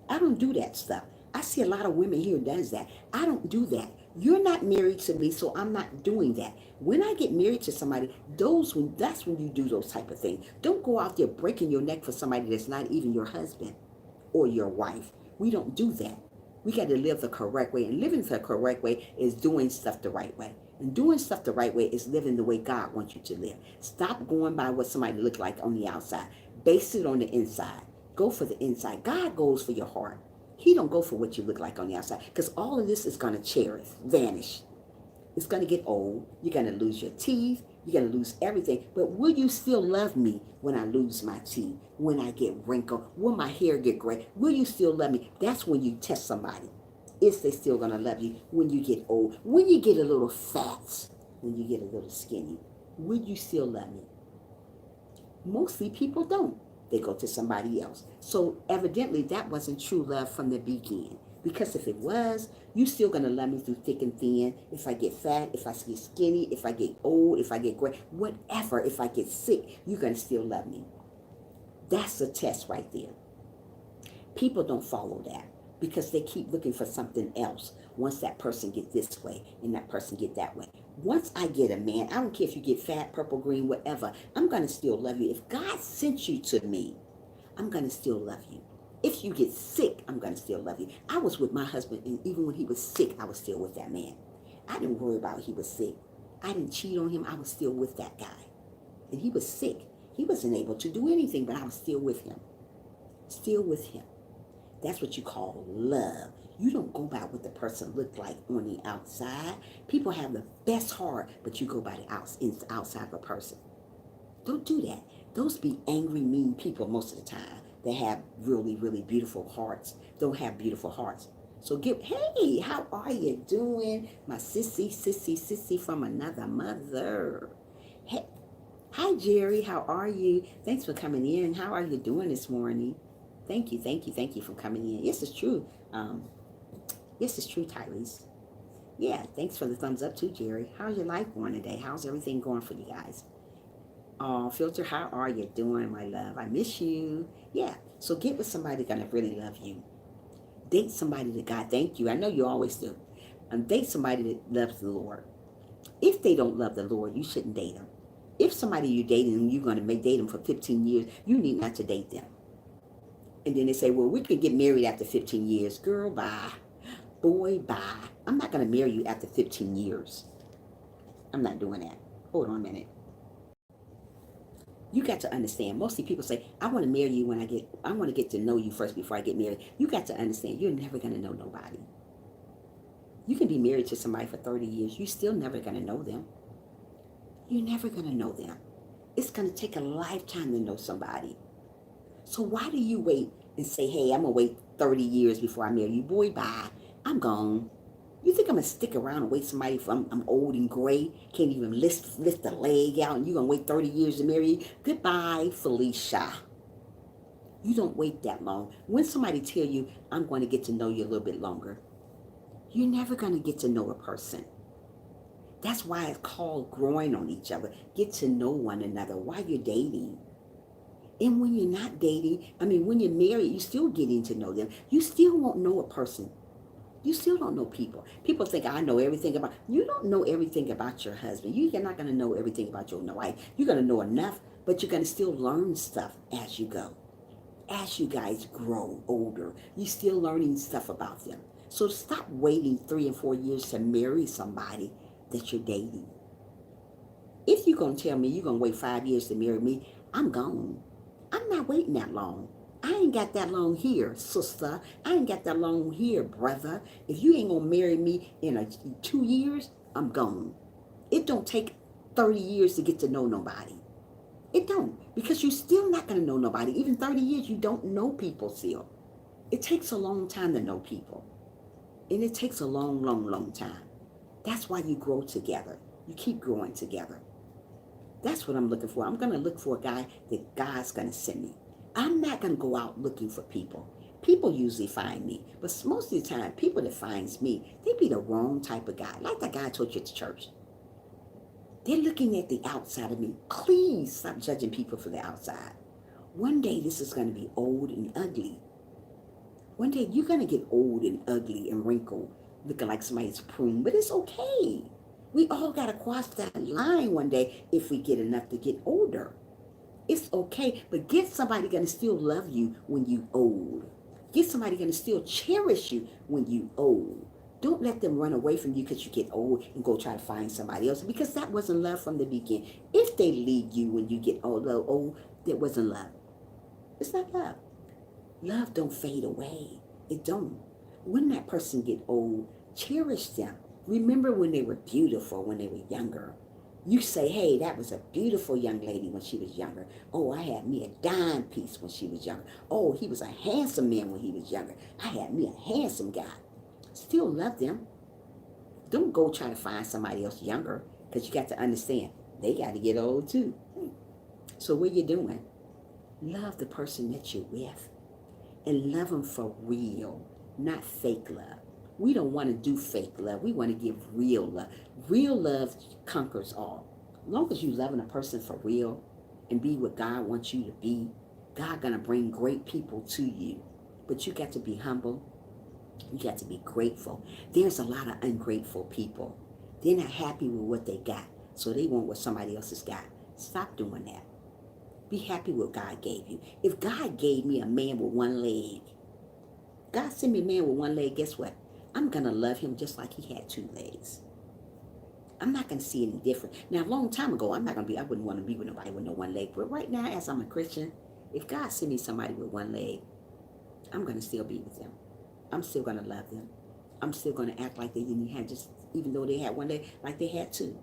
I don't do that stuff. I see a lot of women here does that. I don't do that. You're not married to me, so I'm not doing that. When I get married to somebody, that's when you do those type of things. Don't go out there breaking your neck for somebody that's not even your husband or your wife. We don't do that. We got to live the correct way. And living the correct way is doing stuff the right way. And doing stuff the right way is living the way God wants you to live. Stop going by what somebody look like on the outside. Base it on the inside. Go for the inside. God goes for your heart. He don't go for what you look like on the outside. Because all of this is going to vanish. It's going to get old. You're going to lose your teeth. You're going to lose everything. But will you still love me when I lose my teeth? When I get wrinkled? When my hair get gray? Will you still love me? That's when you test somebody. Is they still going to love you when you get old? When you get a little fat? When you get a little skinny? Will you still love me? Mostly people don't. They go to somebody else. So evidently that wasn't true love from the beginning. Because if it was, you still going to love me through thick and thin. If I get fat, if I get skinny, if I get old, if I get gray, whatever, if I get sick, you're going to still love me. That's a test right there. People don't follow that because they keep looking for something else. Once that person get this way and that person get that way. Once I get a man, I don't care if you get fat, purple, green, whatever, I'm going to still love you. If God sent you to me, I'm going to still love you. If you get sick, I'm going to still love you. I was with my husband, and even when he was sick, I was still with that man. I didn't worry about he was sick. I didn't cheat on him. I was still with that guy. And he was sick. He wasn't able to do anything, but I was still with him. Still with him. That's what you call love. You don't go by what the person looked like on the outside. People have the best heart, but you go by the outside of a person. Don't do that. Those be angry, mean people most of the time that have really, really beautiful hearts. Don't have beautiful hearts. So hey, how are you doing? My sissy from another mother. Hey, hi, Jerry. How are you? Thanks for coming in. How are you doing this morning? Thank you for coming in. Yes, it's true. Yes, it's true, Tyrese. Yeah, thanks for the thumbs up too, Jerry. How's your life going today? How's everything going for you guys? Oh, Filter, how are you doing, my love? I miss you. Yeah, so get with somebody that's gonna really love you. Date somebody that God, thank you. I know you always do. Date somebody that loves the Lord. If they don't love the Lord, you shouldn't date them. If somebody you're dating and you're gonna date them for 15 years, you need not to date them. And then they say, well, we could get married after 15 years. Girl, bye. Boy, bye. I'm not going to marry you after 15 years. I'm not doing that. Hold on a minute. You got to understand. Mostly people say, I want to marry you I want to get to know you first before I get married. You got to understand, you're never going to know nobody. You can be married to somebody for 30 years. You're still never going to know them. You're never going to know them. It's going to take a lifetime to know somebody. So why do you wait and say, hey, I'm going to wait 30 years before I marry you? Boy, bye. I'm gone. You think I'm going to stick around and wait somebody if I'm old and gray, can't even lift a leg out, and you're going to wait 30 years to marry you? Goodbye, Felicia. You don't wait that long. When somebody tell you, I'm going to get to know you a little bit longer, you're never going to get to know a person. That's why it's called growing on each other. Get to know one another while you're dating. And when you're not dating, when you're married, you're still getting to know them. You still won't know a person. You still don't know people. People think, I know everything about. You don't know everything about your husband. You're not going to know everything about your wife. You're going to know enough, but you're going to still learn stuff as you go. As you guys grow older, you're still learning stuff about them. So stop waiting 3 and 4 years to marry somebody that you're dating. If you're going to tell me you're going to wait 5 years to marry me, I'm gone. I'm not waiting that long. I ain't got that long here, sister. I ain't got that long here, brother. If you ain't going to marry me in 2 years, I'm gone. It don't take 30 years to get to know nobody. It don't. Because you're still not going to know nobody. Even 30 years, you don't know people still. It takes a long time to know people. And it takes a long, long, long time. That's why you grow together. You keep growing together. That's what I'm looking for. I'm going to look for a guy that God's going to send me. I'm not going to go out looking for people. People usually find me. But most of the time, people that finds me, they be the wrong type of guy. Like that guy I told you at the church. They're looking at the outside of me. Please stop judging people for the outside. One day, this is going to be old and ugly. One day, you're going to get old and ugly and wrinkled, looking like somebody's prune. But it's okay. We all got to cross that line one day if we get enough to get older. It's okay, but get somebody going to still love you when you old. Get somebody going to still cherish you when you old. Don't let them run away from you because you get old and go try to find somebody else, because that wasn't love from the beginning. If they leave you when you get old, that wasn't love. It's not love. Love don't fade away. It don't. When that person get old, cherish them. Remember when they were beautiful, when they were younger. You say, hey, that was a beautiful young lady when she was younger. Oh, I had me a dime piece when she was younger. Oh, he was a handsome man when he was younger. I had me a handsome guy. Still love them. Don't go try to find somebody else younger, because you got to understand, they got to get old too. So what you doing? Love the person that you're with. And love them for real, not fake love. We don't want to do fake love. We want to give real love. Real love conquers all. As long as you loving a person for real and be what God wants you to be, God going to bring great people to you. But you got to be humble. You got to be grateful. There's a lot of ungrateful people. They're not happy with what they got, so they want what somebody else has got. Stop doing that. Be happy with what God gave you. If God gave me a man with one leg, God sent me a man with one leg, guess what? I'm going to love him just like he had 2 legs. I'm not going to see any different. Now, a long time ago, I wouldn't want to be with nobody with no one leg. But right now, as I'm a Christian, if God sent me somebody with one leg, I'm going to still be with them. I'm still going to love them. I'm still going to act like they didn't have even though they had one leg, like they had 2.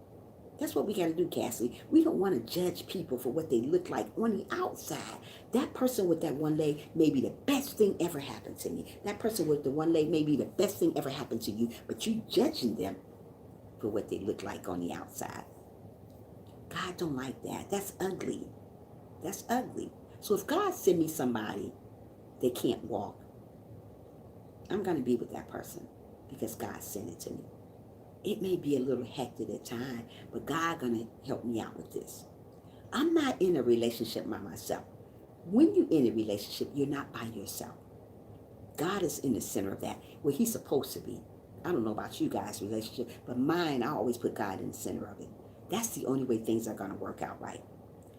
That's what we got to do, Cassie. We don't want to judge people for what they look like on the outside. That person with that one leg may be the best thing ever happened to me. That person with the one leg may be the best thing ever happened to you, but you judging them for what they look like on the outside. God don't like that. That's ugly. That's ugly. So if God send me somebody that can't walk, I'm going to be with that person because God sent it to me. It may be a little hectic at times, but God going to help me out with this. I'm not in a relationship by myself. When you're in a relationship, you're not by yourself. God is in the center of that, where he's supposed to be. I don't know about you guys' relationship, but mine, I always put God in the center of it. That's the only way things are going to work out right.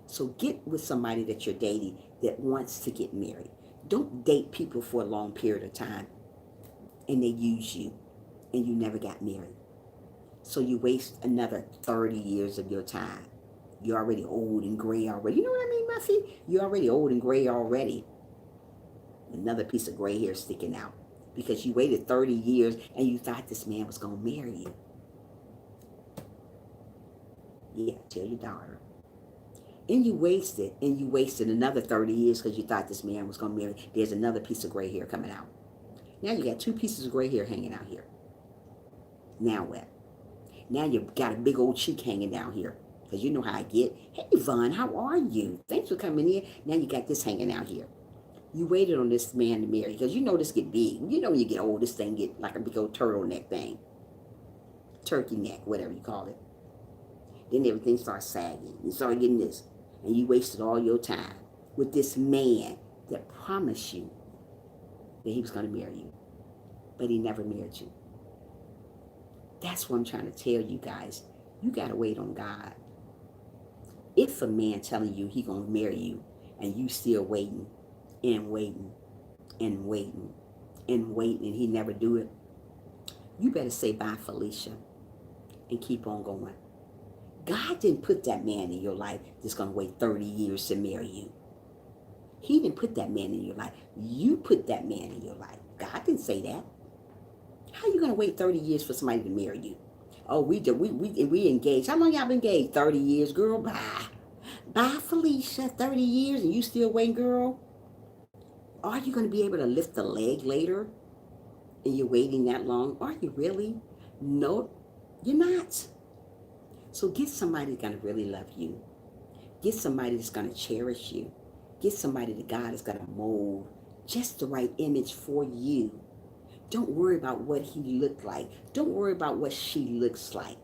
So get with somebody that you're dating that wants to get married. Don't date people for a long period of time and they use you and you never got married. So you waste another 30 years of your time. You're already old and gray already. You know what I mean, Muffy? You're already old and gray already. Another piece of gray hair sticking out because you waited 30 years and you thought this man was going to marry you. Yeah, tell your daughter. And you wasted another 30 years because you thought this man was going to marry. There's another piece of gray hair coming out. Now you got two pieces of gray hair hanging out here. Now what? Now you got a big old cheek hanging down here. Because you know how I get. Hey, Vaughn, how are you? Thanks for coming in. Now you got this hanging out here. You waited on this man to marry because you know this get big. You know when you get old, this thing get like a big old turtleneck thing. Turkey neck, whatever you call it. Then everything starts sagging. You start getting this. And you wasted all your time with this man that promised you that he was going to marry you. But he never married you. That's what I'm trying to tell you guys. You got to wait on God. If a man telling you he going to marry you and you still waiting and waiting and waiting and waiting and he never do it, you better say bye, Felicia, and keep on going. God didn't put that man in your life that's going to wait 30 years to marry you. He didn't put that man in your life. You put that man in your life. God didn't say that. How are you going to wait 30 years for somebody to marry you? Oh, we engaged. How long y'all been engaged? 30 years, girl. Bye. Bye, Felicia. 30 years and you still waiting, girl? Are you going to be able to lift a leg later and you're waiting that long? Are you really? No, you're not. So get somebody that's going to really love you. Get somebody that's going to cherish you. Get somebody that God is going to mold just the right image for you. Don't worry about what he looked like. Don't worry about what she looks like.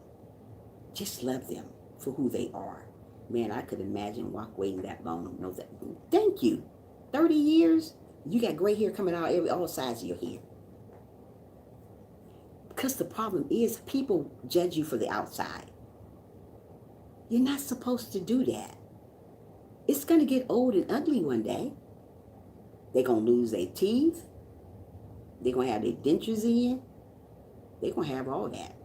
Just love them for who they are. Man, I could imagine waiting that long. No, that. Thank you. 30 years, you got gray hair coming out all sides of your head. Because the problem is people judge you for the outside. You're not supposed to do that. It's going to get old and ugly one day. They're going to lose their teeth. They're going to have their dentures in. They're going to have all that.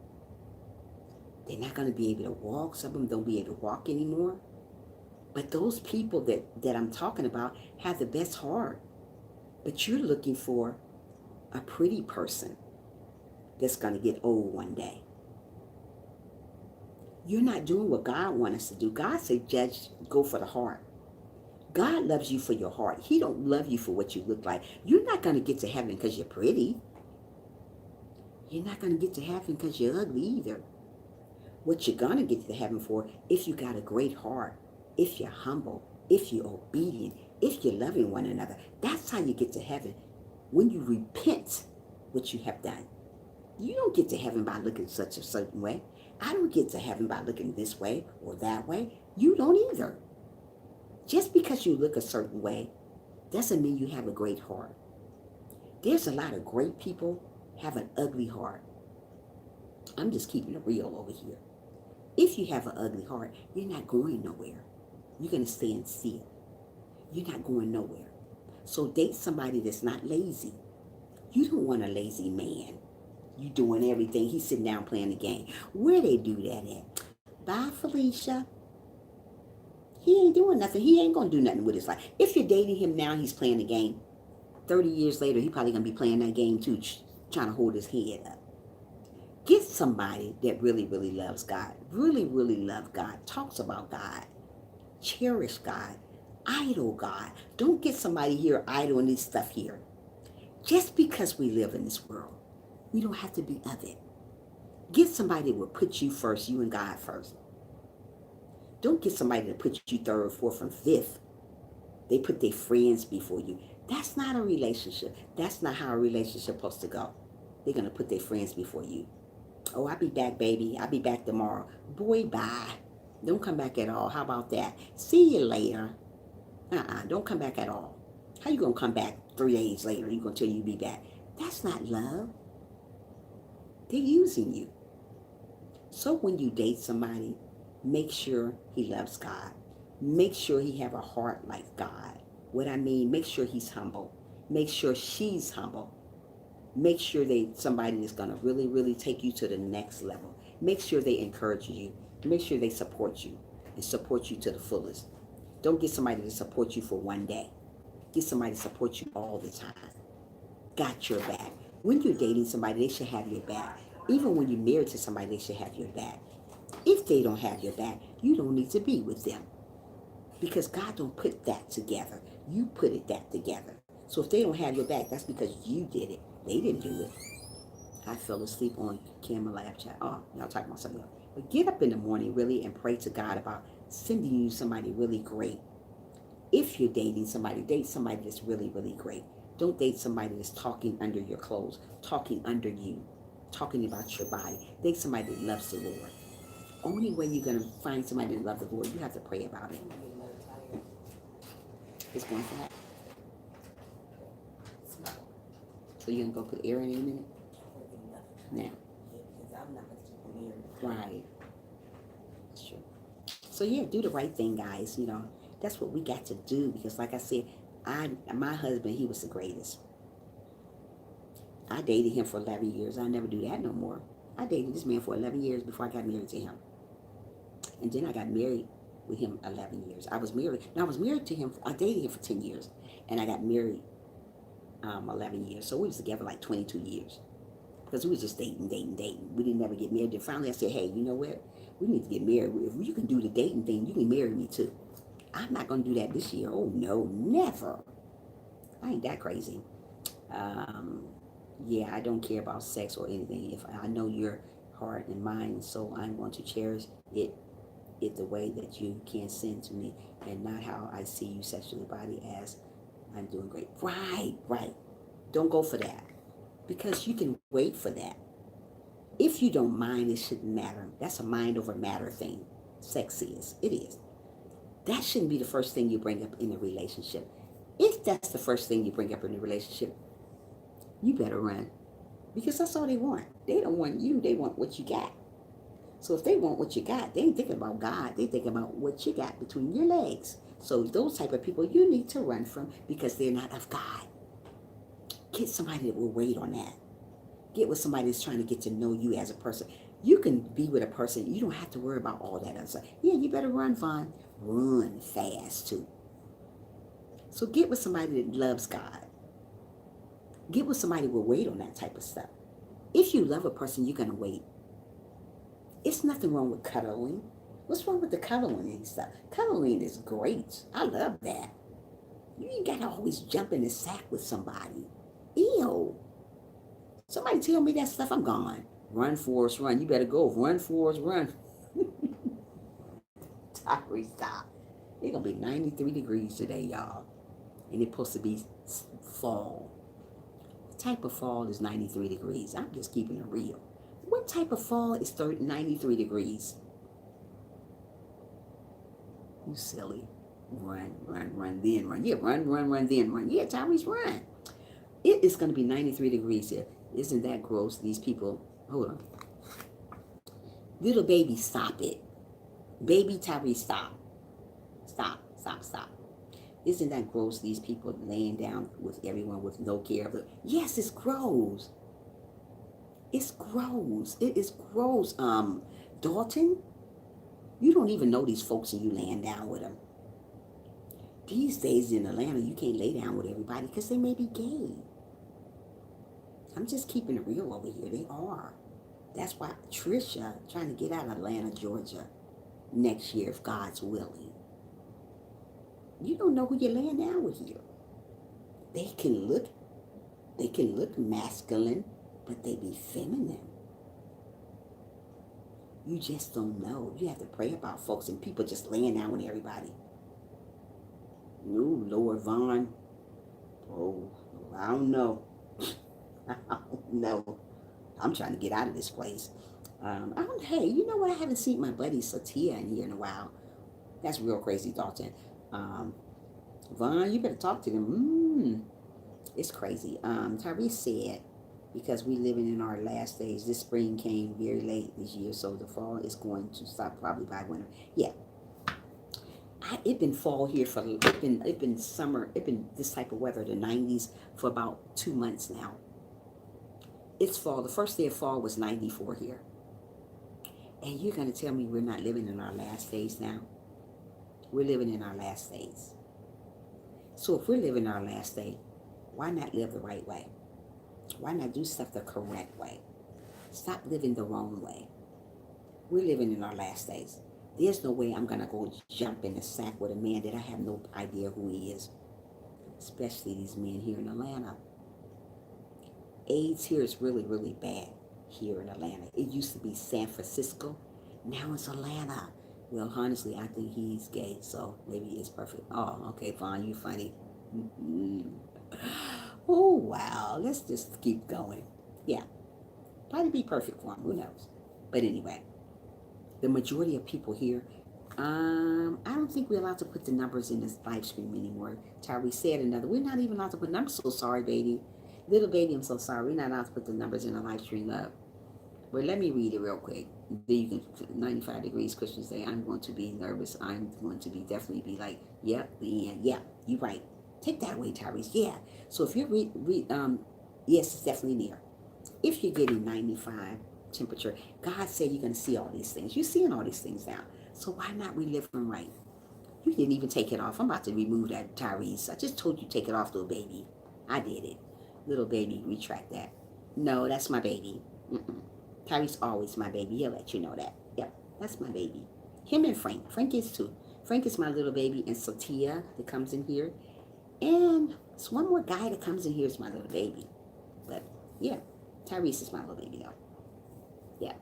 They're not going to be able to walk. Some of them don't be able to walk anymore. But those people that I'm talking about have the best heart. But you're looking for a pretty person that's going to get old one day. You're not doing what God wants us to do. God said, judge, go for the heart. God loves you for your heart. He don't love you for what you look like. You're not going to get to heaven because you're pretty. You're not going to get to heaven because you're ugly either. What you're going to get to heaven for, if you got a great heart, if you're humble, if you're obedient, if you're loving one another, that's how you get to heaven. When you repent what you have done. You don't get to heaven by looking such a certain way. I don't get to heaven by looking this way or that way. You don't either. Just because you look a certain way doesn't mean you have a great heart. There's a lot of great people have an ugly heart. I'm just keeping it real over here. If you have an ugly heart, you're not going nowhere. You're going to stand still. You're not going nowhere. So date somebody that's not lazy. You don't want a lazy man. You doing everything. He's sitting down playing the game. Where they do that at? Bye, Felicia. He ain't doing nothing. He ain't going to do nothing with his life. If you're dating him now, he's playing the game. 30 years later, he probably going to be playing that game too, trying to hold his head up. Get somebody that really, really loves God. Really, really loves God. Talks about God. Cherish God. Idol God. Don't get somebody here idling this stuff here. Just because we live in this world, we don't have to be of it. Get somebody that will put you first, you and God first. Don't get somebody that puts you third, fourth, and fifth. They put their friends before you. That's not a relationship. That's not how a relationship is supposed to go. They're going to put their friends before you. Oh, I'll be back, baby. I'll be back tomorrow. Boy, bye. Don't come back at all. How about that? See you later. Don't come back at all. How you going to come back 3 days later? You going to tell you be back? That's not love. They're using you. So when you date somebody, make sure he loves God. Make sure he have a heart like God. What I mean, make sure he's humble. Make sure she's humble. Make sure somebody that's going to really, really take you to the next level. Make sure they encourage you. Make sure they support you and support you to the fullest. Don't get somebody to support you for one day. Get somebody to support you all the time. Got your back. When you're dating somebody, they should have your back. Even when you're married to somebody, they should have your back. If they don't have your back, you don't need to be with them. Because God don't put that together. You put that together. So if they don't have your back, that's because you did it. They didn't do it. I fell asleep on camera lab chat. Oh, y'all talking about something else. But get up in the morning really and pray to God about sending you somebody really great. If you're dating somebody, date somebody that's really, really great. Don't date somebody that's talking under your clothes, talking under you, talking about your body. Date somebody that loves the Lord. Only way you're going to find somebody that loves the Lord, you have to pray about it. I'm getting a little tired. It's going to happen. Small. So you're going to go put air in a minute? Now. Yeah, because I'm not going to keep them here. Right. That's true. So yeah, do the right thing, guys. You know, that's what we got to do. Because like I said, my husband, he was the greatest. I dated him for 11 years. I'll never do that no more. I dated this man for 11 years before I got married to him. And then I got married with him 11 years. I was married to him. I dated him for 10 years. And I got married 11 years. So we was together like 22 years. Because we was just dating. We didn't ever get married. Then finally I said, hey, you know what? We need to get married. If you can do the dating thing, you can marry me too. I'm not going to do that this year. Oh, no, never. I ain't that crazy. Um, yeah, I don't care about sex or anything. If I know your heart and mind, so I'm going to cherish it the way that you can send to me, and not how I see you sexually body as I'm doing great. Right. Don't go for that, because you can wait for that. If you don't mind, it shouldn't matter. That's a mind over matter thing. Sex is. It is. That shouldn't be the first thing you bring up in a relationship. If that's the first thing you bring up in a relationship, you better run. Because that's all they want. They don't want you, they want what you got. So if they want what you got, they ain't thinking about God. They thinking about what you got between your legs. So those type of people you need to run from, because they're not of God. Get somebody that will wait on that. Get with somebody that's trying to get to know you as a person. You can be with a person, you don't have to worry about all that other stuff. Yeah, you better run, Vaughn. Run fast too. So get with somebody that loves God. Get with somebody who will wait on that type of stuff. If you love a person, you're going to wait. It's nothing wrong with cuddling. What's wrong with the cuddling and stuff? Cuddling is great. I love that. You ain't got to always jump in the sack with somebody. Ew. Somebody tell me that stuff, I'm gone. Run, Forrest, run. You better go. Run, Forrest, run. Tyree, stop. It's going to be 93 degrees today, y'all. And it's supposed to be fall. What type of fall is 93 degrees? I'm just keeping it real. What type of fall is 93 degrees? You silly. Run, then run. Yeah, run, then run. Yeah, Tyrese, run. It is going to be 93 degrees here. Isn't that gross? These people, hold on. Little baby, stop it. Baby Tyrese, stop. Stop. Isn't that gross? These people laying down with everyone with no care of it. Yes, it's gross. It's gross. It is gross. Dalton, you don't even know these folks and you laying down with them. These days in Atlanta, you can't lay down with everybody because they may be gay. I'm just keeping it real over here. They are. That's why Trisha trying to get out of Atlanta, Georgia next year if God's willing. You don't know who you're laying down with here. They can look masculine, but they be feminine. You just don't know. You have to pray about folks and people just laying down with everybody. No, Lord Vaughn. Oh, I don't know. I don't know. I'm trying to get out of this place. Hey, you know what? I haven't seen my buddy Satya in here in a while. That's real crazy, Dalton. Vaughn, you better talk to them. It's crazy. Tyrese said, because we living in our last days, this spring came very late this year, so the fall is going to stop probably by winter. Yeah. It been fall here for it been summer, it been this type of weather, the 90s, for about 2 months now. It's fall. The first day of fall was 94 here. And you're going to tell me we're not living in our last days now? We're living in our last days. So if we're living our last day, why not live the right way? Why not do stuff the correct way? Stop living the wrong way. We're living in our last days. There's no way I'm going to go jump in the sack with a man that I have no idea who he is, especially these men here in Atlanta. AIDS here is really, really bad here in Atlanta. It used to be San Francisco. Now it's Atlanta. Well, honestly, I think he's gay, so maybe it's perfect. Oh, okay, fine. You funny. Mm-hmm. Oh, wow. Let's just keep going. Yeah, probably be perfect for him. Who knows? But anyway, the majority of people here, I don't think we're allowed to put the numbers in this live stream anymore. Tyree said another. We're not even allowed to put numbers. I'm so sorry, baby. Little baby, I'm so sorry. We're not allowed to put the numbers in the live stream up. But let me read it real quick. Then you can 95 degrees Christian say, I'm going to be nervous. I'm going to be definitely be like, yep, the end. Yeah, you're right. Take that away, Tyrese. Yeah. So if you're yes, it's definitely near. If you're getting 95 temperature, God said you're going to see all these things. You're seeing all these things now. So why not we live them right? You didn't even take it off. I'm about to remove that, Tyrese. I just told you to take it off, little baby. I did it. Little baby, retract that. No, that's my baby. Mm-mm. Tyrese always my baby. He'll let you know that. Yep, that's my baby. Him and Frank. Frank is too. Frank is my little baby, and Sotia that comes in here. And it's one more guy that comes in here is my little baby. But yeah, Tyrese is my little baby though. Yeah.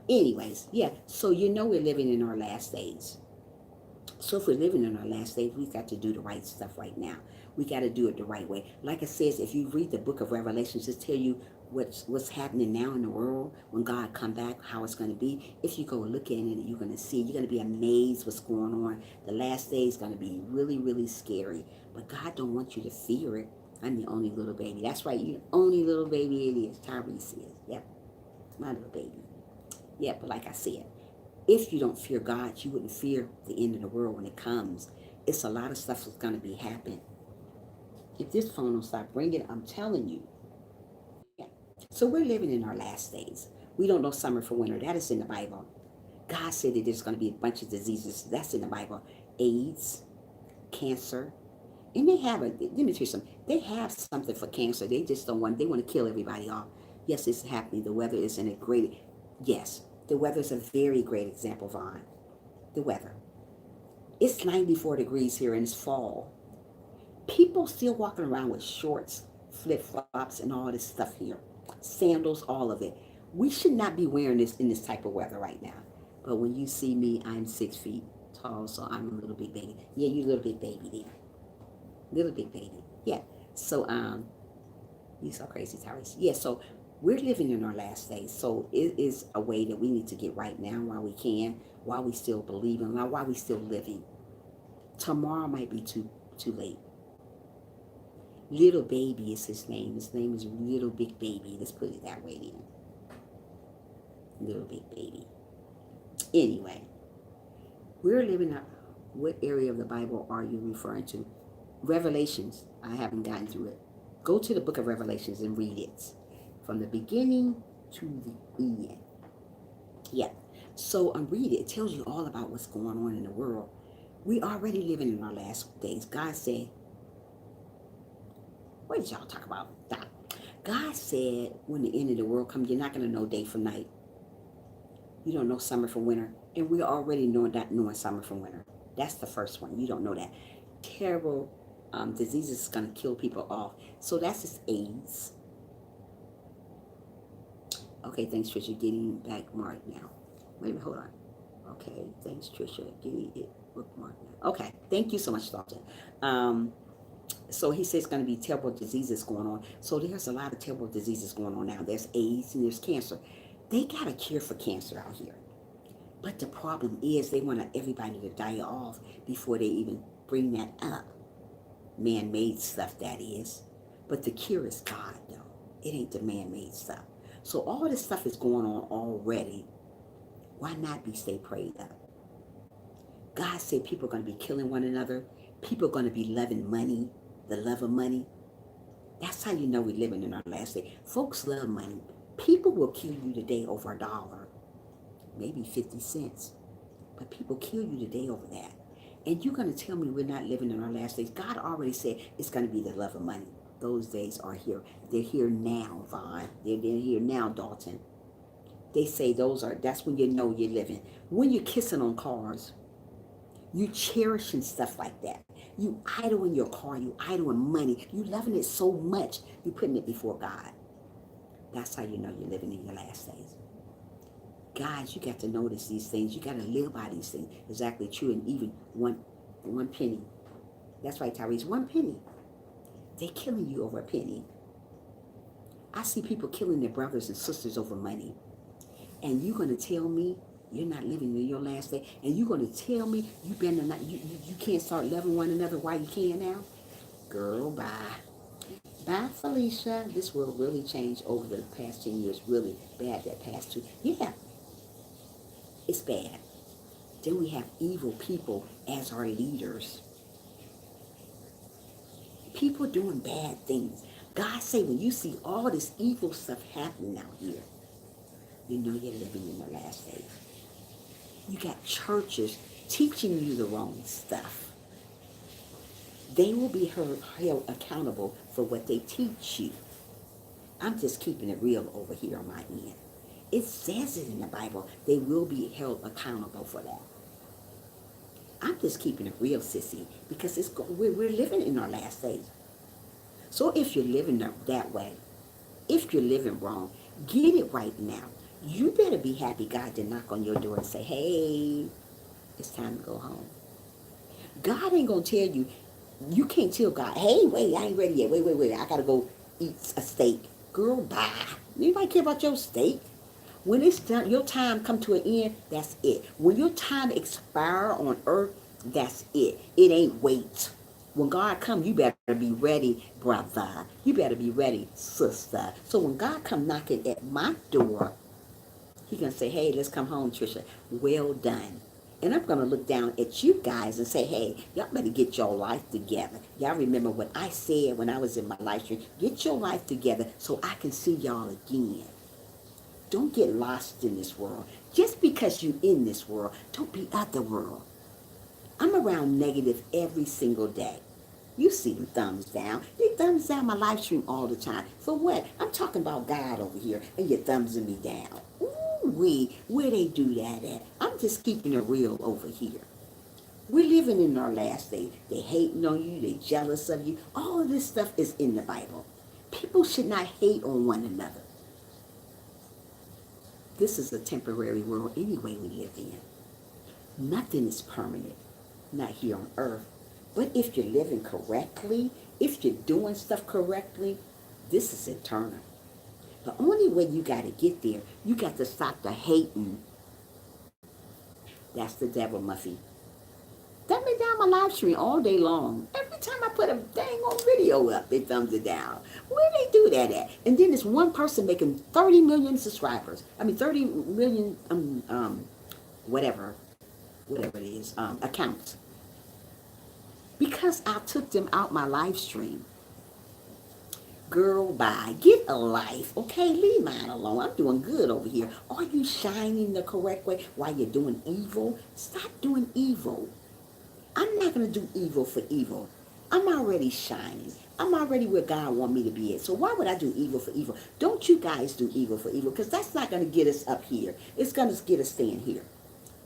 Anyways, yeah. So you know we're living in our last days. So if we're living in our last days, we got to do the right stuff right now. We got to do it the right way. Like it says, if you read the book of Revelations, it tell you what's happening now in the world when God come back, how it's going to be. If you go look at it, you're going to see. You're going to be amazed what's going on. The last day is going to be really, really scary. But God don't want you to fear it. I'm the only little baby. That's right. You're the only little baby it is. Tyrese is. Yep. My little baby. Yeah, but like I said, if you don't fear God, you wouldn't fear the end of the world when it comes. It's a lot of stuff that's going to be happening. If this phone don't stop ringing, I'm telling you. Yeah. So we're living in our last days. We don't know summer from winter. That is in the Bible. God said that there's going to be a bunch of diseases. That's in the Bible. AIDS, cancer. And they have a, let me tell you something. They have something for cancer. They just don't want, they want to kill everybody off. Yes, it's happening. The weather is in a great, yes, the weather is a very great example, Vaughn. The weather. It's 94 degrees here and it's fall. People still walking around with shorts, flip flops, and all this stuff here. Sandals, all of it. We should not be wearing this in this type of weather right now. But when you see me, I'm 6 feet tall, so I'm a little big baby. Yeah, you little big baby there. Little big baby. Yeah. So you so crazy, Tyrese. Yeah, so we're living in our last days. So it is a way that we need to get right now while we can, while we still believe in, while we still living. Tomorrow might be too late. Little baby is his name. His name is Little Big Baby. Let's put it that way then. Little Big Baby. Anyway, we're living up. What area of the Bible are you referring to? Revelations. I haven't gotten through it. Go to the book of Revelations and read it. From the beginning to the end. Yeah. So read it. It tells you all about what's going on in the world. We already living in our last days. God said, what did y'all talk about? God said when the end of the world comes, you're not going to know day from night. You don't know summer from winter. And we're already knowing summer from winter. That's the first one. You don't know that. Terrible diseases is going to kill people off. So that's just AIDS. Okay, thanks, Trisha. Getting back marked now. Wait a minute, hold on. Okay, thanks, Trisha. Getting it bookmarked now. Okay, thank you so much, Dalton. So he says it's going to be terrible diseases going on. So there's a lot of terrible diseases going on now. There's AIDS and there's cancer. They got a cure for cancer out here. But the problem is they want everybody to die off before they even bring that up. Man-made stuff, that is. But the cure is God, though. It ain't the man-made stuff. So all this stuff is going on already. Why not be stay prayed up? God said people are going to be killing one another. People are going to be loving money, the love of money. That's how you know we're living in our last day. Folks love money. People will kill you today over $1, maybe 50 cents. But people kill you today over that. And you're going to tell me we're not living in our last days. God already said it's going to be the love of money. Those days are here. They're here now, Vaughn. They're here now, Dalton. They say that's when you know you're living. When you're kissing on cars, you cherishing stuff like that. You idle in your car, you idle in money, you loving it so much, you putting it before God. That's how you know you're living in your last days. Guys, you got to notice these things. You got to live by these things. Exactly true. And even one penny. That's right, Tyrese. One penny. They're killing you over a penny. I see people killing their brothers and sisters over money. And you're going to tell me you're not living in your last day, and you're going to tell me you better not, you can't start loving one another while you can now? Girl, bye. Bye, Felicia. This world really changed over the past 10 years. Really bad that past two. Yeah, it's bad. Then we have evil people as our leaders. People doing bad things. God say when you see all this evil stuff happening out here, you know you're living in the last days. You got churches teaching you the wrong stuff. They will be held accountable for what they teach you. I'm just keeping it real over here on my end. It says it in the Bible. They will be held accountable for that. I'm just keeping it real, sissy, because we're living in our last days. So if you're living that way, if you're living wrong, get it right now. You better be happy God did knock on your door and say, hey, it's time to go home. God ain't going to tell you. You can't tell God, hey, wait, I ain't ready yet. Wait. I got to go eat a steak. Girl, bye. Anybody care about your steak? When it's done, your time come to an end, that's it. When your time expire on earth, that's it. It ain't wait. When God come, you better be ready, brother. You better be ready, sister. So when God come knocking at my door, he gonna say, hey, let's come home, Trisha. Well done. And I'm gonna look down at you guys and say, hey, y'all better get your life together. Y'all remember what I said when I was in my live stream. Get your life together so I can see y'all again. Don't get lost in this world. Just because you're in this world, don't be out the world. I'm around negative every single day. You see them thumbs down. They thumbs down my live stream all the time. For what? I'm talking about God over here, and you're thumbsing me down. Ooh, where they do that at? I'm just keeping it real over here. We're living in our last day. They hating on you. They jealous of you. All of this stuff is in the Bible. People should not hate on one another. This is a temporary world anyway we live in. Nothing is permanent, not here on earth. But if you're living correctly, if you're doing stuff correctly, this is eternal. The only way you got to get there, you got to stop the hating. That's the devil, Muffy. Thumb me down my live stream all day long. Every time I put a dang on video up, it thumbs it down. Where they do that at? And then there's one person making 30 million subscribers. 30 million, whatever it is, accounts. Because I took them out my live stream. Girl, bye. Get a life, okay? Leave mine alone. I'm doing good over here. Are you shining the correct way while you're doing evil? Stop doing evil. I'm not going to do evil for evil. I'm already shining. I'm already where God wants me to be at. So why would I do evil for evil? Don't you guys do evil for evil, because that's not going to get us up here. It's going to get us staying here.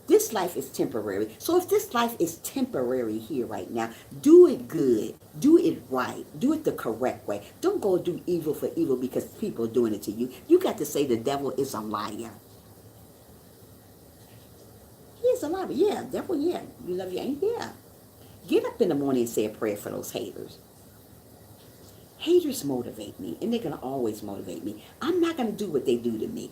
This life is temporary. So if this life is temporary here right now, do it good. Do it right. Do it the correct way. Don't go do evil for evil because people are doing it to you. You got to say the devil is a liar. He is a liar. Yeah, devil, yeah. You love your ain't? Yeah. Get up in the morning and say a prayer for those haters. Haters motivate me, and they're going to always motivate me. I'm not going to do what they do to me.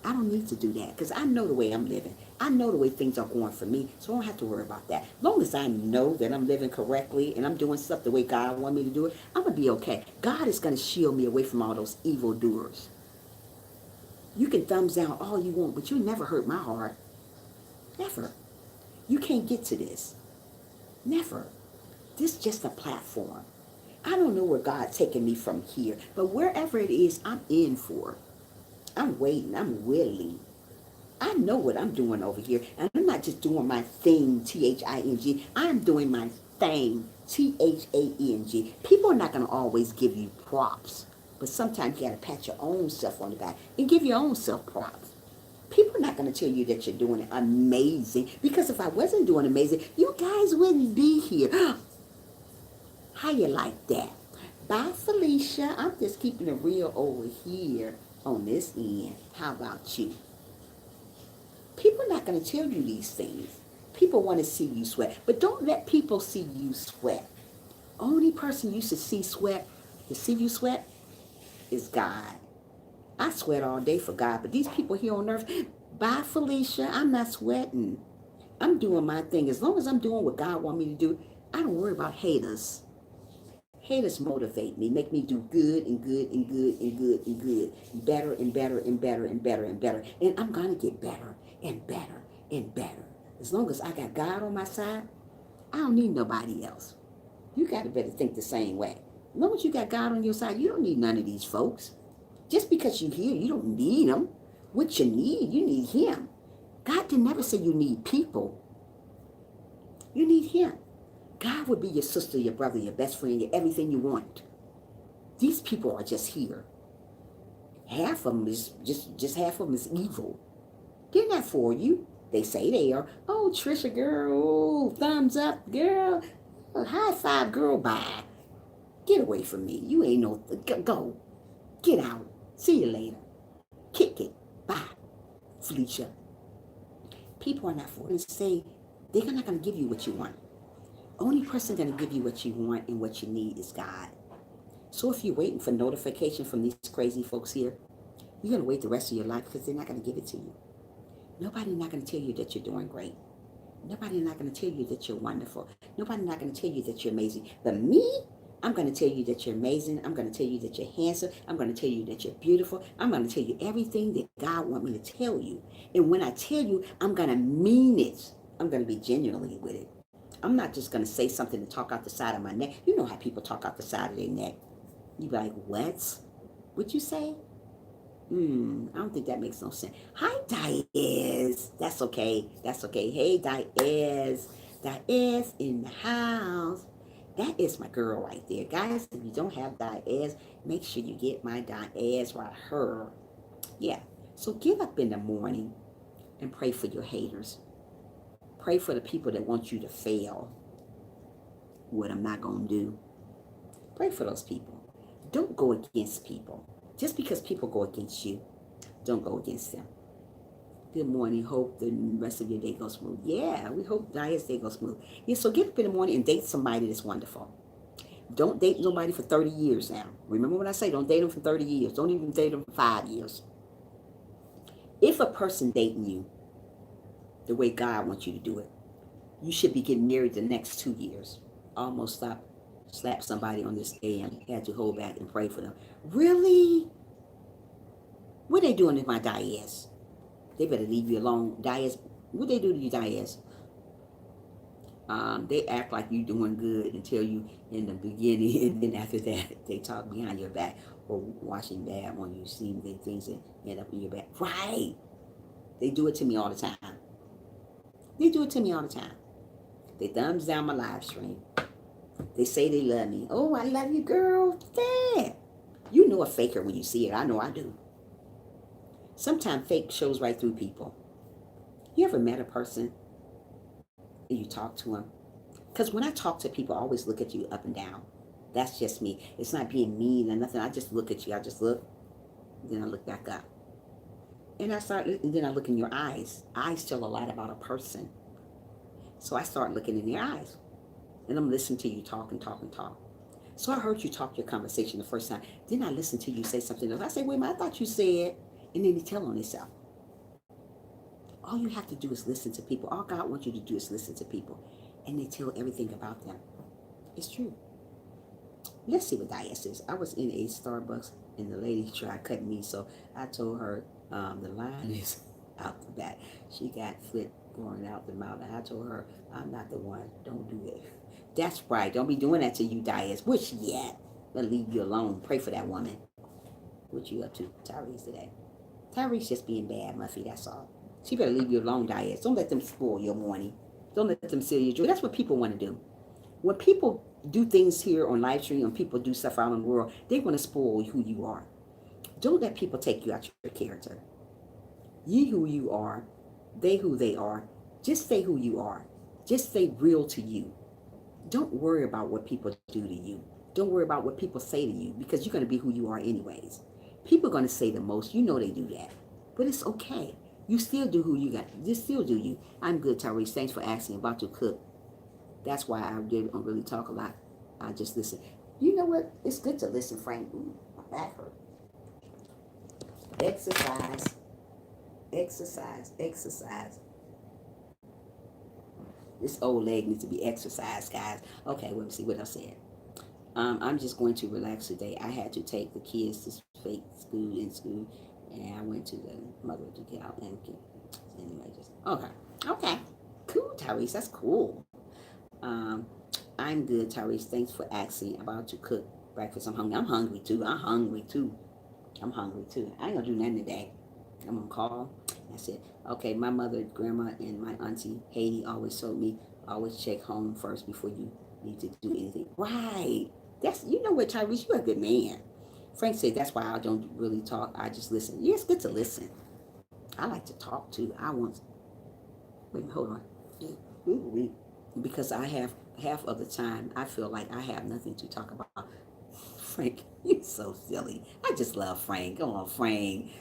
I don't need to do that because I know the way I'm living. I know the way things are going for me, so I don't have to worry about that. As long as I know that I'm living correctly and I'm doing stuff the way God wants me to do it, I'm going to be okay. God is going to shield me away from all those evil doers. You can thumbs down all you want, but you'll never hurt my heart. Never. You can't get to this. Never. This is just a platform. I don't know where God's taking me from here, but wherever it is, I'm in for. I'm waiting. I'm willing. I know what I'm doing over here, and I'm not just doing my thing, THING. I'm doing my thing, Thang. People are not going to always give you props, but sometimes you got to pat your own self on the back and give your own self props. People are not going to tell you that you're doing amazing, because if I wasn't doing amazing, you guys wouldn't be here. How you like that? Bye, Felicia. I'm just keeping it real over here on this end. How about you? People are not going to tell you these things. People want to see you sweat, but don't let people see you sweat. Only person you should see sweat, to see you sweat, is God. I sweat all day for God, but these people here on earth, bye, Felicia, I'm not sweating. I'm doing my thing. As long as I'm doing what God wants me to do, I don't worry about haters. Haters motivate me, make me do good and good and good and good and good, better and better and better and better and better. And I'm going to get better and better and better. As long as I got God on my side, I don't need nobody else. You got to better think the same way. As long as you got God on your side, you don't need none of these folks. Just because you're here, you don't need them. What you need Him. God did never say you need people. You need Him. God would be your sister, your brother, your best friend, your everything you want. These people are just here. Half of them is just half of them is evil. They're not for you. They say they are. Oh, Trisha, girl, oh, thumbs up, girl. High five, girl, bye. Get away from me. You ain't no, go. Get out. See you later. Kick it. Bye. Felicia. People are not for you. Say they're not going to give you what you want. Only person going to give you what you want and what you need is God. So if you're waiting for notification from these crazy folks here, you're going to wait the rest of your life, because they're not going to give it to you. Nobody's not going to tell you that you're doing great. Nobody's not going to tell you that you're wonderful. Nobody's not going to tell you that you're amazing. But me, I'm going to tell you that you're amazing. I'm going to tell you that you're handsome. I'm going to tell you that you're beautiful. I'm going to tell you everything that God wants me to tell you. And when I tell you, I'm going to mean it. I'm going to be genuinely with it. I'm not just going to say something to talk out the side of my neck. You know how people talk out the side of their neck. You be like, what? What'd you say? I don't think that makes no sense. Hi, Diaz. That's okay. That's okay. Hey, Diaz. Diaz in the house. That is my girl right there. Guys, if you don't have Diaz, make sure you get my Diaz right here. Yeah. So get up in the morning and pray for your haters. Pray for the people that want you to fail. What I'm not going to do. Pray for those people. Don't go against people. Just because people go against you, don't go against them. Good morning. Hope the rest of your day goes smooth. Yeah, we hope Dia's day goes smooth. Yeah, so get up in the morning and date somebody that's wonderful. Don't date nobody for 30 years now. Remember what I say, don't date them for 30 years. Don't even date them for 5 years. If a person dating you the way God wants you to do it, you should be getting married the next 2 years. Almost slap somebody on this day and had to hold back and pray for them. Really? What they doing to my Diaz? They better leave you alone. Diaz, what they do to you, Diaz? They act like you doing good until you in the beginning, and then after that, they talk behind your back or washing bad when you see the things that end up in your back. Right? They do it to me all the time. They do it to me all the time. They thumbs down my live stream. They say they love me. Oh, I love you, girl. Yeah. You know a faker when you see it. I know I do. Sometimes fake shows right through people. You ever met a person and you talk to them? Because when I talk to people, I always look at you up and down. That's just me. It's not being mean or nothing. I just look at you. I just look. Then I look back up. And then I look in your eyes. Eyes tell a lot about a person. So I start looking in their eyes. And I'm listening to you talk and talk and talk. So I heard you talk your conversation the first time. Then I listened to you say something else. I say, wait a minute, I thought you said. And then they tell on themselves. All you have to do is listen to people. All God wants you to do is listen to people. And they tell everything about them. It's true. Let's see what Diane says. I was in a Starbucks and the lady tried cutting me. So I told her the line is out the back. She got foot going out the mouth. And I told her, I'm not the one. Don't do it. That's right. Don't be doing that to you, Diaz. Where's she at? I'll leave you alone. Pray for that woman. What you up to, Tyrese, today? Tyrese just being bad, Muffy, that's all. She better leave you alone, Diaz. Don't let them spoil your morning. Don't let them steal your joy. That's what people want to do. When people do things here on live stream and people do stuff out in the world, they want to spoil who you are. Don't let people take you out your character. You who you are, they who they are. Just stay who you are. Just stay real to you. Don't worry about what people do to you. Don't worry about what people say to you because you're going to be who you are anyways. People are going to say the most. You know they do that. But it's okay. You still do who you got. You still do you. I'm good, Tyrese. Thanks for asking about to cook. That's why I don't really talk a lot. I just listen. You know what? It's good to listen, Frank. Ooh, my back hurt. Exercise. Exercise. Exercise. This old leg needs to be exercised, guys. Okay, let me see what I said. I'm just going to relax today. I had to take the kids to fake school in school, and I went to the mother to get out and get. Anyway, just okay, okay, cool, Tyrese. That's cool. Um, I'm good, Tyrese. Thanks for asking about to cook breakfast. I'm hungry. I'm hungry too. I'm hungry too. I'm hungry too. I ain't gonna do nothing today. I'm gonna call. I said, okay, my mother, grandma, and my auntie Haiti always told me always check home first before you need to do anything. Right. That's you know what, Tyrese, you're a good man. Frank said that's why I don't really talk. I just listen. Yeah, it's good to listen. I like to talk too. I want. Wait, hold on. Ooh, because I have half of the time I feel like I have nothing to talk about. Frank, you're so silly. I just love Frank. Go on, Frank.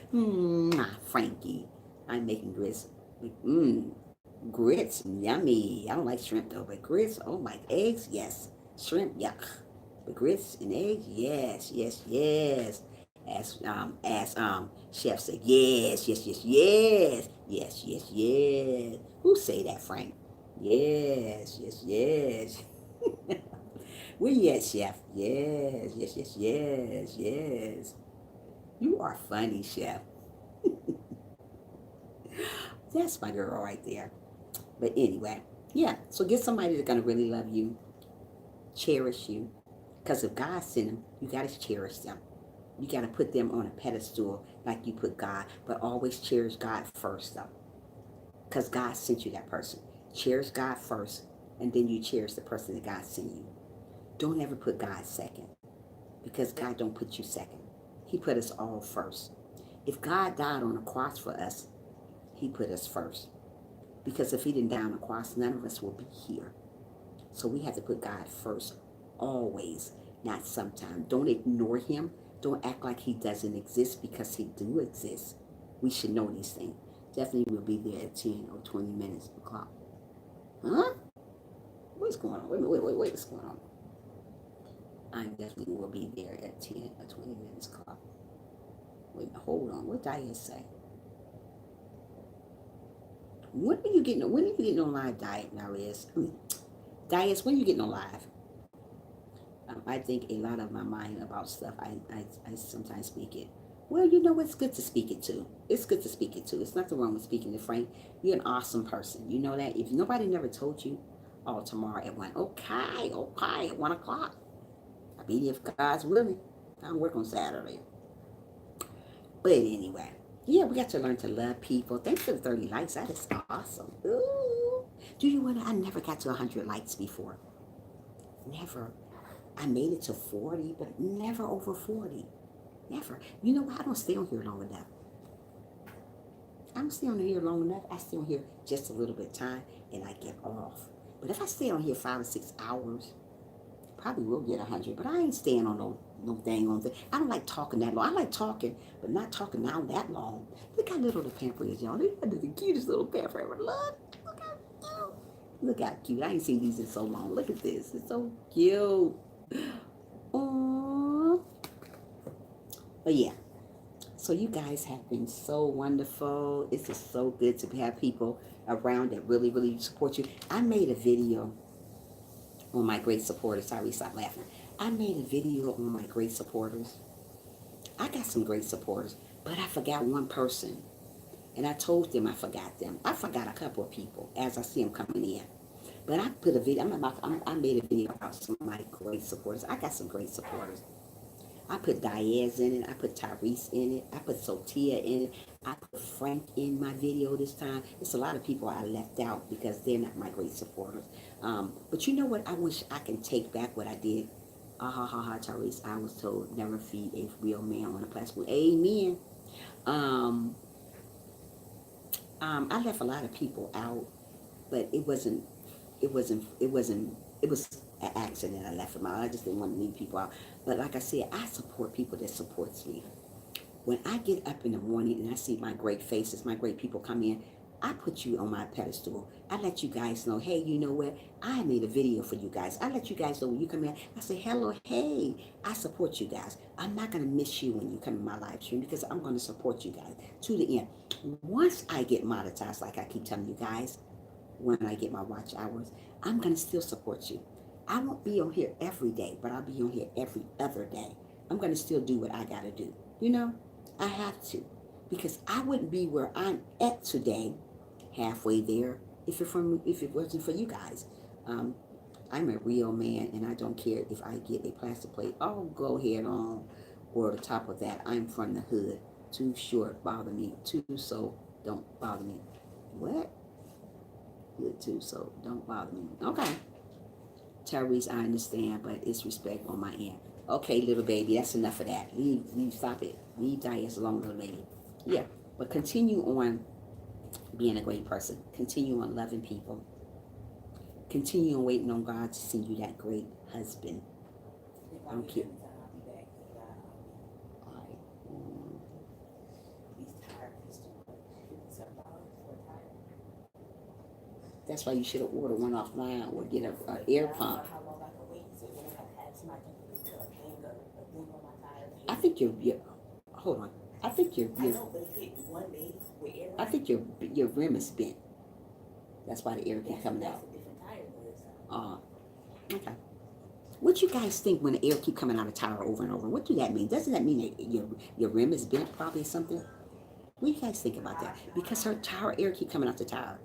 Frankie. I'm making grits. Mmm, grits, yummy. I don't like shrimp though, but grits, oh my, eggs, yes. Shrimp, yuck. But grits and eggs, yes, yes, yes. As chef said, yes, yes, yes, yes, yes, yes, yes. Who say that, Frank? Yes, yes, yes. Where you at, chef? Yes, yes, yes, yes, yes. You are funny, chef. That's my girl right there. But anyway, yeah. So get somebody that's gonna really love you, cherish you. Because if God sent them, you gotta cherish them. You gotta put them on a pedestal like you put God, but always cherish God first, though. Because God sent you that person. Cherish God first, and then you cherish the person that God sent you. Don't ever put God second, because God don't put you second. He put us all first. If God died on the cross for us, He put us first. Because if He didn't die on the cross, none of us will be here. So we have to put God first, always, not sometimes. Don't ignore Him. Don't act like He doesn't exist, because He do exist. We should know these things. Definitely will be there at 10 or 20 minutes o'clock. Huh? What's going on? Wait, what's going on? I definitely will be there at 10 or 20 minutes o'clock. Wait, hold on. What did I just say? When are you getting on live, Diet now is? Diets, when are you getting on live? I think a lot of my mind about stuff, I sometimes speak it. Well, you know, it's good to speak it too. It's good to speak it too. It's nothing wrong with speaking to Frank. You're an awesome person. You know that? If nobody never told you, oh, tomorrow at 1. Okay, okay, at 1 o'clock. I'll be there if God's willing. I don't work on Saturday. But anyway, yeah, we got to learn to love people. Thanks for the 30 likes. That is awesome. Ooh. Do you want to? I never got to 100 likes before. Never. I made it to 40, but never over 40. Never. You know what? I don't stay on here long enough. I don't stay on here long enough. I stay on here just a little bit of time and I get off. But if I stay on here 5 or 6 hours, probably will get 100. But I ain't staying on no dang on thing. I don't like talking that long. I like talking, but not talking now that long. Look how little the pamper is, y'all. Look at the cutest little pamper ever. Look how cute. Look how cute. I ain't seen these in so long. Look at this. It's so cute. Aww. But yeah. So you guys have been so wonderful. It's just so good to have people around that really, really support you. I made a video on my great supporters. Sorry, stop laughing. I made a video on my great supporters. I got some great supporters, but I forgot one person. And I told them I forgot them. I forgot a couple of people as I see them coming in. But I put a video, I made a video about some of my great supporters. I got some great supporters. I put Diaz in it. I put Tyrese in it. I put Sotia in it. I put Frank in my video this time. It's a lot of people I left out because they're not my great supporters. But you know what? I wish I can take back what I did. Ah ha ha ha, Tyrese. I was told never feed a real man on a platform. Amen. Um, I left a lot of people out, but it was an accident. I left them out. I just didn't want to leave people out. But like I said, I support people that supports me. When I get up in the morning and I see my great faces, my great people come in, I put you on my pedestal. I let you guys know, hey, you know what? I made a video for you guys. I let you guys know when you come in. I say, hello, hey, I support you guys. I'm not going to miss you when you come in my live stream because I'm going to support you guys to the end. Once I get monetized, like I keep telling you guys, when I get my watch hours, I'm going to still support you. I won't be on here every day, but I'll be on here every other day. I'm going to still do what I got to do. You know, I have to because I wouldn't be where I'm at today, halfway there, if it wasn't for you guys. Um, I'm a real man, and I don't care if I get a plastic plate. I'll go head on, or the top of that. I'm from the hood. Too short bother me. Too so don't bother me. What? Good too, so don't bother me. Okay. Tyrese, I understand, but it's respect on my end. Okay, little baby, that's enough of that. Stop it. Leave Dias alone, little lady. Yeah, but continue on being a great person. Continue on loving people. Continue on waiting on God to send you that great husband. If I I don't get care. every time, I'll be back. All right. He's tired. He's too much. $57 for a tire. That's why you should have ordered one offline or get a I air don't pump. know how long I can wait. So then I have to ask somebody to put a thing on my tire. I think you're hold on. I think I know, but if it one day with air, I think your rim is bent. That's why the air keep coming that's out. a different tire though. Okay. What you guys think when the air keep coming out of tire over and over? What do that mean? Doesn't that mean that your rim is bent probably or something? What do you guys think about that? Because her tire air keep coming out the tire.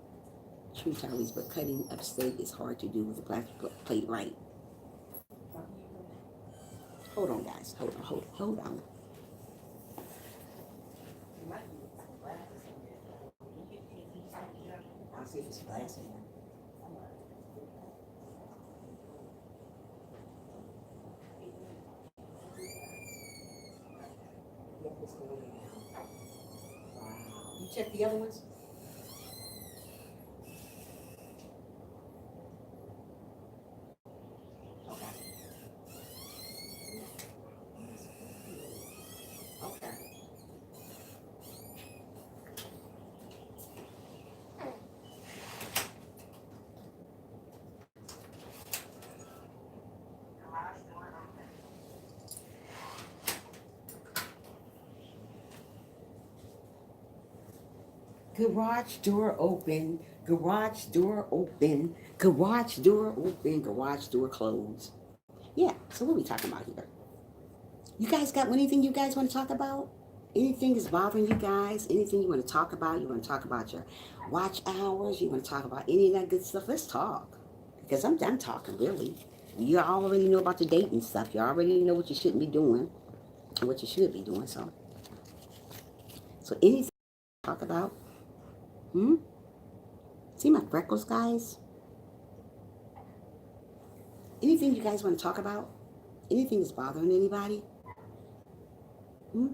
True Tyrese, but cutting upstate is hard to do with the plastic plate right. Hold on, guys. Hold on. I'll see if it's glass in there. You check the other ones? Okay. Okay. Garage door open. Garage door open. Garage door open. Garage door closed. Yeah. So what are we talking about here? You guys got anything you guys want to talk about? Anything is bothering you guys? Anything you want to talk about? You want to talk about your watch hours? You want to talk about any of that good stuff? Let's talk. Because I'm done talking, really. You already know about the dating stuff. You already know what you shouldn't be doing and what you should be doing. So anything to talk about? Hmm? See my freckles, guys? Anything you guys want to talk about? Anything that's bothering anybody? Hmm?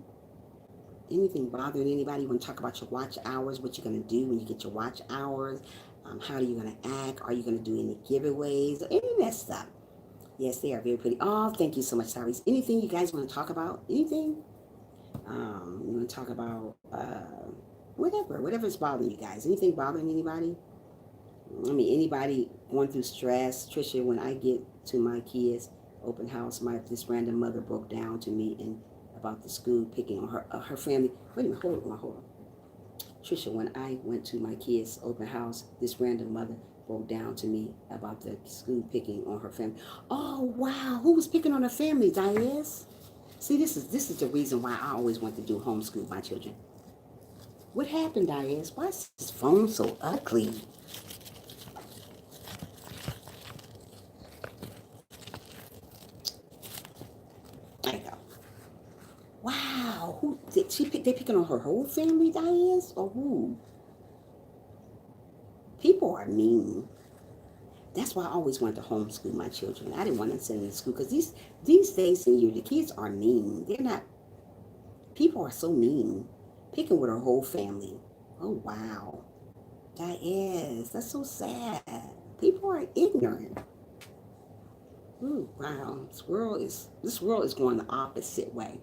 Anything bothering anybody? You want to talk about your watch hours, what you're going to do when you get your watch hours, how are you going to act, are you going to do any giveaways, any of that stuff. Yes, they are very pretty. Oh, thank you so much, Tyrese. Anything you guys want to talk about? Anything? You want to talk about whatever's bothering you guys. Anything bothering anybody? I mean, anybody going through stress? Trisha, when I get to my kids' open house, this random mother broke down to me and about the school picking on her family. Wait a minute, hold on. Trisha, when I went to my kids' open house, this random mother broke down to me about the school picking on her family. Oh wow, who was picking on her family, Diaz? See, this is the reason why I always want to do homeschool my children. What happened, Diaz? Why is this phone so ugly? There you go. Wow. Who did she pick? They picking on her whole family, Diane? Or who? People are mean. That's why I always wanted to homeschool my children. I didn't want to send them to school because these days in you, the kids are mean. They're not. People are so mean. Picking with her whole family. Oh wow. That is. That's so sad. People are ignorant. Ooh, wow. This world is going the opposite way.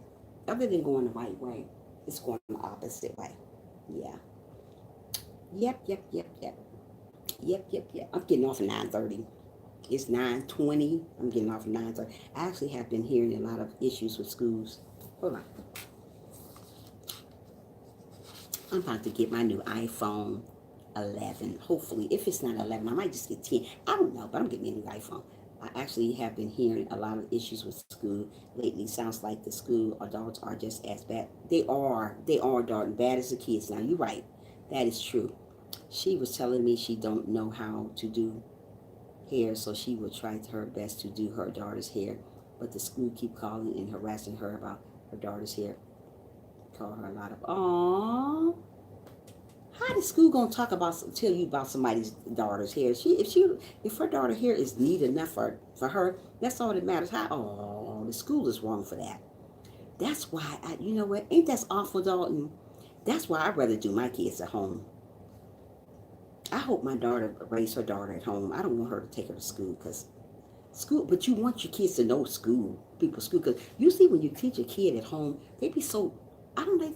Other than going the right way, it's going the opposite way. Yeah. Yep, yep, yep, yep. Yep, yep, yep. I'm getting off at 9:30. It's 9:20. I'm getting off at 9:30. I actually have been hearing a lot of issues with schools. Hold on. I'm about to get my new iPhone 11. Hopefully, if it's not 11, I might just get 10. I don't know, but I'm getting a new iPhone. I actually have been hearing a lot of issues with school lately. Sounds like the school adults are just as bad. They are dark bad as the kids now. You're right. That is true. She was telling me she don't know how to do hair, so she will try her best to do her daughter's hair. But the school keep calling and harassing her about her daughter's hair. Call her a lot of, aww. How the school gonna tell you about somebody's daughter's hair? If her daughter hair is neat enough for her, that's all that matters. How the school is wrong for that. That's why you know what? Ain't that awful, Dalton? That's why I'd rather do my kids at home. I hope my daughter raise her daughter at home. I don't want her to take her to school because school. But you want your kids to know school because usually when you teach a kid at home, they be so. I don't know.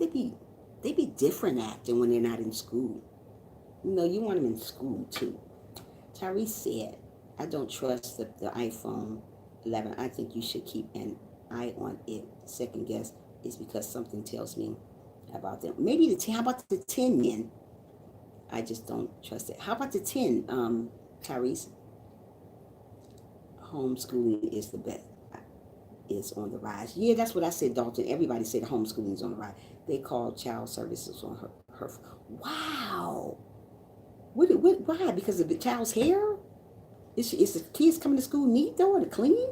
They be different acting when they're not in school. You know, you want them in school too. Tyrese said, I don't trust the iPhone 11. I think you should keep an eye on it. Second guess is because something tells me about them. Maybe the 10. How about the 10 then? I just don't trust it. How about the 10, Tyrese? Homeschooling is the best. Is on the rise. Yeah, that's what I said, Dalton. Everybody said homeschooling is on the rise. They called child services on her. Wow. Why? Because of the child's hair? Is the kids coming to school neat though, or clean?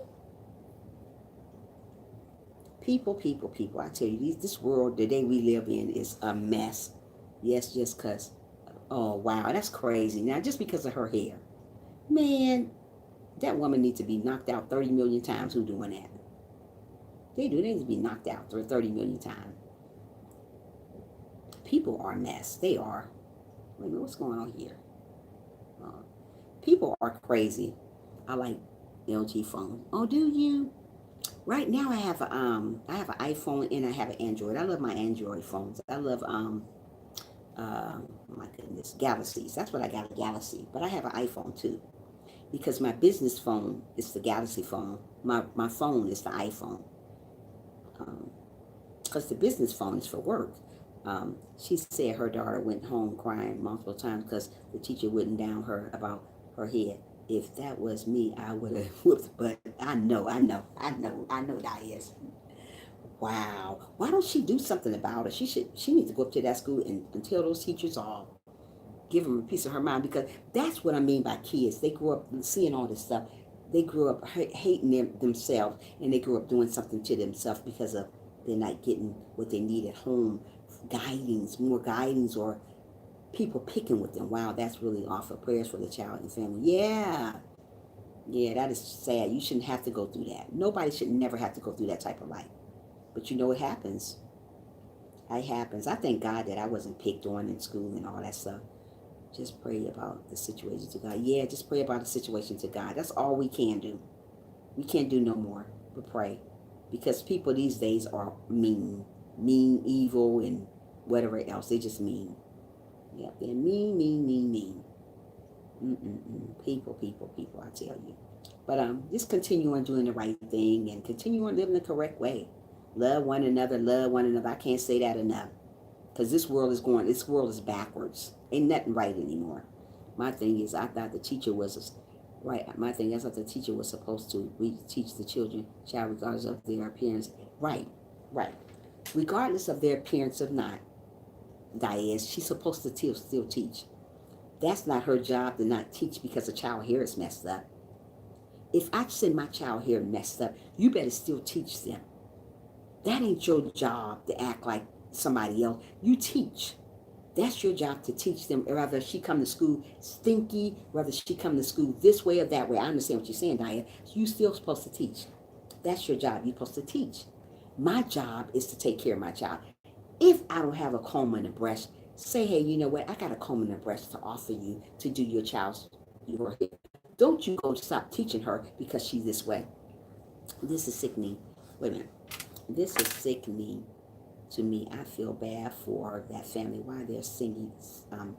People. I tell you, this world, the day we live in, is a mess. Yes, just cause. Oh wow, that's crazy. Now, just because of her hair, man, that woman needs to be knocked out 30 million times. Who doing that? They do. They need to be knocked out 30 million times. People are a mess. They are. Wait a minute, what's going on here? Uh, People are crazy. I like LG phones. Oh, do you? Right now, I have an iPhone and I have an Android. I love my Android phones. I love oh my goodness, Galaxies. That's what I got, a Galaxy. But I have an iPhone too because my business phone is the Galaxy phone. My phone is the iPhone. Because the business phone is for work. She said her daughter went home crying multiple times because the teacher wouldn't down her about her head. If that was me, I would have whooped. But I know that is. Wow. Why don't she do something about it? She needs to go up to that school and tell those teachers all, give them a piece of her mind because that's what I mean by kids. They grew up seeing all this stuff. They grew up hating themselves and they grew up doing something to themselves because of they're not getting what they need at home, more guidance, or people picking with them. Wow, that's really awful. Prayers for the child and family. Yeah, yeah, that is sad. You shouldn't have to go through that. Nobody should never have to go through that type of life. But you know it happens. It happens. I thank God that I wasn't picked on in school and all that stuff. Just pray about the situation to God. Yeah, just pray about the situation to God. That's all we can do. We can't do no more but pray. Because people these days are mean, evil, and whatever else. They just mean. Yep, they're mean. People, I tell you. But just continue on doing the right thing and continue on living the correct way. Love one another, love one another. I can't say that enough. Because this world is backwards. Ain't nothing right anymore. My thing is, I thought the teacher was right. My thing is, I thought the teacher was supposed to teach the child regardless of their appearance. Right, right. Regardless of their appearance or not, Diaz, she's supposed to still teach. That's not her job to not teach because the child hair is messed up. If I send my child hair messed up, you better still teach them. That ain't your job to act like somebody else. You teach. That's your job to teach them. Whether she come to school stinky, whether she come to school this way or that way. I understand what you're saying, Diane. You still supposed to teach. That's your job. You're supposed to teach. My job is to take care of my child. If I don't have a comb and a brush, say, hey, you know what? I got a comb and a brush to offer you to do your hair. Don't you go stop teaching her because she's this way. This is sickening. Wait a minute. This is sickening to me. I feel bad for that family. Why they're singing them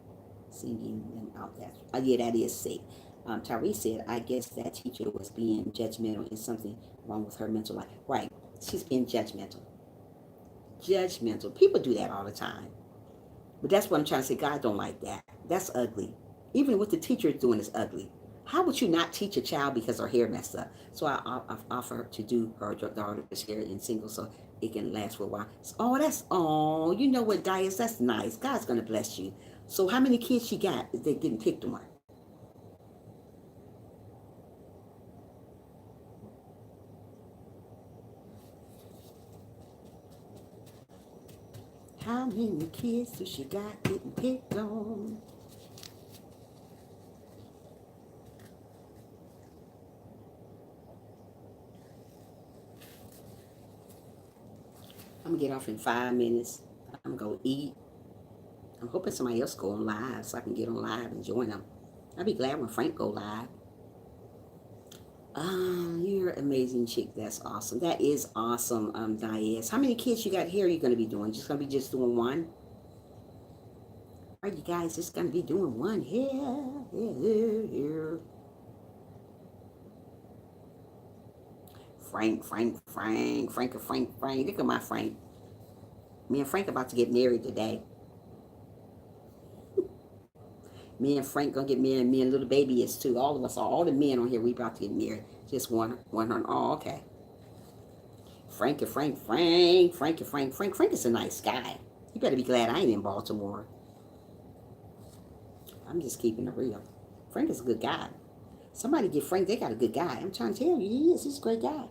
out. Yeah, that is sick. Tyrese said, I guess that teacher was being judgmental and something wrong with her mental life. Right. She's being judgmental. Judgmental. People do that all the time. But that's what I'm trying to say. God don't like that. That's ugly. Even what the teacher is doing is ugly. How would you not teach a child because her hair messed up? So I offer her to do her daughter's hair in single so it can last for a while. You know what, Dias? That's nice. God's going to bless you. So how many kids she got that they didn't pick the one? How many kids does she got getting picked on? I'm going to get off in 5 minutes. I'm going to go eat. I'm hoping somebody else go on live so I can get on live and join them. I'll be glad when Frank go live. You're an amazing chick. That's awesome. That is awesome, Diaz. How many kids you got here are you going to be doing? Just going to be just doing one? Are you guys just going to be doing one here? Frank. Look at my Frank. Me and Frank about to get married today. Me and Frank gonna get married. Me and little baby is too. All of us, all the men on here, we about to get married. Just one. Oh, okay. Frank is a nice guy. You better be glad I ain't in Baltimore. I'm just keeping it real. Frank is a good guy. Somebody get Frank, they got a good guy. I'm trying to tell you, he is. He's a great guy.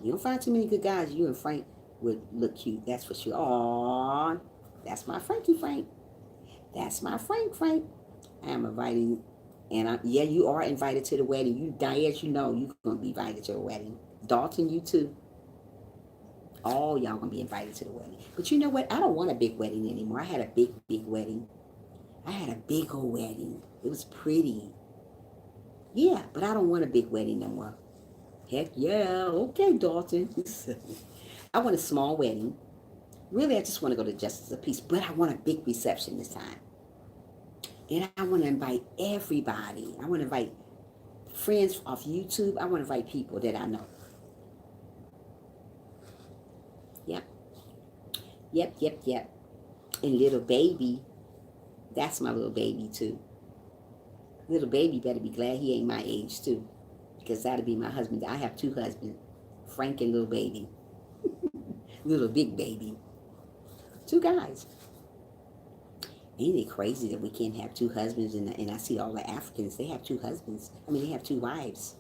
You don't find too many good guys. You and Frank would look cute. That's for sure. Aww. That's my Frank. That's my Frank. I am inviting, and yeah, you are invited to the wedding. You, Diaz, you know you're going to be invited to the wedding. Dalton, you too. All y'all going to be invited to the wedding. But you know what? I don't want a big wedding anymore. I had a big wedding. I had a big old wedding. It was pretty. Yeah, but I don't want a big wedding no more. Heck yeah. Okay, Dalton. I want a small wedding. Really, I just want to go to Justice of Peace, but I want a big reception this time. And I want to invite everybody. I want to invite friends off YouTube. I want to invite people that I know. Yep. And little baby, that's my little baby too. Little baby better be glad he ain't my age too, because that'll be my husband. I have two husbands, Frank and little baby. Little big baby. Two guys. Ain't it crazy that we can't have two husbands? And I see all the Africans, they have two husbands. I mean, they have two wives.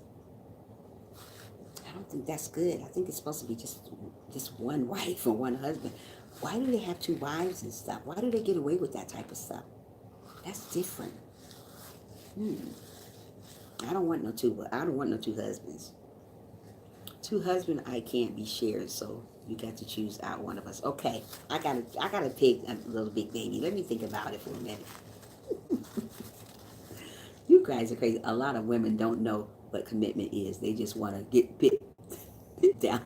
I don't think that's good. I think it's supposed to be just one wife and one husband. Why do they have two wives and stuff? Why do they get away with that type of stuff? That's different. I don't want no two husbands. Two husbands I can't be shared, so you got to choose out one of us. Okay, I gotta pick a little big baby. Let me think about it for a minute. You guys are crazy. A lot of women don't know what commitment is. They just want to get bit down.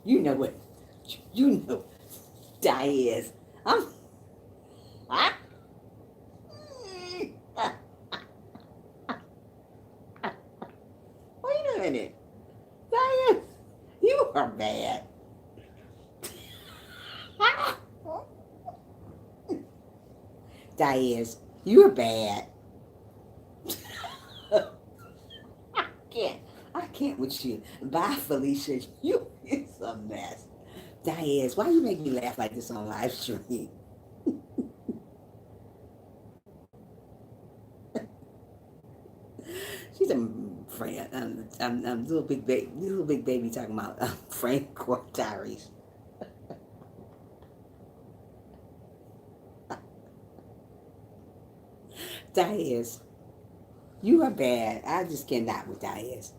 You know what? You know, Diaz. Wait a minute. Diaz, you are bad. Diaz, you're bad. I can't with you. Bye, Felicia. You is a mess. Diaz, why you make me laugh like this on live stream? She's a friend. little big baby talking about Frank Court Diaries. Diaz, you are bad. I just cannot with Diaz.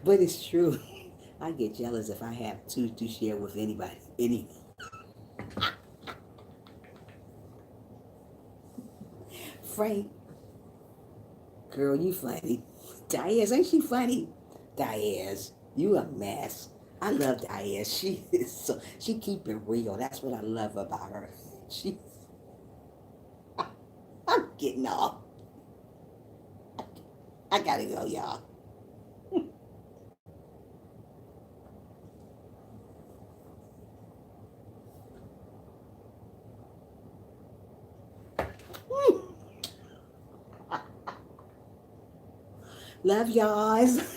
But it's true. I get jealous if I have two to share with anybody. Frank, girl, you funny. Diaz, ain't she funny? Diaz, you a mess. I love Diaz. She keep it real. That's what I love about her. She I'm getting off. I gotta go, y'all. Love y'all.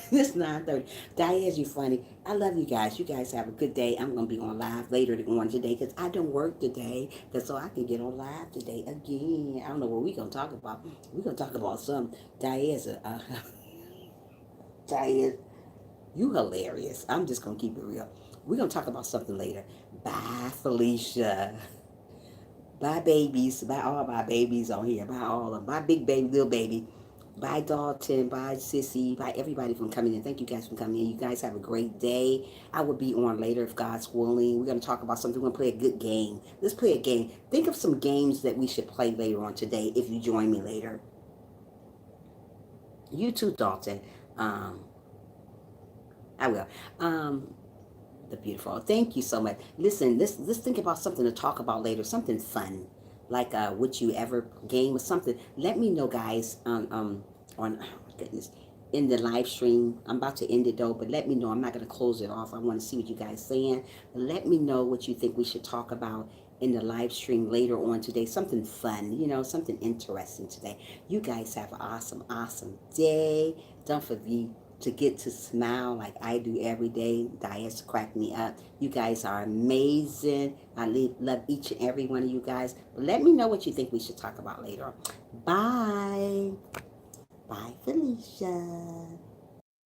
It's 9:30. Diaz, you funny. I love you guys. You guys have a good day. I'm gonna be on live later on today because I don't work today. Cause so I can get on live today again. I don't know what we gonna talk about. We gonna talk about some Diaz. Diaz, you hilarious. I'm just gonna keep it real. We're gonna talk about something later. Bye, Felicia. Bye, babies. Bye, all my babies on here. Bye, all of them. Bye, big baby, little baby. Bye, Dalton. Bye, Sissy. Bye, everybody from coming in. Thank you guys for coming in. You guys have a great day. I will be on later if God's willing. We're going to talk about something. We're going to play a good game. Let's play a game. Think of some games that we should play later on today if you join me later. You too, Dalton. Um, I will. The beautiful. Thank you so much. Listen, let's think about something to talk about later. Something fun, like would you ever game or something. Let me know, guys. On oh my goodness, in the live stream. I'm about to end it though, but let me know. I'm not gonna close it off. I want to see what you guys saying. Let me know what you think we should talk about in the live stream later on today. Something fun, something interesting today. You guys have an awesome, awesome day. Don't forget to get to smile like I do every day. Diets crack me up. You guys are amazing. Love each and every one of you guys. But let me know what you think we should talk about later. Bye. Bye, Felicia.